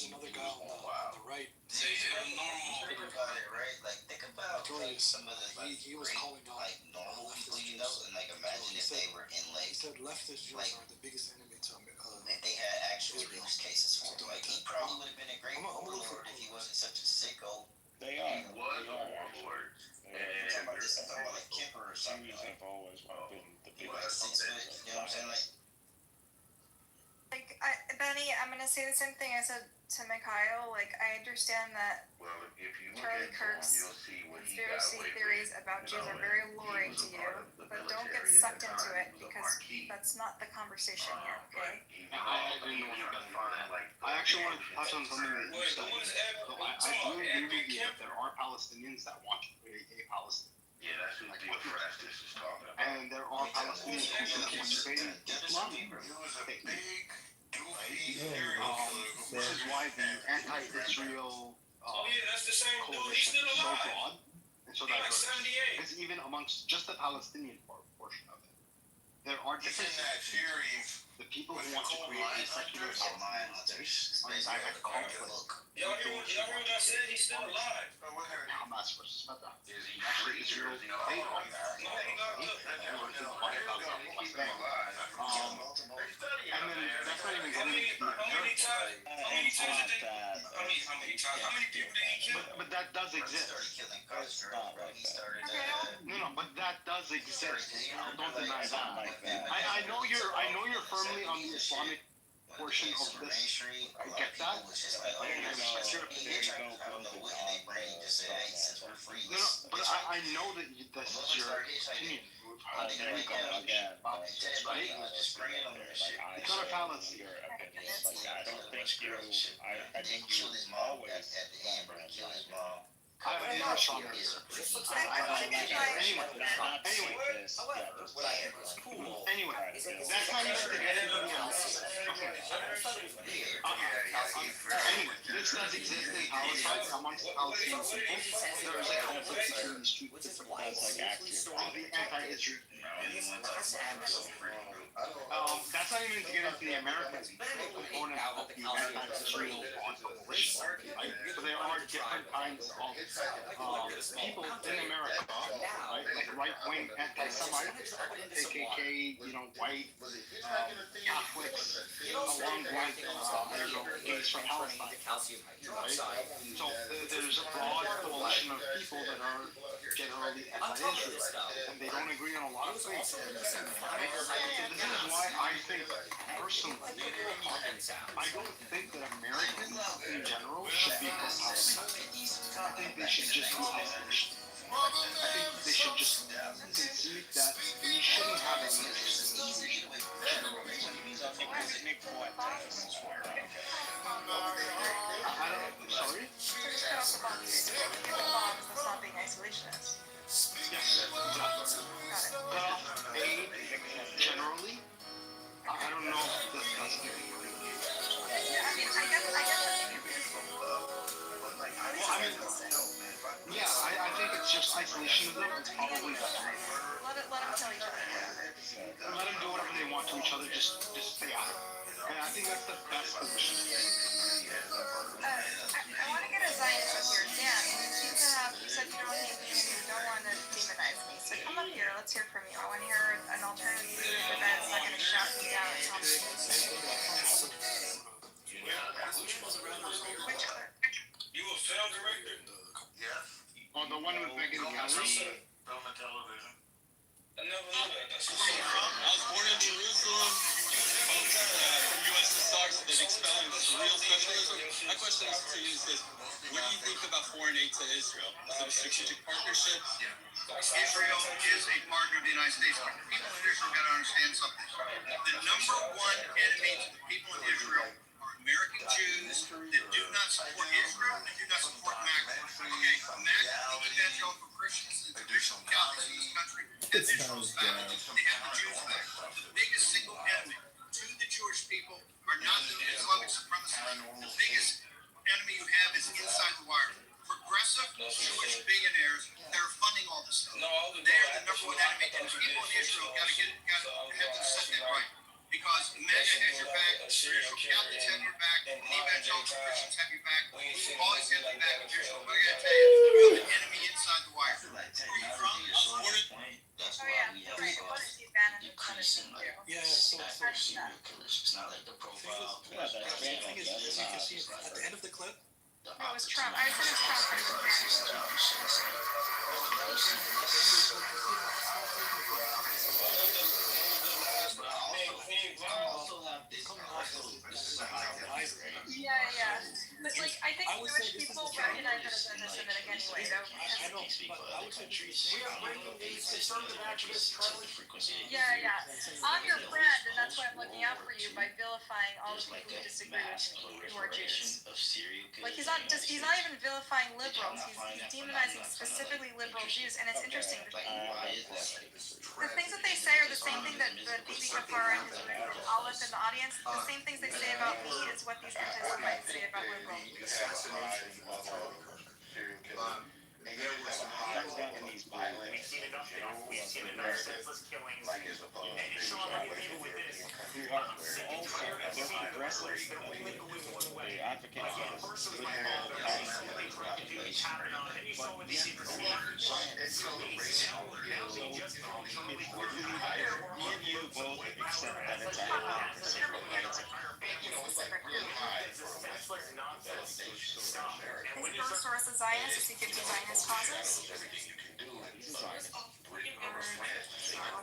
another guy on the right. Think about it, right? Like think about like some of the He was calling out like normal people, you know, and like imagine if they were in He like said leftist Jews are the biggest enemy to if they had actual use cases for him. Like he probably would have been a great warlord if he wasn't such a sicko. They He was a warlord. I'm talking about this, I'm talking about like Kemper or something. Jews have always been the He was 6 foot, you know what I'm saying? Like Benny, I'm gonna say the same thing I said to Mikhail. Like I understand that Well, if you look Charlie into him, Kirk's you'll see what he got conspiracy away theories with. about Jews are very alluring to you, but don't get sucked into it because that's not the conversation here, okay? I agree with you. I actually want to touch on something that you said. So I do agree with you that there are Palestinians that want to create a Palestine. Yeah, that's what Theophrastus is talking about. And there are Palestinians who want to say Islam. This is why the anti-Israel that's the same dude. He's still alive. And so that's like 78. Because even amongst just the Palestinian portion of it, there are differences. The people who want to create a secular conflict. Y'all hear what I said? He's still alive. Hamas versus Fatah. Actually, Israel, they are. And then that's not even getting into the American. How many people did he kill? But that does exist. No, but that does exist. Don't deny that. I know you're firmly on the Islamic portion of this. I get that. I respect your opinion. No, but I know that this is your opinion. It's not a fallacy. I think you always Anyway, that's not even to get into the anyway, this does exist in Palestine amongst Palestinian people. There is a conflict between these two the anti-Israel. That's not even to get into the American component of the anti-Israel coalition, right? So there are different kinds of people in America, right? Like right-wing anti-Semites, KKK, white Catholics, along with gays from Palestine, right? So there's a broad coalition of people that are generally anti-Israel, and they don't agree on a lot of things. Right? So this is why I think, personally, I don't think that Americans in general should be pro-Palestine. I think they should just be isolation. I think they should just concede that we shouldn't have any interest in sorry? Not being isolationist. Yes, exactly. Cut off aid generally. I don't know if this does anything. I mean, I guess I think it's just isolationism. It's probably better. let them tell each other. Let them do whatever they want to each other. Just stay out. And I think that's the best position. I want to get a Zionist up here. Dan, you seem to have, you said you don't hate me and you don't want to demonize me. So come up here, let's hear from you. I want to hear an alternative view of the guy that's not going to shout me down and tell me. Which other? You a film director? Yeah. Oh, the one with Megan Kelly? Film and television. I never knew that. That's what's up. I was born in Jerusalem. From USSR, so they've expelled real socialism. My question is to you is this: what do you think about foreign aid to Israel? Is it a strategic partnership? Israel is a partner of the United States. But the people in Israel got to understand something. The number one enemy to the people in Israel are American Jews that do not support Israel and do not support MAGA. Okay, MAGA, the evangelical Christians and traditional Catholics in this country, have Israel's back. They have the Jews back. The biggest single enemy to the Jewish people are not the Islamic supremacists. The biggest enemy you have is inside the wire. Progressive Jewish billionaires, they're funding all this stuff. They're the number one enemy, and the people in Israel have to set that right. Because MAGA has your back, spiritual Catholics have your back, and evangelical Christians have your back. We always have the back of Israel. But I gotta tell you, you have an enemy inside the wire. Where are you from? That's why we have decreasing Yeah, so serial killers. It's not like the profile. the thing is, as you can see at the end of the clip. No, it was Trump. I said it's Trump. Yeah. But like, I think Jewish people recognize it as anti-Semitic anyway. I don't speak for other countries. Yeah. I'm your friend, and that's why I'm looking out for you by vilifying all the people who disagree with me, who are Jews. Like he's not even vilifying liberals. He's demonizing specifically liberal Jews, and it's interesting. The things that they say are the same thing that Bibi Kafar and Aleph in the audience. The same things they say about me is what these anti-Semites say about liberals. who are also they're progressive. They advocate against liberal policies, but yet Zionists. So if me and you both accept that it's a hypocrisy, that it's a Is George Soros a Zionist? Does he give to Zionist causes? he's a Zionist. Let me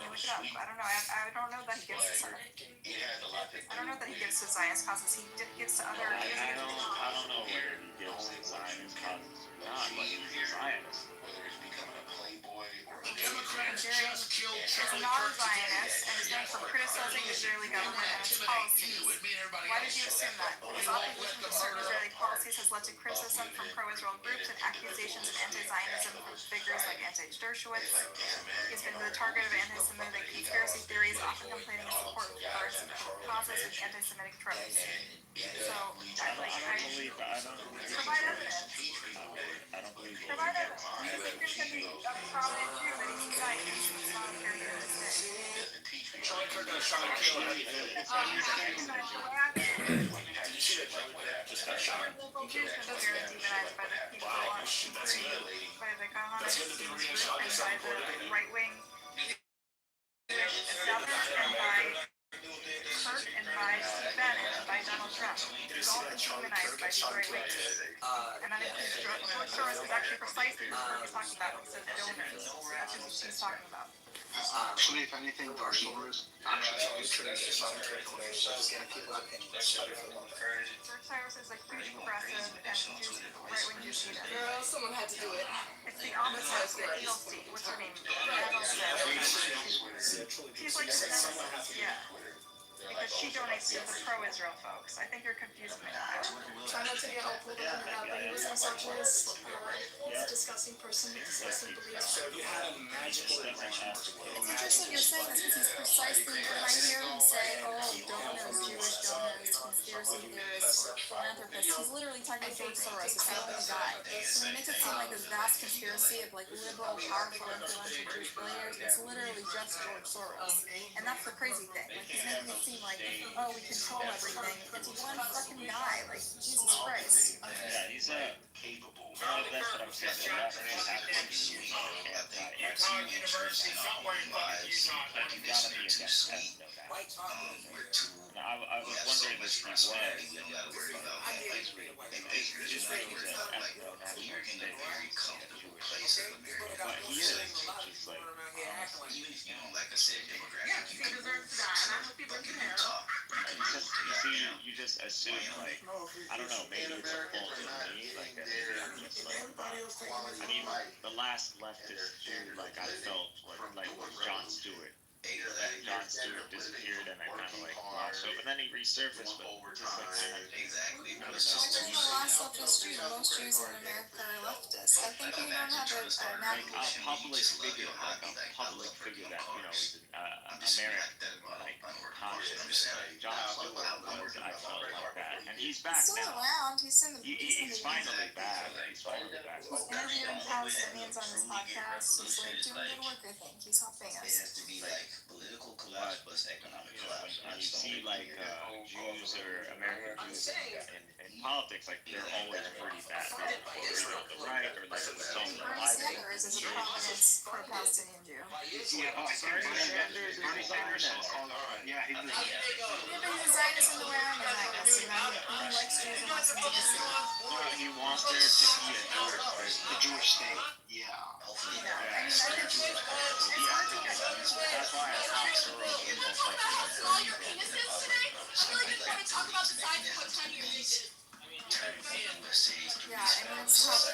look it up. I don't know. I don't know that he gives to I don't know that he gives to Zionist causes. He gives to other. I don't know whether he gives to Zionist causes or not, but he's a Zionist. Jerry is not a Zionist and is known for criticizing the Israeli government and its policies. Why did you assume that? His opposition to certain Israeli policies has led to criticism from pro-Israel groups and accusations of anti-Zionism from figures like Dershowitz. He's been the target of anti-Semitic conspiracy theories, often complaining support for causes with anti-Semitic tropes. So, provide evidence. I don't believe Provide evidence. There's going to be a prominent Jew that he's a Zionist. It's not characteristic. Charlie Kirk and Sean Taylor. Local Jews have been demonized by the people on by the Kahanites and by the right-wing Jewish establishment and by Kirk and by Steve Bannon and by Donald Trump. It's all been demonized by the right wing. And that includes George Soros is actually precisely what Kirk is talking about when he says donors. That's what he's talking about. Actually, if anything, George Soros actually George Soros is a huge progressive and Jews, right-wing Jews see that. Girl, someone had to do it. It's the opposite of Edelstein. What's her name? She's like, yeah. Because she donates to the pro-Israel folks. I think you're confusing me. Try not to get all pulled up in that, but he was a misogynist. He's a disgusting person with disgusting beliefs. So if you had a magical It's interesting you're saying this because he's precisely, when I hear him say, oh, donors, Jewish donors, conspiracy theorists, philanthropists, he's literally talking about George Soros, he's the only guy. So he makes it seem like this vast conspiracy of like liberal, powerful, influential Jewish billionaires. It's literally just George Soros. And that's the crazy thing. Like he's making it seem like, oh, we control everything. It's one fucking guy. Like, Jesus Christ. Yeah, he's capable. That's what I'm saying. The left has University, don't worry about it. you gotta be against that. I was wondering if he was. But he is. Just like, Even if you don't like I said, demographic, He deserves to die, and I hope he lives in hell. you just assume, like, I don't know, maybe it's a fault of me, like, I mean, the last leftist Jew, like, I felt, like was Jon Stewart. Jon Stewart disappeared and I kind of like lost hope, and then he resurfaced, but just like kind of exactly. I think the last leftist Jew, most Jews in America are leftists. I think we don't have a public figure, that, you know, is an American, like, conscious. Jon Stewart was, I felt like that, and he's back He's still now. around. He's in the. He's finally back. He's finally back. He's interviewing Palestinians on his podcast. He's like doing good work, I think. He's helping It us. has to be like political collapse plus economic collapse. And you see, like, Jews or American Jews in politics, like, they're always pretty bad. They're on the right, or like the Bernie Sanders is a prominent pro-Palestinian Jew. Yeah, Bernie Sanders. Yeah, he was. Yeah, but he's a Zionist in the way I'm a Zionist. You know, he likes Jews and wants them to be saved. He wants there to be a Jewish state. Yeah. Yeah. That's why I thought Soros was most likely. Yeah, I mean, it's tough.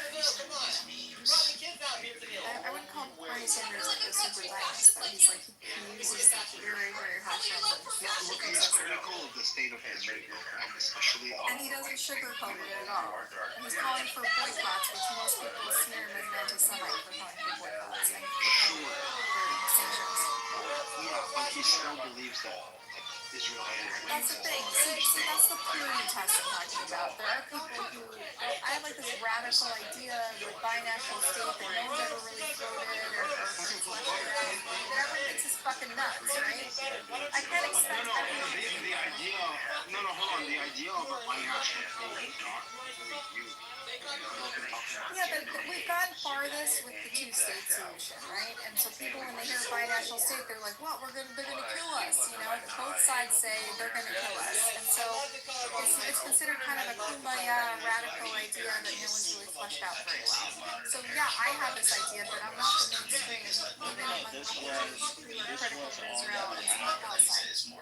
I wouldn't call Bernie Sanders like a super Zionist, though. He's like, he uses very, very harsh language. He's critical of the state of Israel, and especially. And he doesn't sugarcoat it at all. And he's calling for boycotts, which most people sneer him as an anti-Semite for calling for boycotts and for sanctions. Yeah, but he still believes that Israel has a right to That's the thing. See, that's the purity test I'm talking about. There are people who, I have like this radical idea with binational state that no one's ever really floated or fleshed out, that everyone thinks is fucking nuts, right? I can't expect everyone. The idea, hold on. The idea of a binational state is not really new. Yeah, but we've gotten farthest with the two-state solution, right? And so people, when they hear binational state, they're like, "What? They're gonna kill us." You know, both sides say they're gonna kill us, and so it's considered kind of a kumbaya radical idea that no one's really fleshed out very well. So yeah, I have this idea, but I'm not the mainstream. Even among people who are critical of Israel and Palestine.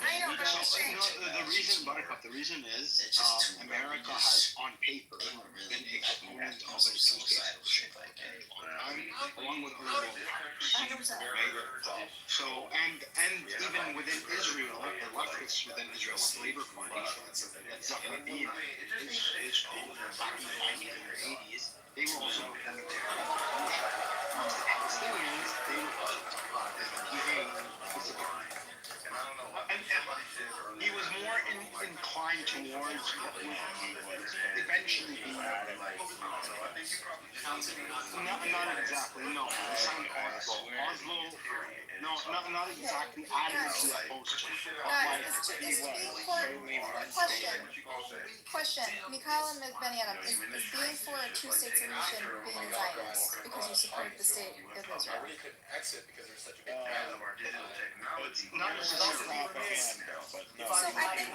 I know, but I'm just saying. The reason, Buttercup, the reason is America has, on paper, been a proponent of a two-state solution, along with other world powers. Right? So, and even within Israel, the leftists within Israel, the Labor Party, that Zahradin is back in the 90s and the 80s, they were also proponents of the Palestinians, they were giving and he was more inclined towards what would eventually be not exactly, no. It sounded Oslo. No, not exactly adamantly opposed to it. Question. Mikhail and Ben Adam, is being for a two-state solution being a Zionist because you support the state of Israel? Not necessarily. So I think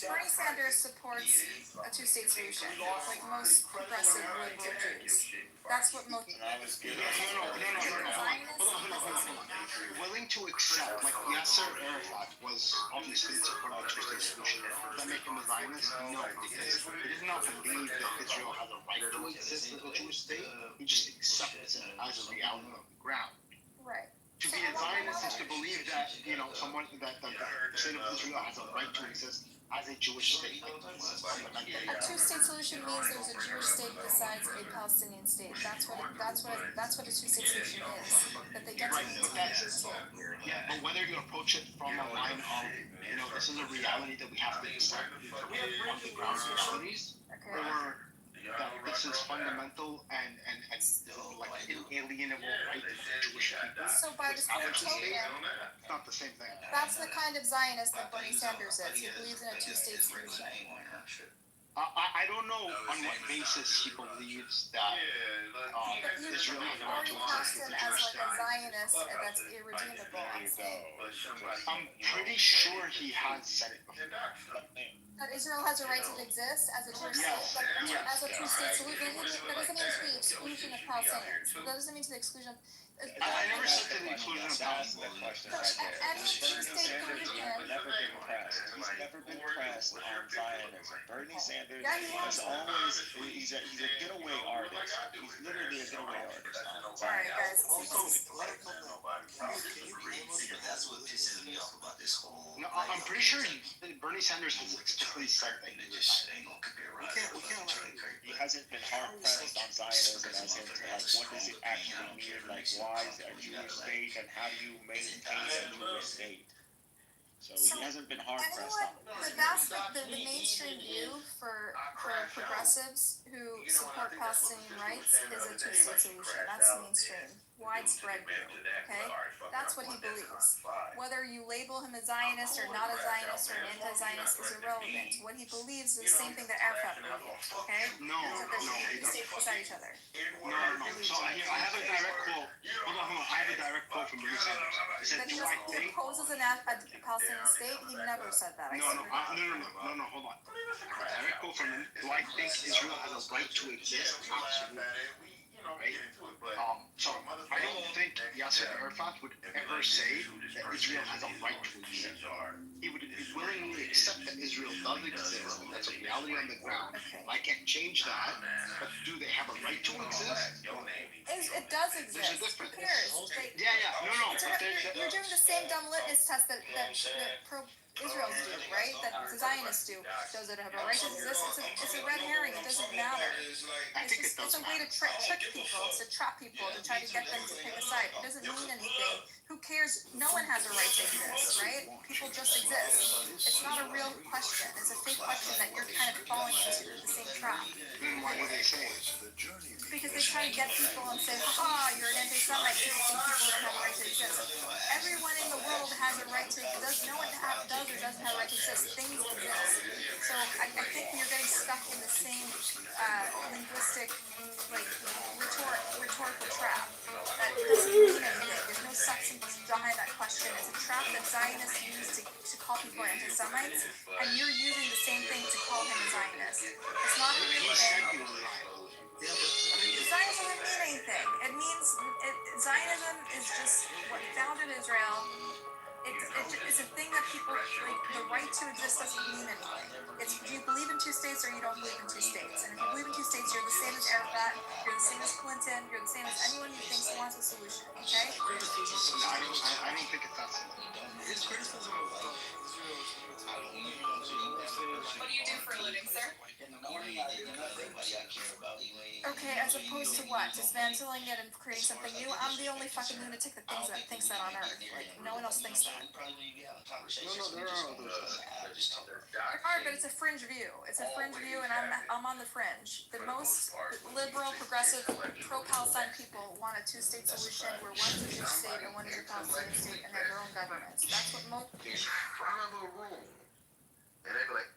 Bernie Sanders supports a two-state solution, like most progressive liberal Jews. That's what most. Willing to accept, like Yasser Arafat was obviously in support of the two-state solution. Does that make him a Zionist? No, because he does not believe that Israel has a right to exist as a Jewish state. He just accepts it as a reality on the ground. Right. To be a Zionist is to believe that, someone that the state of Israel has a right to exist as a Jewish state. A two-state solution means there's a Jewish state besides a Palestinian state. That's what a two-state solution is. That they get to maintain. Yeah, but whether you approach it from a line of, this is a reality that we have to accept on the ground realities, or that this is fundamental and like inalienable right of Jewish people. So by the same token, it's not the same thing. That's the kind of Zionist that Bernie Sanders is. He believes in a two-state solution. I don't know on what basis he believes that Israel has a right to exist as a Jewish state. As like a Zionist that's irredeemable. I'm pretty sure he has said it before. That Israel has a right to exist as a Jewish state, as a two-state solution. That doesn't mean to the exclusion of Palestinians. That doesn't mean to the exclusion of. I never said to the exclusion of Palestinians. Any two-state solution. He's never been pressed on Zionism. Bernie Sanders has always, he's a getaway artist. He's literally a getaway artist. Sorry, guys. That's what pisses me off about this whole. No, I'm pretty sure Bernie Sanders has explicitly said that. He hasn't been hard pressed on Zionism as in like what does it actually mean? Like why is a Jewish state and how do you maintain a Jewish state? So he hasn't been hard pressed on it. The mainstream view for progressives who support Palestinian rights is a two-state solution. That's mainstream. Widespread view. Okay? That's what he believes. Whether you label him a Zionist or not a Zionist or an anti-Zionist is irrelevant. What he believes is the same thing that Arafat believed. Okay? No, They stay beside each other. No. So I have a direct quote. Hold on. I have a direct quote from Bernie Sanders. He said, That he opposes a Palestinian state, he never said that. No, hold on. Direct quote from him. Do I think Israel has a right to exist? Absolutely. Right? So I don't think Yasser Arafat would ever say that Israel has a right to exist. He would willingly accept that Israel does exist, and that's a reality on the ground. I can't change that, but do they have a right to exist? It does exist. There's a difference. Who cares? You're doing the same dumb litmus test that pro-Israels do, right? That the Zionists do. Does it have a right to exist? It's a red herring It doesn't matter. It's a way to trick people. It's to trap people, to try to get them to pick a side. It doesn't mean anything. Who cares? No one has a right to exist, right? People just exist. It's not a real question. It's a fake question that you're kind of falling into the same trap. Then why would they say? Because they try to get people and say, haha, you're an anti-Semite because you think people don't have a right to exist. Everyone in the world has a right to exist. No one does or doesn't have a right to exist. Things exist. So I think you're getting stuck in the same linguistic, like, rhetorical trap. That doesn't mean anything. There's no substance behind that question. It's a trap that Zionists use to call people anti-Semites, and you're using the same thing to call him a Zionist. It's not a real thing. Zionism doesn't mean anything. It means Zionism is just what founded Israel. It's a thing that people like. The right to exist doesn't mean anything. It's do you believe in two states or you don't believe in two states? And if you believe in two states, you're the same as Arafat, you're the same as Clinton, you're the same as anyone who thinks wants a solution. Okay? I don't think it's that simple. His criticism of Israel is What do you do for a living, sir? Okay, as opposed to what? Dismantling it and creating something new? I'm the only fucking lunatic that thinks that on Earth. Like, no one else thinks that. No, there are others. Alright, but it's a fringe view. It's a fringe view, and I'm on the fringe. The most liberal, progressive, pro-Palestine people want a two-state solution where one is a Jewish state and one is a Palestinian state and have their own governments. That's what most... I'm in a room, and they be like,